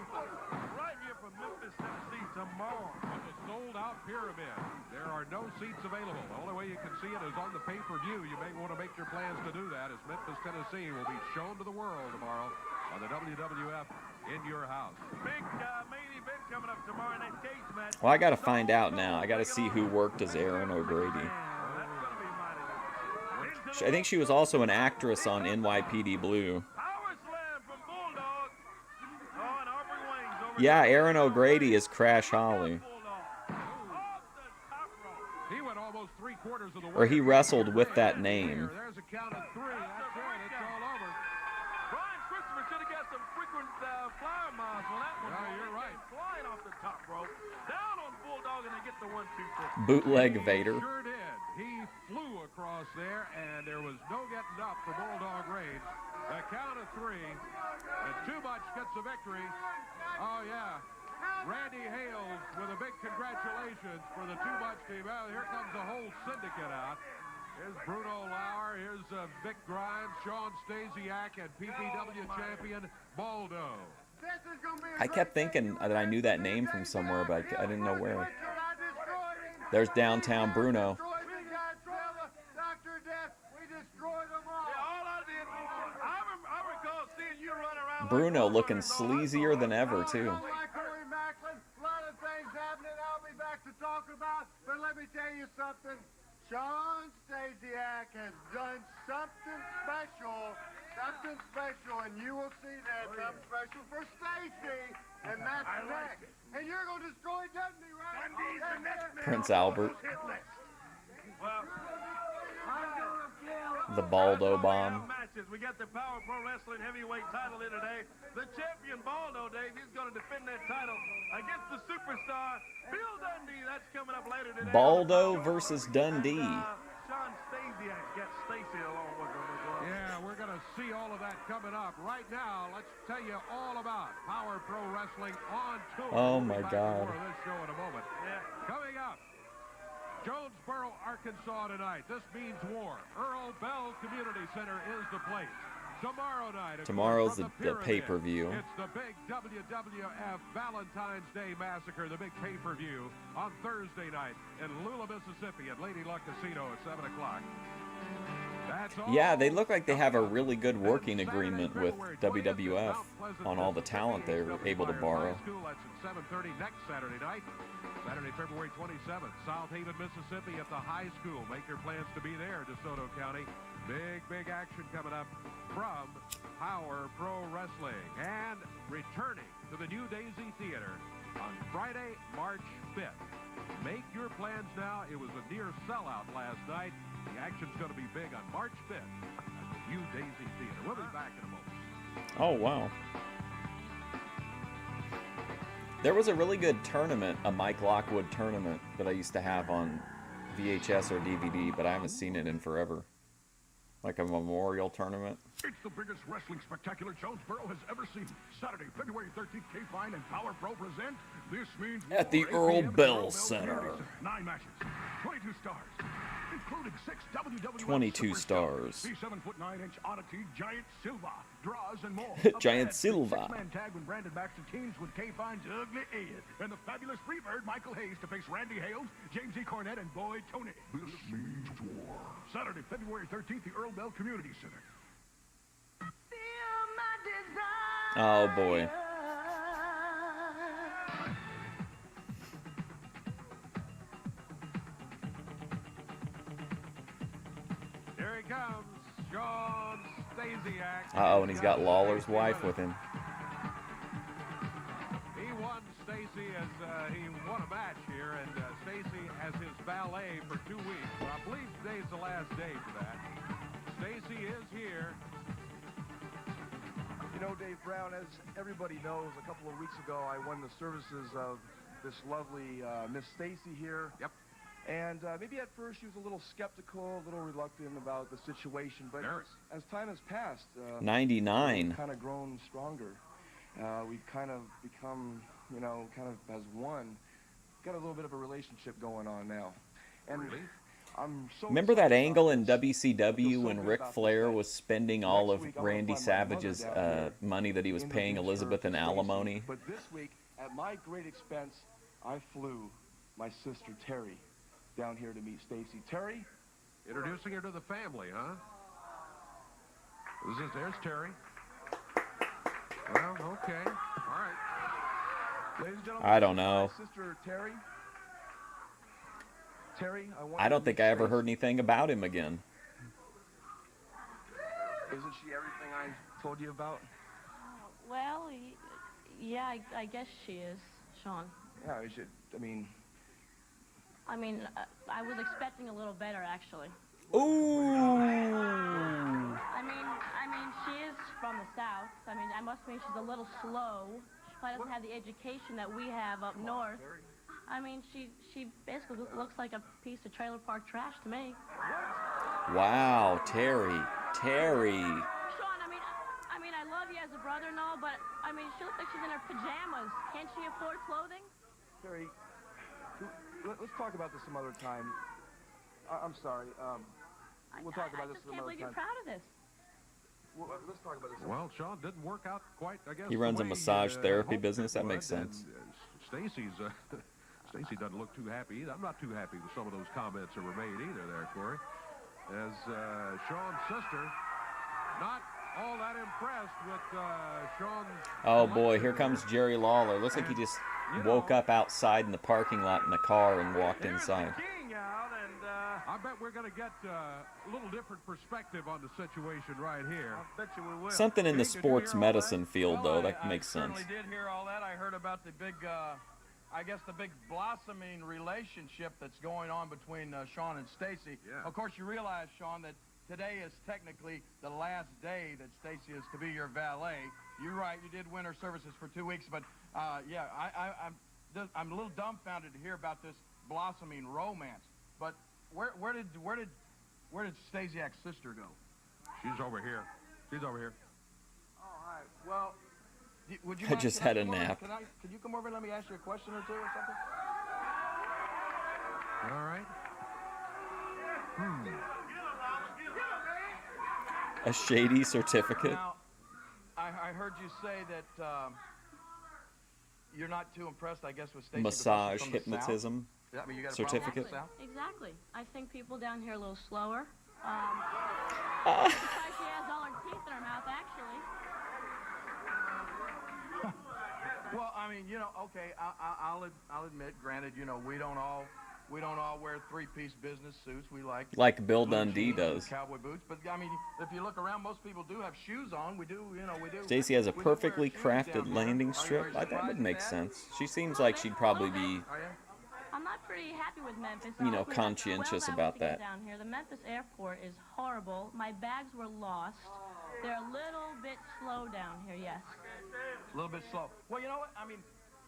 right here from Memphis, Tennessee tomorrow.
It's a sold-out pyramid. There are no seats available. The only way you can see it is on the pay-per-view. You may want to make your plans to do that, as Memphis, Tennessee will be shown to the world tomorrow on the WWF in your house.
Big main event coming up tomorrow night, cage match.
Well, I got to find out now. I got to see who worked as Aaron O'Grady. I think she was also an actress on NYPD Blue. Yeah, Aaron O'Grady is Crash Holly.
He went almost 3/4 of the way.
Or he wrestled with that name.
There's a count of 3. That's it. It's all over.
Brian Christopher should have got some frequent flyer miles on that one.
Yeah, you're right.
Flying off the top rope, down on Bulldog, and they get the 1-2.
Bootleg Vader.
He sure did. He flew across there, and there was no getting up for Bulldog Rage. The count of 3, and Too Much gets the victory. Oh, yeah. Randy Hales with a big congratulations for the Too Much team. Well, here comes the whole syndicate out. Here's Bruno Lauer. Here's Vic Grimes, Sean Stasiak, and PPW champion Baldo.
I kept thinking that I knew that name from somewhere, but I didn't know where. There's downtown Bruno. Bruno looking sleazier than ever, too.
But let me tell you something. Sean Stasiak has done something special, and you will see that something special for Stacy, and that's next. And you're going to destroy Dundee, right? Dundee's the next man.
Prince Albert.
Well,
The Baldo bomb.
matches. We got the Power Pro Wrestling Heavyweight title here today. The champion Baldo, Dave, he's going to defend that title against the superstar Bill Dundee. That's coming up later today.
Baldo versus Dundee.
Sean Stasiak gets Stacy along with him as well.
Yeah, we're going to see all of that coming up. Right now, let's tell you all about Power Pro Wrestling on tour.
Oh,
We'll be
my
back
God.
to more of this show in a moment.
Yeah.
Coming up, Jonesboro, Arkansas tonight. This means war. Earl Bell Community Center is the place. Tomorrow night. of
Tomorrow's
course, from
the
Pyramid,
pay-per-view.
It's the big WWF Valentine's Day Massacre, the big pay-per-view on Thursday night in Lula, Mississippi at Lady Luck Casino at 7 o'clock. That's all.
Yeah, they look like they have a really good working agreement with WWF on all the talent they're able to borrow.
That's at 7:30 next Saturday night. Saturday, February 27th, South Haven, Mississippi at the high school. Make your plans to be there, DeSoto County. Big action coming up from Power Pro Wrestling. And returning to the New Daisy Theater on Friday, March 5th. Make your plans now. It was a near sellout last night. The action's going to be big on March 5th at the New Daisy Theater. We'll be back in a moment.
Oh, wow. There was a really good tournament, a Mike Lockwood tournament that I used to have on VHS or DVD, but I haven't seen it in forever. Like a memorial tournament.
It's the biggest wrestling spectacular Jonesboro has ever seen. Saturday, February 13th, K-Fine and Power Pro present This Means
At the
War, 8
Earl
p.m. at
Bell
Community
Center.
9 matches, 22 stars, including 6 WWF
22 stars.
the 7'9" oddity Giant Silva, draws and more.
Giant Silva.
Six-man tag when Brandon Baxter teams with K-Fine's Ugly Ed and the fabulous Freebird Michael Hayes to face Randy Hales, James E. Cornette, and Boy Tony. This means war. Saturday, February 13th, the Earl Bell Community Center.
Oh boy.
Here he comes, Sean Stasiak.
Uh-oh, and he's got Lawler's wife with him.
He won Stacy as he won a match here, and Stacy has his valet for 2 weeks. So I believe today's the last day for that. Stacy is here.
You know, Dave Brown, as everybody knows, a couple of weeks ago I won the services of this lovely Miss Stacy here.
Yep.
And maybe at first she was a little skeptical, a little reluctant about the situation, but as time has passed,
99.
we've kind of grown stronger. We've kind of become, you know, kind of as one. Got a little bit of a relationship going on now. And I'm so
Remember that
excited
angle
about
in
this.
WCW when
good
Ric
about
Flair
this.
was spending all of
Next week, I wanna
Randy
find my mother
Savage's
down here
money that he was
in the
paying
picture
Elizabeth and
of Stacy.
alimony?
But this week, at my great expense, I flew my sister Terry down here to meet Stacy. Terry?
Introducing her to the family, huh? There's Terry. Well, okay. All right.
Ladies and gentlemen,
I don't know.
my sister Terry. Terry,
I don't think I ever heard anything about him again.
Isn't she everything I told you about?
Well, yeah, I guess she is, Sean.
Yeah, I should.
I mean, I was expecting a little better, actually.
Ooh.
I mean, she is from the South. I mean, I must mean she's a little slow. She probably doesn't have the education that we have up north. I mean, she basically looks like a piece of trailer park trash to me.
Wow, Terry. Terry.
Sean, I mean, I love you as a brother and all, but I mean, she looks like she's in her pajamas. Can't she afford clothing?
Terry, let's talk about this some other time. I'm sorry. We'll talk about this some other time.
I just can't believe you're proud of this.
Well, let's talk about this.
Well, Sean didn't work out quite, I guess.
He runs a
the way
massage therapy
hoped
business.
it
That makes
would,
sense.
and, Stacy doesn't look too happy either. I'm not too happy with some of those comments that were made either there, Corey. As Sean's sister, not all that impressed with Sean's...
Oh boy, here comes Jerry Lawler. Looks like he just woke up outside in the parking lot in the car and walked inside.
I bet we're going to get a little different perspective on the situation right here.
I bet you we will.
Something in the sports medicine field, though, that makes sense.
I certainly did hear all that. I heard about the big, I guess the big blossoming relationship that's going on between Sean and Stacy.
Yeah.
Of course, you realize, Sean, that today is technically the last day that Stacy is to be your valet. You're right. You did win her services for 2 weeks, but yeah, I'm a little dumbfounded to hear about this blossoming romance. But where did Stasiak's sister go?
She's over here. She's over here.
All right. Well, would you
I
mind,
just
can
had a
come over?
nap.
Could you come over and let me ask you a question or two or something?
All right.
A shady certificate.
Now, I heard you say that you're not too impressed, I guess, with Stacy.
Massage
because she's from the South.
hypnotism
Yeah, I mean, you got a
certificate.
problem with the South?
Exactly. I think people down here are a little slower. I'm surprised she has all her teeth in her mouth, actually.
Well, I mean, you know, okay, I'll admit, granted, you know, we don't all wear three-piece business suits. We like
Bill
blue
Dundee
jeans and
does.
cowboy boots. But I mean, if you look around, most people do have shoes on. We do, you know, we do.
Stacy has a
we do wear
perfectly
shoes
crafted
down here.
landing
Are you
strip. That
surprised
would
at
make
that?
sense. She seems like she'd probably be,
Are you?
I'm not pretty happy with Memphis.
you know,
honestly.
conscientious
12 hours
about
to get
that.
down here. The Memphis airport is horrible. My bags were lost. They're a little bit slow down here, yes.
A little bit slow. Well, you know what? I mean,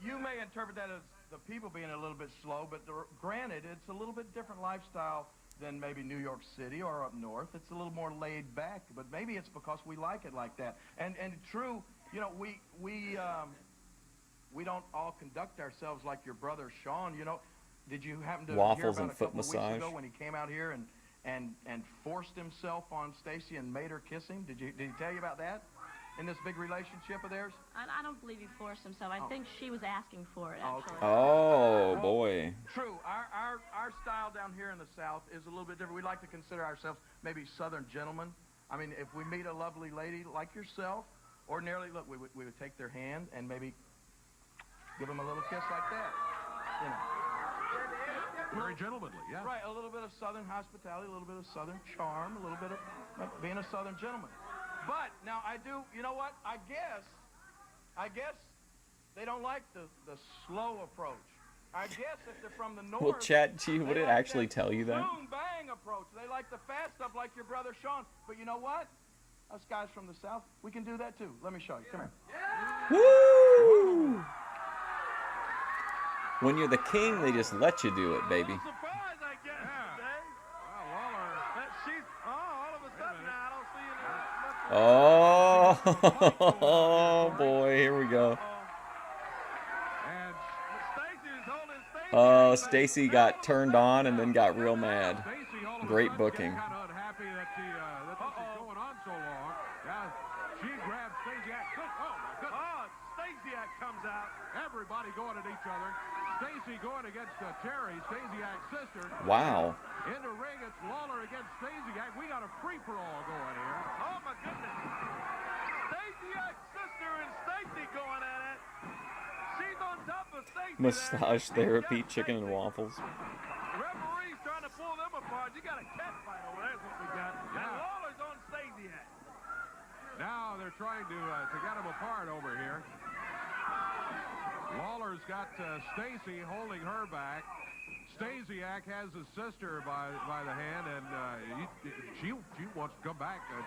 you may interpret that as the people being a little bit slow, but granted, it's a little bit different lifestyle than maybe New York City or up north. It's a little more laid back, but maybe it's because we like it like that. And true, you know, we don't all conduct ourselves like your brother Sean. You know, did you happen to
Waffles
hear
and
about a
foot
couple of
massage.
weeks ago when he came out here and forced himself on Stacy and made her kiss him? Did he tell you about that? In this big relationship of theirs?
I don't believe he forced himself. I think she was asking for it, actually.
Oh, boy.
True. Our style down here in the South is a little bit different. We like to consider ourselves maybe Southern gentlemen. I mean, if we meet a lovely lady like yourself, ordinarily, look, we would take their hand and maybe give them a little kiss like that. You know.
Very gentlemanly, yeah.
Right, a little bit of Southern hospitality, a little bit of Southern charm, a little bit of being a Southern gentleman. But now I do, you know what? I guess they don't like the slow approach. I guess if they're from the north,
Well, chat, gee, would it
like
actually tell you that?
Boom, bang approach. They like the fast stuff like your brother Sean. But you know what? Us guys from the South, we can do that too. Let me show you. Come here.
Woo! When you're the king, they just let you do it, baby.
Surprise, I guess, today.
Well, Waller.
All of a sudden now, I don't see
Oh, boy, here we go.
And
Stacy is holding Stacy.
Oh, Stacy got turned on and then got real mad.
Stacy all of a
Great
sudden
booking.
Kind of unhappy that this is going on so long. Yeah, she grabs Stasiak. Oh, my goodness.
Oh, Stasiak comes out.
Everybody going at each other. Stacy going against Terry, Stasiak's sister.
Wow.
In the ring, it's Lawler against Stasiak. We got a free-for-all going here.
Oh, my goodness. Stasiak's sister and Stacy going at it. She's on top of Stacy.
Massage therapy, chicken and waffles.
Referee's trying to pull them apart. You got a cat fight over there is what we got. And Lawler's on Stasiak.
Now they're trying to get them apart over here. Lawler's got Stacy holding her back. Stasiak has his sister by the hand, and she wants to come back, and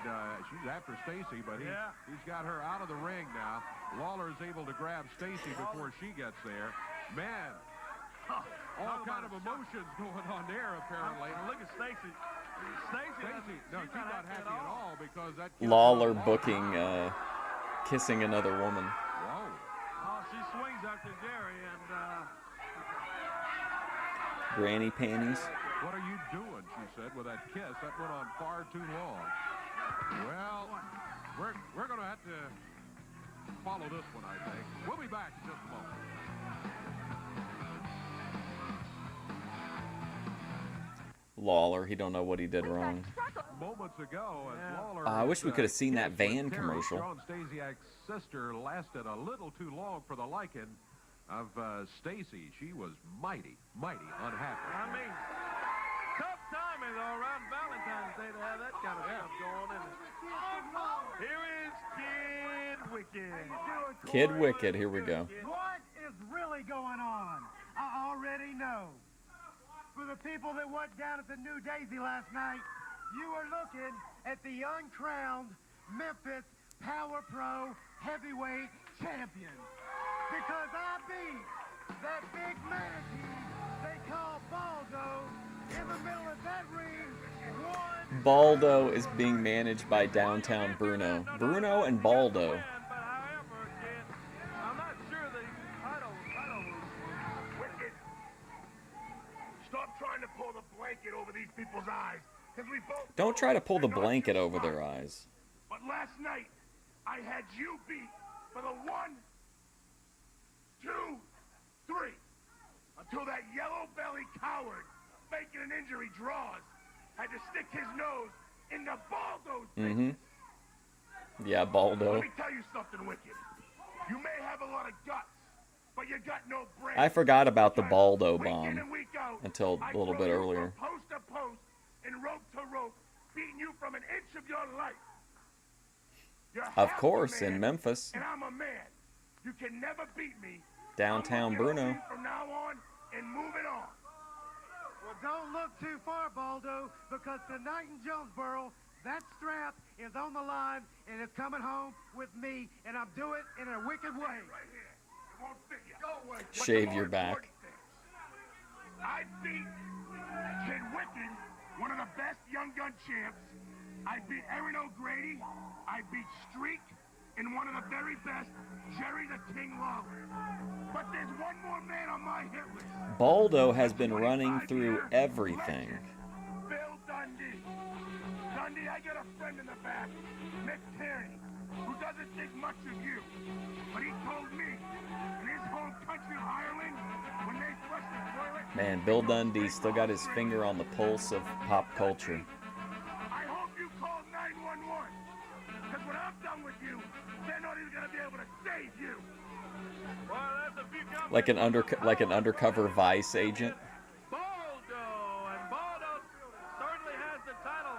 she's after Stacy, but he's got her out of the ring now. Lawler's able to grab Stacy before she gets there. Man, all kind of emotions going on there, apparently.
Look at Stacy. Stacy,
no, she's not happy at all because that
Lawler booking, kissing another woman.
Whoa.
Oh, she swings up to Jerry, and
Granny panties.
What are you doing, she said, with that kiss? That went on far too long. Well, we're going to have to follow this one, I think. We'll be back in just a moment.
Lawler, he don't know what he did wrong.
Moments ago, as Lawler
I wish we could have seen that van
Terry,
commercial.
Sean Stasiak's sister lasted a little too long for the liking of Stacy. She was mighty unhappy.
I mean, tough timing though around Valentine's Day to have that kind of stuff going on. Here is Kid Wicked.
Kid Wicked, here we go.
What is really going on? I already know. For the people that went down at the New Daisy last night, you were looking at the uncrowned Memphis Power Pro Heavyweight Champion. Because I beat that big manatee they call Baldo in the middle of that ring.
Baldo is being managed by Downtown Bruno. Bruno and Baldo.
I'm not sure the title
Wicked. Stop trying to pull the blanket over these people's eyes. Because we both
Don't try to pull the blanket over their eyes.
But last night, I had you beat for the 1, 2, 3. Until that yellow-bellied coward faking an injury draws had to stick his nose into Baldo's business.
Yeah, Baldo.
Let me tell you something, Wicked. You may have a lot of guts, but you got no brain.
I forgot about the Baldo
Week in
bomb
and week out,
until
I
a little
throw
bit
you
earlier.
from post to post and rope to rope, beating you from an inch of your life. You're
Of
half a
course,
man,
in Memphis.
And I'm a man. You can never beat me.
Downtown
I'm gonna
Bruno.
get over you from now on and moving on.
Well, don't look too far, Baldo, because tonight in Jonesboro, that strap is on the line and it's coming home with me, and I'm doing it in a wicked way.
Right here. It won't fit you. Go away.
Shave your back.
I beat Kid Wicked one of the best young gun champs. I beat Aaron O'Grady. I beat Streak. And one of the very best, Jerry the King Lawler. But there's one more man on my hit list.
Baldo has been running through everything.
Bill Dundee. Dundee, I got a friend in the back, Mick Tierney, who doesn't think much of you. But he told me, in his home country of Ireland, when they flush the toilet...
Man, Bill Dundee still got his finger on the pulse of pop culture.
I hope you call 911. Because when I'm done with you, they're not even going to be able to save you.
Like an undercover Vice agent.
Baldo, and Baldo certainly has the title.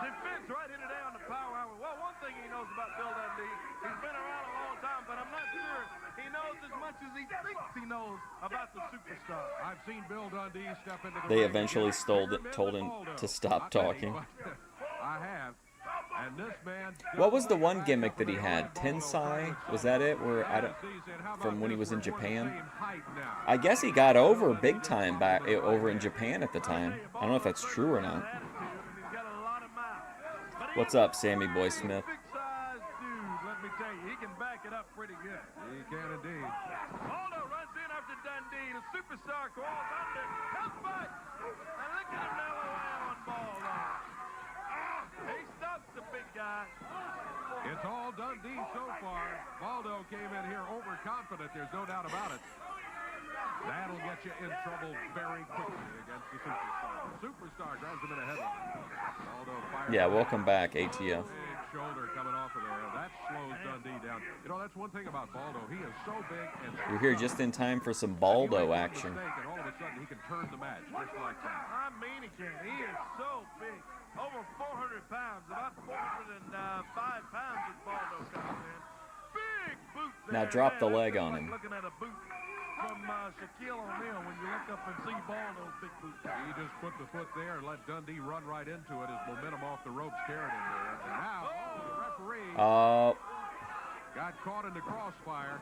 Defense right here today on the Power Hour. Well, one thing he knows about Bill Dundee, he's been around a long time, but I'm not sure he knows as much as he thinks he knows about the superstar.
I've seen Bill Dundee step into the
They
ring
eventually
and
told him to stop talking.
I have. And this man
What was the one gimmick that he had? Tensai? Was that it? Where from when he was in Japan? I guess he got over big time back over in Japan at the time. I don't know if that's true or not. What's up, Sammy Boy Smith?
Let me tell you, he can back it up pretty good.
He can indeed.
Baldo runs in after Dundee. The superstar crawls under. Health fight. And look at him now away on Baldo. He stops the big guy.
It's all Dundee so far. Baldo came in here overconfident. There's no doubt about it. That'll get you in trouble very quickly against the superstar. The superstar grabs him in a headlock. Baldo fires.
Yeah, welcome back, ATF.
Big shoulder coming off of there. That slows Dundee down. You know, that's one thing about Baldo. He is so big and
We're here just in time for some Baldo action.
and all of a sudden he can turn the match just like that.
I mean he can. He is so big. Over 400 pounds. About 405 pounds as Baldo comes in. Big boot there.
Now drop the
Man,
leg
that's
on
like
him.
looking at a boot from Shaquille O'Neal when you look up and see Baldo's big boot.
He just put the foot there and let Dundee run right into it. His momentum off the ropes carried him there. And now the referee got caught in the crossfire.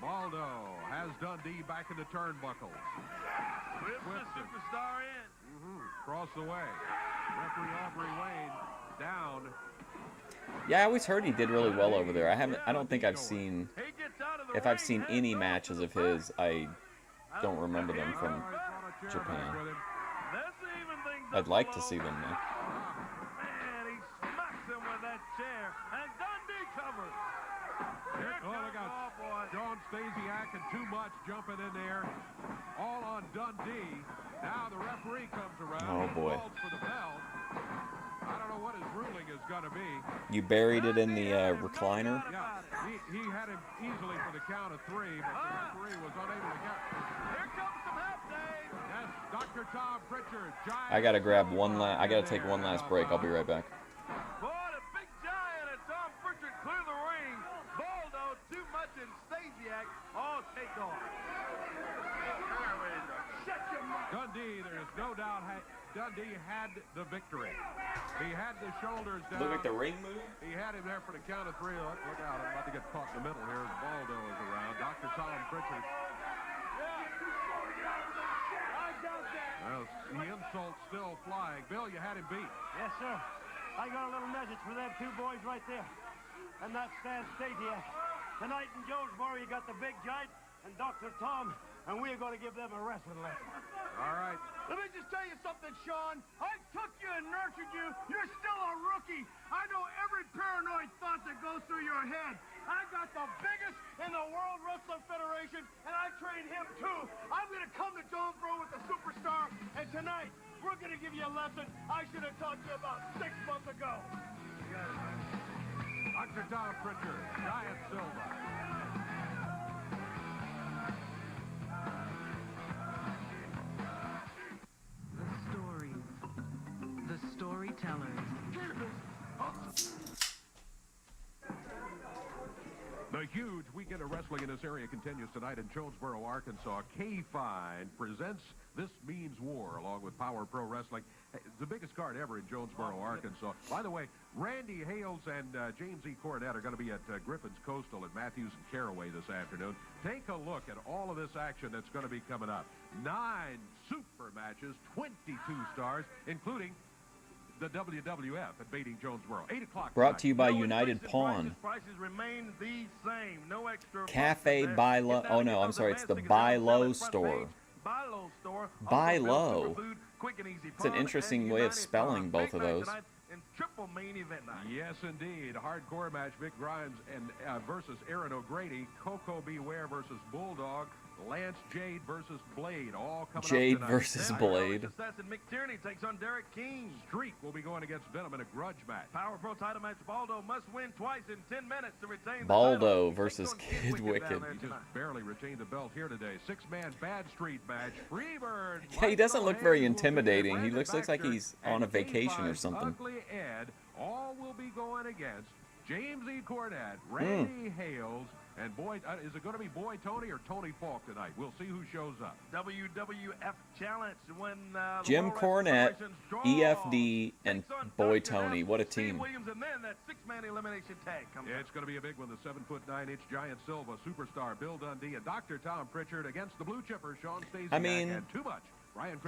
Baldo has Dundee back in the turnbuckles.
Whips the superstar in.
Cross the way. Referee Aubrey Wayne down.
Yeah, I always heard he did really well over there. I don't think I've seen. If I've seen any matches of his, I don't remember them from Japan. I'd like to see them though.
Man, he smacks him with that chair. And Dundee covers.
Oh, look out. John Stasiak and too much jumping in there. All on Dundee. Now the referee comes around.
Oh, boy.
Calls for the bell. I don't know what his ruling is going to be.
You buried it in the recliner?
Yeah, he had him easily for the count of 3, but the referee was unable to count.
Here comes some help, Dave.
Yes, Dr. Tom Pritchard.
I gotta grab I gotta take one last break. I'll be right back.
Boy, the big giant and Tom Pritchard clear the ring. Baldo, too much, and Stasiak all take off.
Dundee, there's no doubt, Dundee had the victory. He had the shoulders down.
Look at the ring move.
He had him there for the count of 3. Look out, I'm about to get caught in the middle here as Baldo is around. Dr. Tom Pritchard. Well, the insult's still flying. Bill, you had him beat.
Yes, sir. I got a little message for them two boys right there. And that's Stan Stasiak. Tonight in Jonesboro, you got the big giant and Dr. Tom, and we're going to give them a wrestling lesson.
All right.
Let me just tell you something, Sean. I took you and nurtured you. You're still a rookie. I know every paranoid thought that goes through your head. I got the biggest in the World Wrestling Federation, and I trained him too. I'm going to come to Jonesboro with the superstar, and tonight we're going to give you a lesson I should have taught you about 6 months ago.
Dr. Tom Pritchard, Giant Silva.
The storytellers.
The huge weekend of wrestling in this area continues tonight in Jonesboro, Arkansas. K-Fine presents This Means War along with Power Pro Wrestling The biggest card ever in Jonesboro, Arkansas. By the way, Randy Hales and James E. Cornette are going to be at Griffin's Coastal at Matthews and Caraway this afternoon. Take a look at all of this action that's going to be coming up. 9 super matches, 22 stars, including the WWF at Baiting Jonesboro. 8 o'clock.
Brought to you by United Pawn.
Prices remain the same. No extra.
Cafe Buy Low. Oh no, I'm sorry. It's the Buy Low store.
Buy Low store.
Buy Low. It's an interesting way of spelling both of those.
And triple main event night.
Yes, indeed. Hardcore match, Vic Grimes and versus Aaron O'Grady. Coco Beware versus Bulldog. Lance Jade versus Blade. All coming
Jade
up tonight.
versus Blade.
Assassin Mick Tierney takes on Derek King.
Streak will be going against Venom in a grudge match.
Power Pro title match. Baldo must win twice in 10 minutes to retain the
Baldo
title.
versus Kid Wicked.
He just barely retained the belt here today. 6-man Bad Street match. Freebird.
Yeah, he doesn't look very intimidating. He looks like he's on a vacation or something.
Ugly Ed. All will be going against James E. Cornette, Randy Hales, and Boy. Is it going to be Boy Tony or Tony Falk tonight? We'll see who shows up.
WWF Challenge when
Jim Cornette, EFD, and Boy Tony. What a team.
Williams, and then that 6-man elimination tag comes
It's going to be a big one. The 7'9" Giant Silva superstar Bill Dundee and Dr. Tom Pritchard against the Blue Chipper Sean Stasiak.
I mean,
and too much.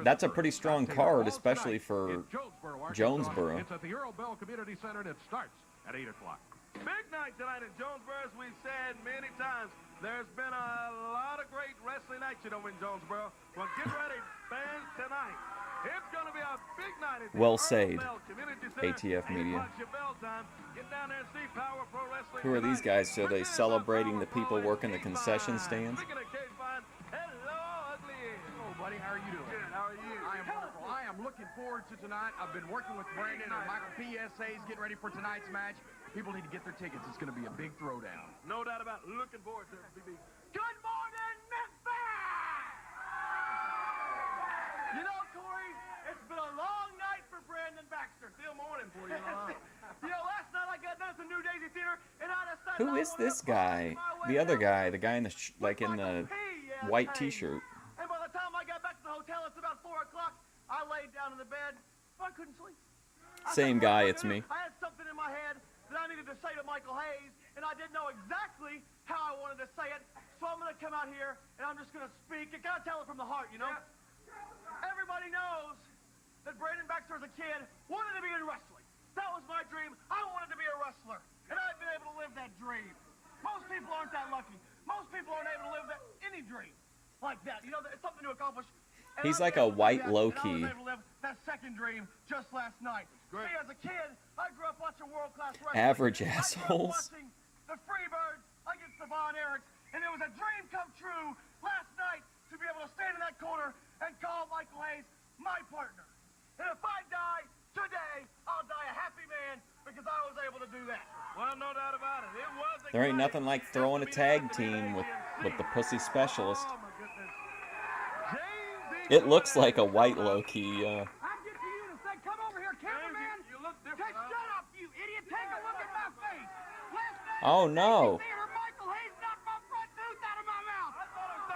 That's a pretty strong card, especially for Jonesboro.
It's at the Earl Bell Community Center, and it starts at 8 o'clock.
Big night tonight in Jonesboro, as we've said many times. There's been a lot of great wrestling action over in Jonesboro. Well, get ready, fans, tonight. It's going to be a big night at the
Well
Earl
said,
Bell Community Center.
ATF Media.
Get down there and see Power Pro Wrestling.
Who are these guys? So they celebrating the people working the concession stands?
Speaking of Cage Fine, hello, Ugly Ed.
Hello, buddy. How are you doing?
Good. How are you?
I am wonderful. I am looking forward to tonight. I've been working with Brandon and Michael PSAs, getting ready for tonight's match. People need to get their tickets. It's going to be a big throwdown.
No doubt about it. Looking forward to it, BB.
Good morning, Memphis! You know, Corey, it's been a long night for Brandon Baxter.
Still morning for you,
You know, last night I got done at the New Daisy Theater, and I decided
Who is this guy? The other guy, the guy in the in the white T-shirt.
And by the time I got back to the hotel, it's about 4 o'clock. I laid down in the bed. I couldn't sleep.
Same guy, it's me.
I had something in my head that I needed to say to Michael Hayes, and I didn't know exactly how I wanted to say it. So I'm going to come out here, and I'm just going to speak. You got to tell it from the heart, you know? Everybody knows that Brandon Baxter as a kid wanted to be in wrestling. That was my dream. I wanted to be a wrestler, and I've been able to live that dream. Most people aren't that lucky. Most people aren't able to live any dream like that. You know, it's something to accomplish. And
He's
I'm
like a
able to do
white
that,
Loki.
and I was able to live that second dream just last night. See, as a kid, I grew up watching world-class wrestling.
Average
I grew up
assholes.
watching the Freebirds against the Von Erichs, and it was a dream come true last night to be able to stand in that corner and call Michael Hayes my partner. And if I die today, I'll die a happy man because I was able to do that.
Well, no doubt about it. It was
There ain't nothing like throwing a tag team with the pussy specialist.
Oh, my goodness.
It looks like a white Loki.
I get to you and say, come over here, cameraman.
You look different.
Shut up, you idiot. Take a look at my face. Last night
Oh no.
theater, Michael Hayes knocked my front tooth out of my mouth.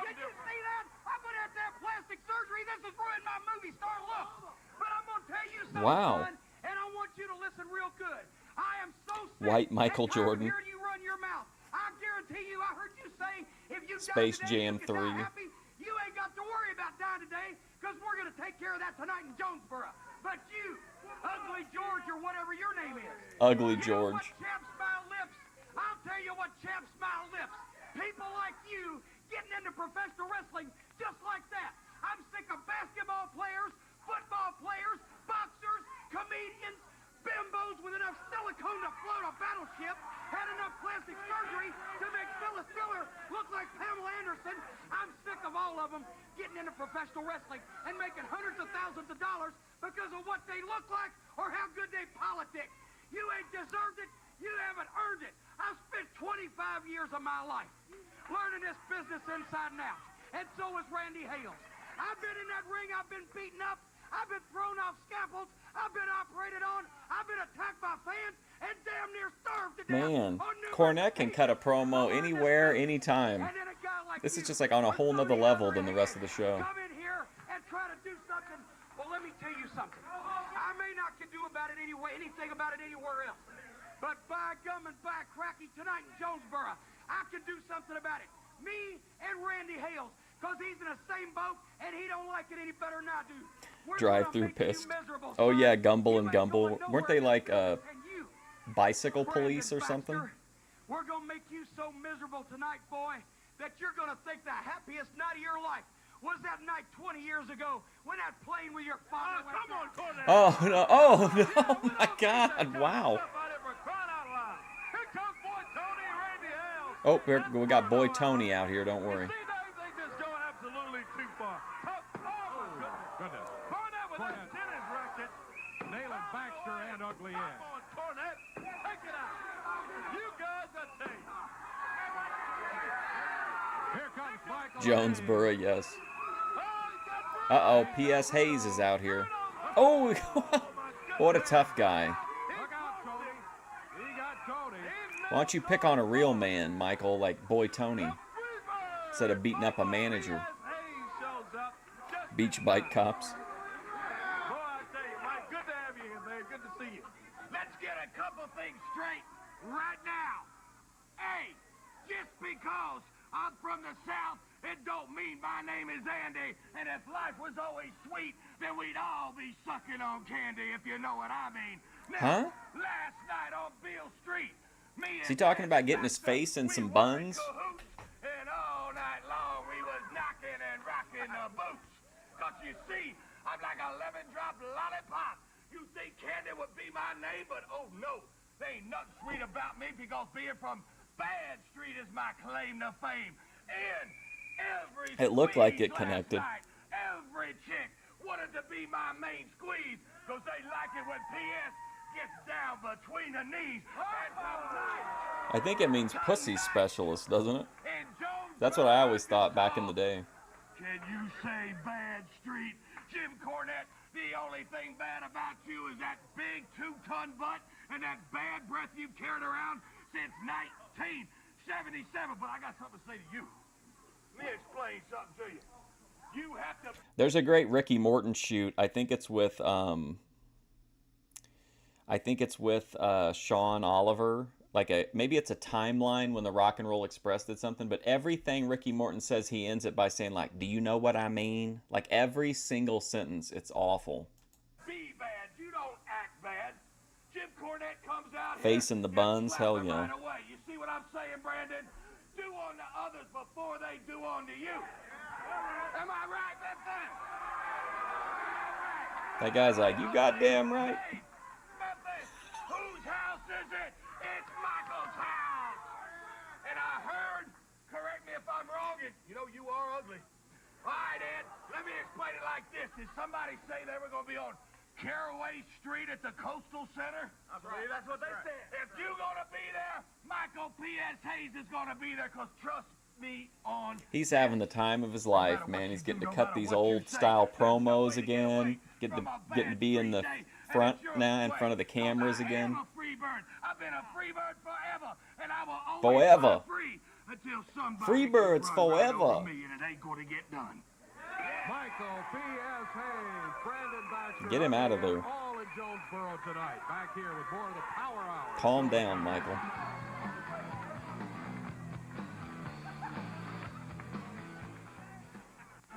Did you see that? I've been at that plastic surgery. This has ruined my movie star look. But I'm going to tell you something,
Wow.
son, and I want you to listen real good. I am so sick
White Michael
and tired of
Jordan.
hearing you run your mouth. I guarantee you, I heard you say, if you
Space
die today,
Jam
you can die
3.
happy. You ain't got to worry about dying today, because we're going to take care of that tonight in Jonesboro. But you, Ugly George, or whatever your name is.
Ugly
You know what,
George.
Champ Smile Lips? I'll tell you what, Champ Smile Lips. People like you getting into professional wrestling just like that. I'm sick of basketball players, football players, boxers, comedians, bimbos with enough silicone to float a battleship, had enough plastic surgery to make Phyllis Diller look like Pamela Anderson. I'm sick of all of them getting into professional wrestling and making hundreds of thousands of dollars because of what they look like or how good they politic. You ain't deserved it. You haven't earned it. I've spent 25 years of my life learning this business inside and out. And so has Randy Hales. I've been in that ring. I've been beaten up. I've been thrown off scaffolds. I've been operated on. I've been attacked by fans and damn near starved to death.
Man,
on numerous
Cornette can cut a
occasions.
promo
I learned
anywhere,
this business.
anytime.
And then a guy like
This is
you
just like on a
with
whole
30
nother level than the
years
rest of the show.
come in here and try to do something. Well, let me tell you something.
way anything about it anywhere else. But by gum and by cracky, tonight in Jonesboro, I can do something about it. Me and Randy Hales, because he's in the same boat, and he don't like it any better than I do.
Drive-through pissed. Oh yeah, Gumble and Gumble. Weren't they like bicycle police or something?
We're going to make you so miserable tonight, boy, that you're going to think the happiest night of your life was that night 20 years ago when that plane with your father went down.
Oh no! Oh no! Oh my God! Wow! Oh, we got Boy Tony out here. Don't worry.
They just go absolutely too far.
Goodness.
Cornette with that tennis racket.
Nailing Baxter and Ugly Ed.
Come on, Cornette. Take it out. You guys are tape.
Here comes Michael.
Jonesboro, yes. Uh-oh, P.S. Hayes is out here. Oh, what a tough guy.
Look out, Cody. He got Cody.
Why don't you pick on a real man, Michael, like Boy Tony, instead of beating up a manager? Beach bike cops.
Boy, I tell you, Mike, good to have you here, man. Good to see you.
Let's get a couple things straight right now. Hey, just because I'm from the South, it don't mean my name is Andy. And if life was always sweet, then we'd all be sucking on candy, if you know what I mean. Now, last night on Beale Street, me
Is he talking about getting his face in some buns?
and all night long we was knocking and rocking the boots. Cause you see, I'm like a lemon-drop lollipop. You think candy would be my name, but oh no, there ain't nothing sweet about me because being from Bad Street is my claim to fame. And every
It looked like it
squeeze
connected.
last night, every chick wanted to be my main squeeze because they like it when PS gets down between the knees. And tonight,
I think it means pussy specialist, doesn't it? That's what I always thought back in the day.
can you say Bad Street? Jim Cornette, the only thing bad about you is that big 2-ton butt and that bad breath you've carried around since 1977. But I got something to say to you. Let me explain something to you. You have to...
There's a great Ricky Morton shoot. I think it's with Sean Oliver. Maybe it's a timeline when the Rock and Roll Express did something, but everything Ricky Morton says, he ends it by saying, like, do you know what I mean? Like, every single sentence. It's awful.
Be bad. You don't act bad. Jim Cornette comes out
Face in the buns, hell yeah.
right away. You see what I'm saying, Brandon? Do on the others before they do on to you. Am I right, Memphis?
That guy's like, you goddamn right.
Hey, Memphis, whose house is it? It's Michael's house. And I heard, correct me if I'm wrong, and you know you are ugly. All right, Ed, let me explain it like this. Did somebody say they were going to be on Caraway Street at the Coastal Center? I believe that's what they said. If you're going to be there, Michael P.S. Hayes is going to be there, because trust me on...
He's having the time of his life, man. He's getting to cut these old style promos again, getting to be in the front now, in front of the cameras again.
I've been a free bird forever, and I will always
Forever.
be free until somebody
Free birds
can run right
forever.
over me, and it ain't going to get done.
Michael P.S. Hayes, Brandon Baxter.
Get him out of there.
All in Jonesboro tonight. Back here with more of the Power Hour.
Calm down, Michael.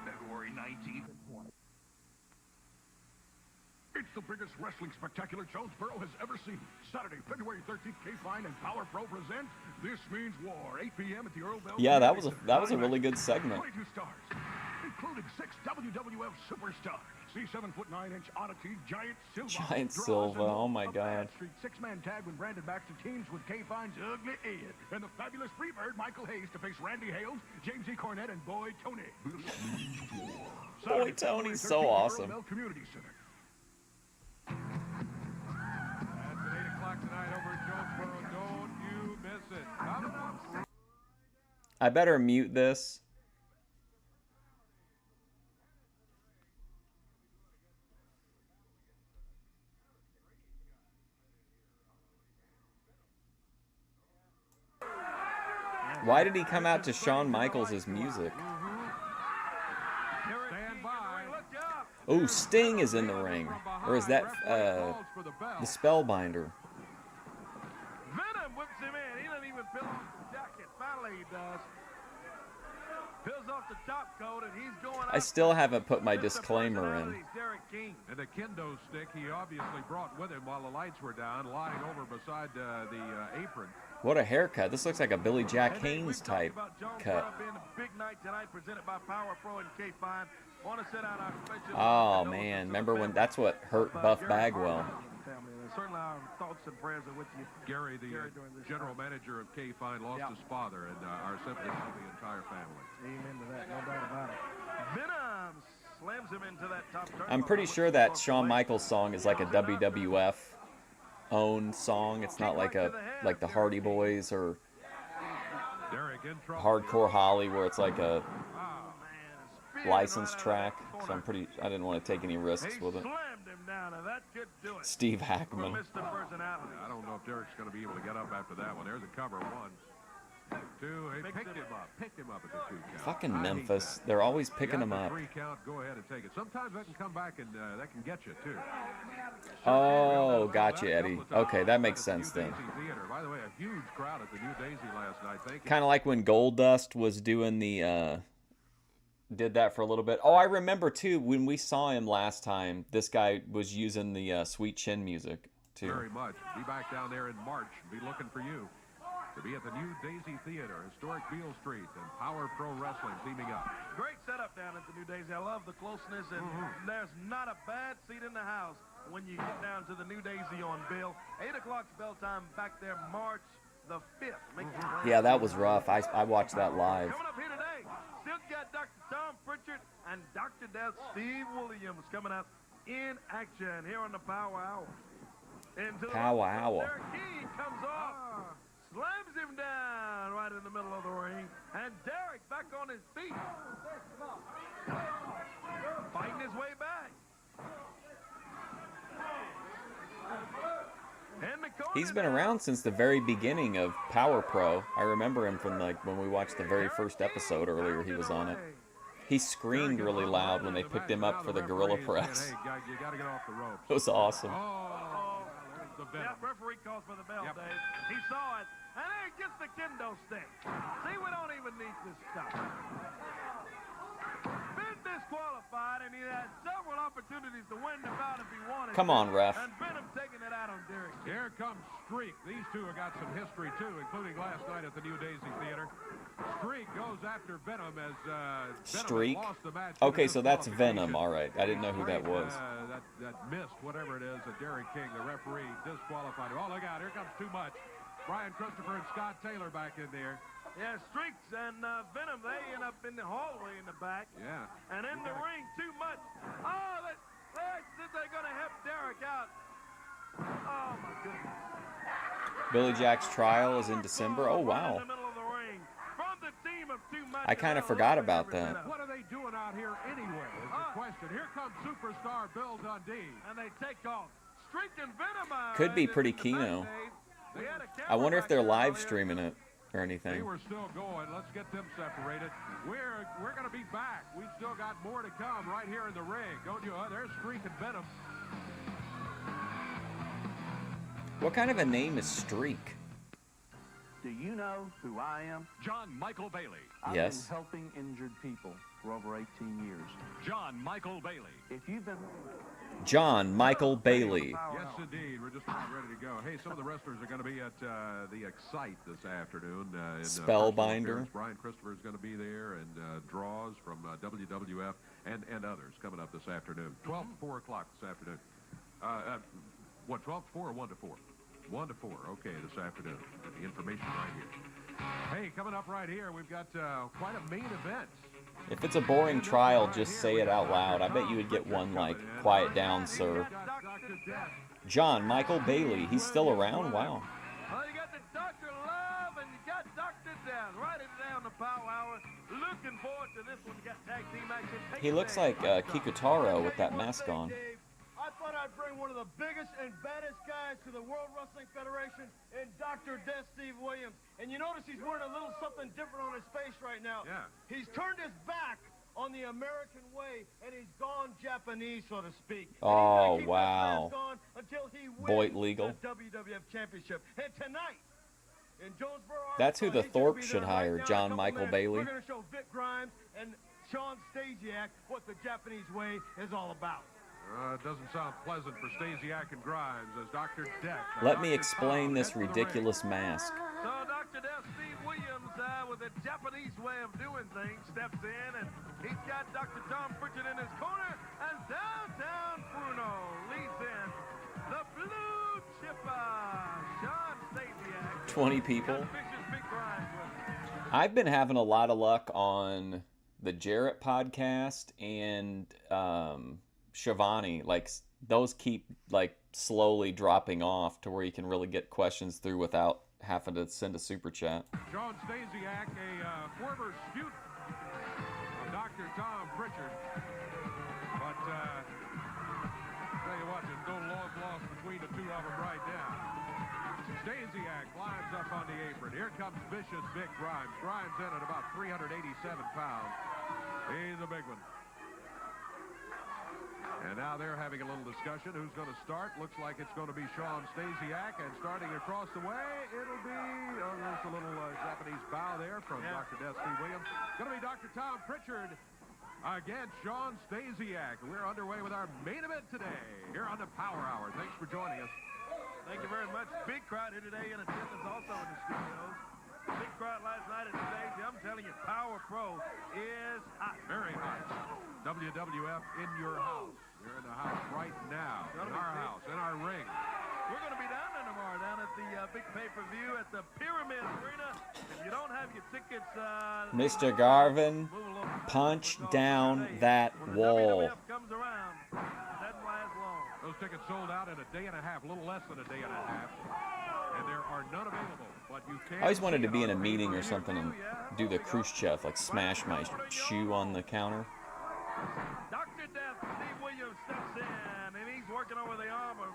February 19th at 20. It's the biggest wrestling spectacular Jonesboro has ever seen. Saturday, February 13th, K-Fine and Power Pro present This Means War, 8 p.m. at the Earl Bell.
Yeah, that was a really good segment.
22 stars, including 6 WWF superstars. See 7'9" oddity, Giant Silva.
Giant
draws
Silva,
and
oh my
a
God.
Bad Street 6-man tag when Brandon Baxter teams with K-Fine's Ugly Ed. And the fabulous Freebird Michael Hayes to face Randy Hales, James E. Cornette, and Boy Tony.
Boy Tony's so awesome.
Earl Bell Community Center.
That's at 8 o'clock tonight over in Jonesboro. Don't you miss it. Come on.
I better mute this. Why did he come out to Shawn Michaels' music?
Stand by.
Oh, Sting is in the ring. Or is that the Spellbinder?
Venom whips him in. He doesn't even peel off the jacket. Finally, he does. Peels off the top coat, and he's going.
I still haven't put my disclaimer in.
And the kendo stick he obviously brought with him while the lights were down, lying over beside the apron.
What a haircut. This looks like a Billy Jack Haynes type cut. Oh, man. Remember when that's what hurt Buff Bagwell?
Certainly our thoughts and prayers are with you.
Gary, the general manager of K-Fine, lost his father, and our sympathy to the entire family.
Amen to that, no doubt about it. Venom slams him into that top turn.
I'm pretty sure that Shawn Michaels song is like a WWF owned song. It's not like the Hardy Boys or Hardcore Holly where it's like a licensed track. So I didn't want to take any risks with it. Steve Hackman.
I don't know if Derek's going to be able to get up after that one. There's a cover. 1, 2. He picked him up at the 2 count.
Fucking Memphis. They're always picking them up.
3 count. Go ahead and take it. Sometimes that can come back and that can get you too.
Oh, gotcha, Eddie. Okay, that makes sense then.
By the way, a huge crowd at the New Daisy last night.
Kind of like when Goldust was doing the did that for a little bit. Oh, I remember too when we saw him last time. This guy was using the Sweet Chin music too.
Very much. Be back down there in March. Be looking for you to be at the New Daisy Theater, historic Beale Street, and Power Pro Wrestling teaming up.
Great setup down at the New Daisy. I love the closeness, and there's not a bad seat in the house when you get down to the New Daisy on Bill. 8 o'clock's bell time back there, March the 5th.
Yeah, that was rough. I watched that live.
Coming up here today, still got Dr. Tom Pritchard and Dr. Death Steve Williams coming up in action here on the Power Hour.
Power Hour.
Derek King comes off, slams him down right in the middle of the ring, and Derek back on his feet, fighting his way back.
He's been around since the very beginning of Power Pro. I remember him from like when we watched the very first episode earlier. He was on it. He screamed really loud when they picked him up for the gorilla press.
You got to get off the ropes.
It was awesome.
Yeah, referee calls for the bell, Dave. He saw it, and then he gets the kendo stick. See, we don't even need this stuff. Been disqualified, and he had several opportunities to win the bout if he wanted.
Come on, ref.
And Venom taking it out on Derek.
Here comes Streak. These two have got some history, too, including last night at the New Daisy Theater. Streak goes after Venom as
Streak?
Venom lost the match.
Okay, so that's Venom. All right. I didn't know who that was.
That missed, whatever it is, that Derek King, the referee, disqualified him. Oh, look out. Here comes Too Much. Brian Christopher and Scott Taylor back in there.
Yeah, Streaks and Venom, they end up in the hallway in the back.
Yeah.
And in the ring, Too Much. Oh, they're going to help Derek out. Oh, my goodness.
Billy Jack's trial is in December. Oh, wow. I kind of forgot about that.
What are they doing out here anyway is the question. Here comes superstar Bill Dundee.
And they take off. Streak and Venom.
Could be pretty keno. I wonder if they're live streaming it or anything.
They were still going. Let's get them separated. We're going to be back. We've still got more to come right here in the ring. Don't you? There's Streak and Venom.
What kind of a name is Streak?
Do you know who I am?
John Michael Bailey.
Yes.
I've been helping injured people for over 18 years.
John Michael Bailey.
If you've been...
John Michael Bailey.
Yes, indeed. We're just about ready to go. Hey, some of the wrestlers are going to be at the Excite this afternoon.
Spellbinder.
Brian Christopher is going to be there, and Draws from WWF and others coming up this afternoon. 12 to 4 o'clock this afternoon. What, 12 to 4 or 1 to 4? 1 to 4, okay, this afternoon. The information right here. Hey, coming up right here, we've got quite a main event.
If it's a boring trial, just say it out loud. I bet you would get one like, quiet down, sir. John Michael Bailey. He's still around? Wow.
Well, you got the Dr. Love and you got Dr. Death. Write it down, the Power Hour. Looking forward to this one. You got tag team action.
He looks like Kikutaro with that mask on.
I thought I'd bring one of the biggest and baddest guys to the World Wrestling Federation in Dr. Death Steve Williams. And you notice he's wearing a little something different on his face right now.
Yeah.
He's turned his back on the American way, and he's gone Japanese, so to speak.
Oh, wow.
Until he wins
Boyd Legal.
the WWF Championship. And tonight, in Jonesboro,
That's who the
he's gonna
Thorpe
be
should
there right
hire,
now in a
John
couple
Michael
minutes.
Bailey.
We're going to show Vic Grimes and Sean Stasiak what the Japanese way is all about.
It doesn't sound pleasant for Stasiak and Grimes as Dr. Death.
Let me explain this ridiculous mask.
So Dr. Death Steve Williams, with a Japanese way of doing things, steps in, and he's got Dr. Tom Pritchard in his corner, and downtown Bruno leads in the blue chipper, Sean Stasiak.
20 people.
Got Vicious Big Grimes with him.
I've been having a lot of luck on the Jarrett podcast and Shivani. Like, those keep like slowly dropping off to where you can really get questions through without having to send a super chat.
Sean Stasiak, a former student of Dr. Tom Pritchard. But, tell you what, there's no love lost between the two of them right now. Stasiak climbs up on the apron. Here comes Vicious Big Grimes. Grimes in at about 387 pounds. He's a big one. And now they're having a little discussion. Who's going to start? Looks like it's going to be Sean Stasiak. And starting across the way, it'll be, there's a little Japanese bow there from Dr. Death Steve Williams. Going to be Dr. Tom Pritchard against Sean Stasiak. We're underway with our main event today here on the Power Hour. Thanks for joining us.
Thank you very much. Big crowd here today in attendance also in the studios. Big crowd last night at the stage. I'm telling you, Power Pro is hot.
Very hot. WWF in your house. You're in the house right now. In our house, in our ring.
We're going to be down there tomorrow, down at the big pay-per-view at the Pyramid Arena. If you don't have your tickets...
Mr. Garvin, punch down that wall.
WWF comes around. Doesn't last long.
Those tickets sold out in a day and a half, a little less than a day and a half. And there are none available. But you can
I always wanted to be in a meeting or something and do the Khrushchev, like smash my shoe on the counter.
Dr. Death, Steve Williams steps in, and he's working over the arm of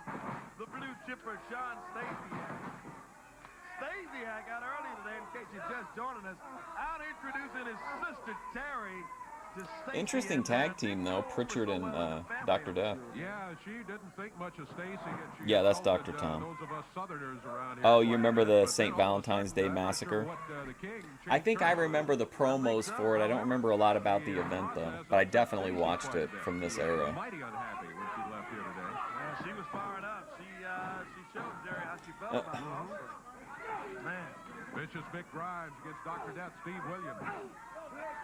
the blue chipper, Sean Stasiak. Stasiak out early today, in case you're just joining us, out introducing his sister, Terry, to Stacey.
Interesting tag team, though, Pritchard and Dr. Death.
Yeah, she didn't think much of Stacey.
Yeah, that's Dr. Tom.
Those of us Southerners around here,
Oh, you remember the St. Valentine's Day Massacre? I think I remember the promos for it. I don't remember a lot about the event, though. But I definitely watched it from this era.
Mighty unhappy when she left here today.
Yeah, she was fired up. She showed Jerry how she felt about it. Man.
Vicious Big Grimes against Dr. Death, Steve Williams.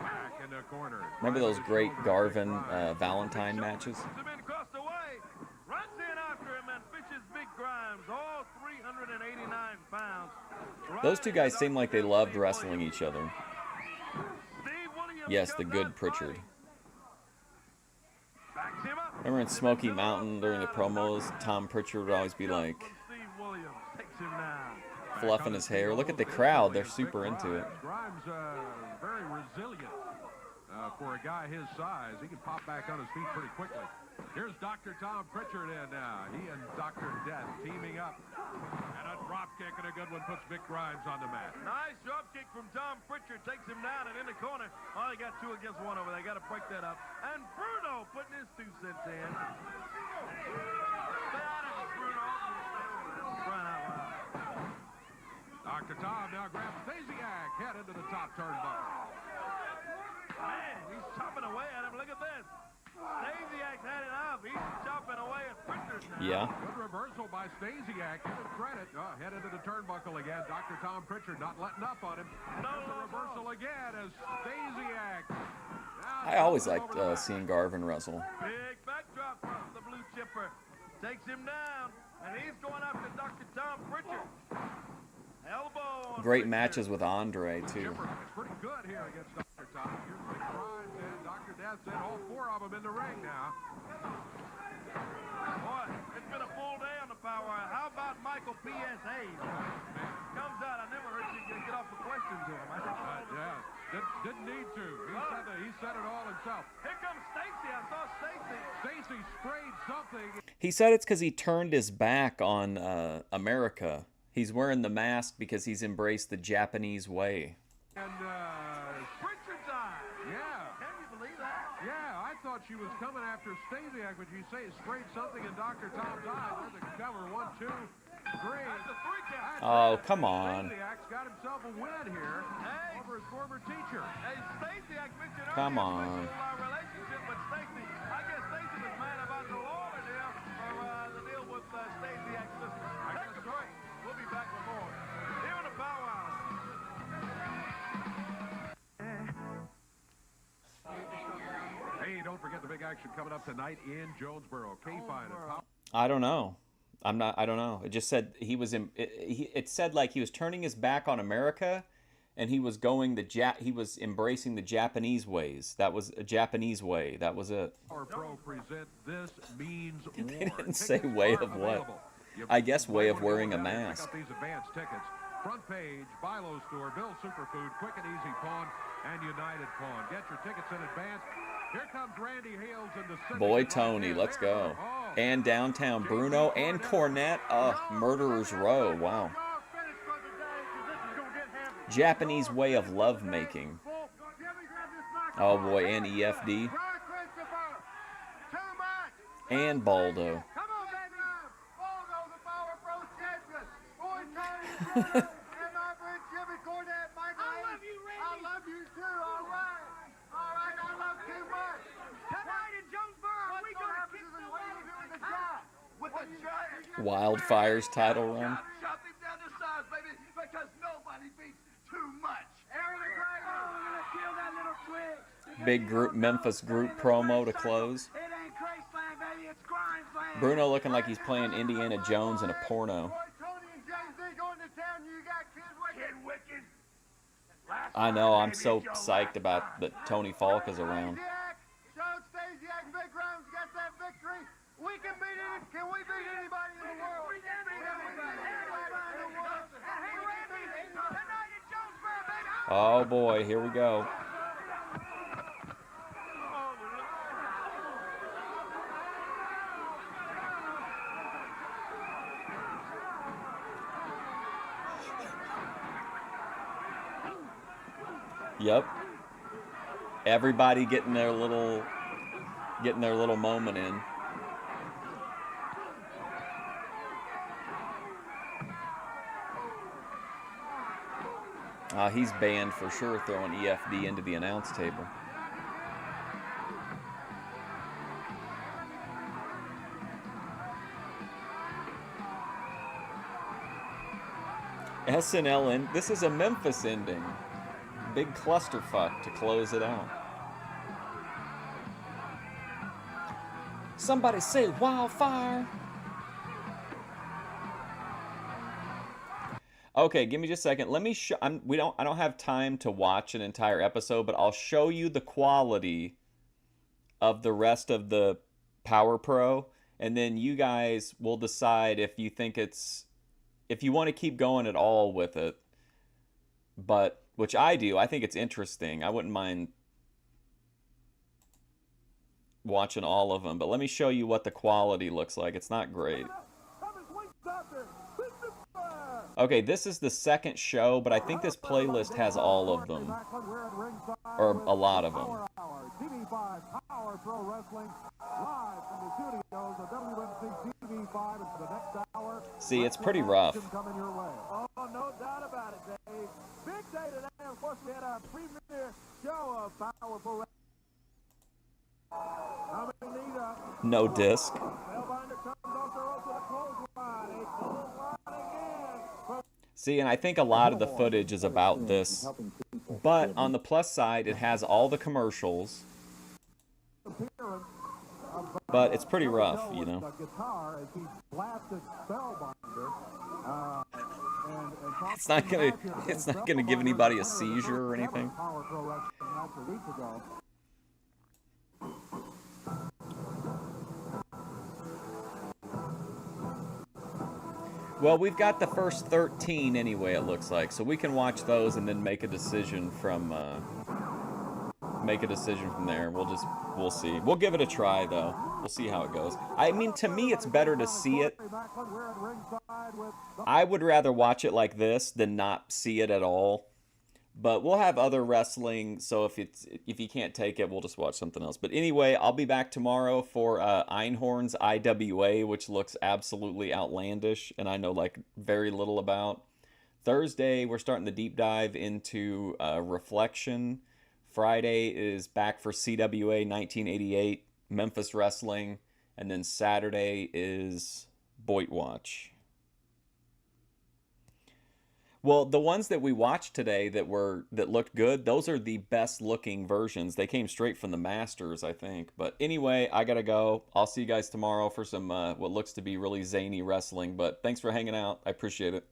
Back in the corner.
Remember those great Garvin Valentine matches?
Him in across the way. Runs in after him and Vicious Big Grimes, all 389 pounds.
Those two guys seem like they loved wrestling each other. Yes, the good Pritchard. Remember in Smoky Mountain during the promos, Tom Pritchard would always be like fluffing his hair. Look at the crowd, they're super into it.
Grimes very resilient for a guy his size. He can pop back on his feet pretty quickly. Here's Dr. Tom Pritchard in now. He and Dr. Death teaming up. And a drop kick and a good one puts Vic Grimes on the mat.
Nice drop kick from Tom Pritchard. Takes him down and in the corner. Oh, they got 2 against 1 over there. Got to break that up. And Bruno putting his 2 cents in. Stay out of it, Bruno. Run out loud.
Dr. Tom now grabs Stasiak. Head into the top turnbuckle.
Man, he's chopping away at him. Look at this. Stasiak's had it up. He's chopping away at Pritchard now.
Yeah.
Good reversal by Stasiak. Give him credit. Head into the turnbuckle again. Dr. Tom Pritchard not letting up on him. There's a reversal again as Stasiak.
I always liked seeing Garvin wrestle.
Big backdrop from the blue chipper. Takes him down. And he's going after Dr. Tom Pritchard. Elbow on
Great matches with Andre, too.
It's pretty good here against Dr. Tom. Here's Vic Grimes and Dr. Death and all 4 of them in the ring now.
Boy, it's been a full day on the Power Hour. How about Michael P.S. Hayes? Comes out. I never heard you get off a question to him.
Yeah, didn't need to. He said it all himself.
Here comes Stacey. I saw Stacey.
Stacey sprayed something.
He said it's because he turned his back on America. He's wearing the mask because he's embraced the Japanese way.
And
Pritchard's eye.
Yeah.
Can you believe that?
she was coming after Stasiak, but she sprayed something in Dr. Tom's eye. There's a cover. 1, 2, 3. That's a 3 count.
Oh, come on.
Stasiak's got himself a win here over his former teacher.
Hey, Stasiak mentioned
Come
earlier
on.
special relationship with Stacy. I guess Stacy was mad about the Lawler deal or the deal with Stasiak's sister. Take a break. We'll be back with more. Here on the Powwow.
Hey, don't forget the big action coming up tonight in Jonesboro. K-Fine and Power.
I don't know. I don't know. It just said he was in. It said like he was turning his back on America, and he was he was embracing the Japanese ways. That was a Japanese way. That was a.
Power Pro present This Means War.
They didn't say way of what. I guess way of wearing a mask.
Pick up these advanced tickets. Front page, Buy Low Store, Bill Superfood, Quick and Easy Pawn, and United Pawn. Get your tickets in advance. Here comes Randy Hales in the
Boy Tony, let's go. And downtown Bruno and Cornette. Murderer's Row. Wow. Japanese way of love making. Oh boy, and EFD. And Baldo. Wildfire's title run.
Chop him down to size, baby, because nobody beats too much.
Big group Memphis group promo to close. Bruno looking like he's playing Indiana Jones in a porno. I know, I'm so psyched about that Tony Falk is around.
We can beat it. Can we beat anybody in the world?
Oh boy, here we go. Yep. Everybody getting their little moment in. He's banned for sure, throwing EFD into the announce table. SNL, and this is a Memphis ending. Big clusterfuck to close it out. Somebody say wildfire. Okay, give me just a second. Let me show. I don't have time to watch an entire episode, but I'll show you the quality of the rest of the Power Pro, and then you guys will decide if you think if you want to keep going at all with it. But which I do. I think it's interesting. I wouldn't mind watching all of them. But let me show you what the quality looks like. It's not great. Okay, this is the second show, but I think this playlist has all of them. Or a lot of them.
Power Pro Wrestling, live from the studios of WMC TV5 into the next hour.
See, it's pretty rough.
Coming your way. Oh, no doubt about it, Dave. Big day today. Of course, we had our premiere show of Power Pro Wrestling.
No disc. See, and I think a lot of the footage is about this. But on the plus side, it has all the commercials. But it's pretty rough, you know. It's not gonna give anybody a seizure or anything. Well, we've got the first 13 anyway, it looks like, so we can watch those and then make a decision from there. We'll see. We'll give it a try though. We'll see how it goes. I mean, to me, it's better to see it. I would rather watch it like this than not see it at all. But we'll have other wrestling, so if you can't take it, we'll just watch something else. But anyway, I'll be back tomorrow for Einhorn's IWA, which looks absolutely outlandish, and I know like very little about. Thursday, we're starting the deep dive into Reflection. Friday is back for CWA 1988, Memphis Wrestling, and then Saturday is Boit Watch. Well, the ones that we watched today that looked good, those are the best looking versions. They came straight from the Masters, I think. But anyway, I gotta go. I'll see you guys tomorrow for some what looks to be really zany wrestling. But thanks for hanging out. I appreciate it.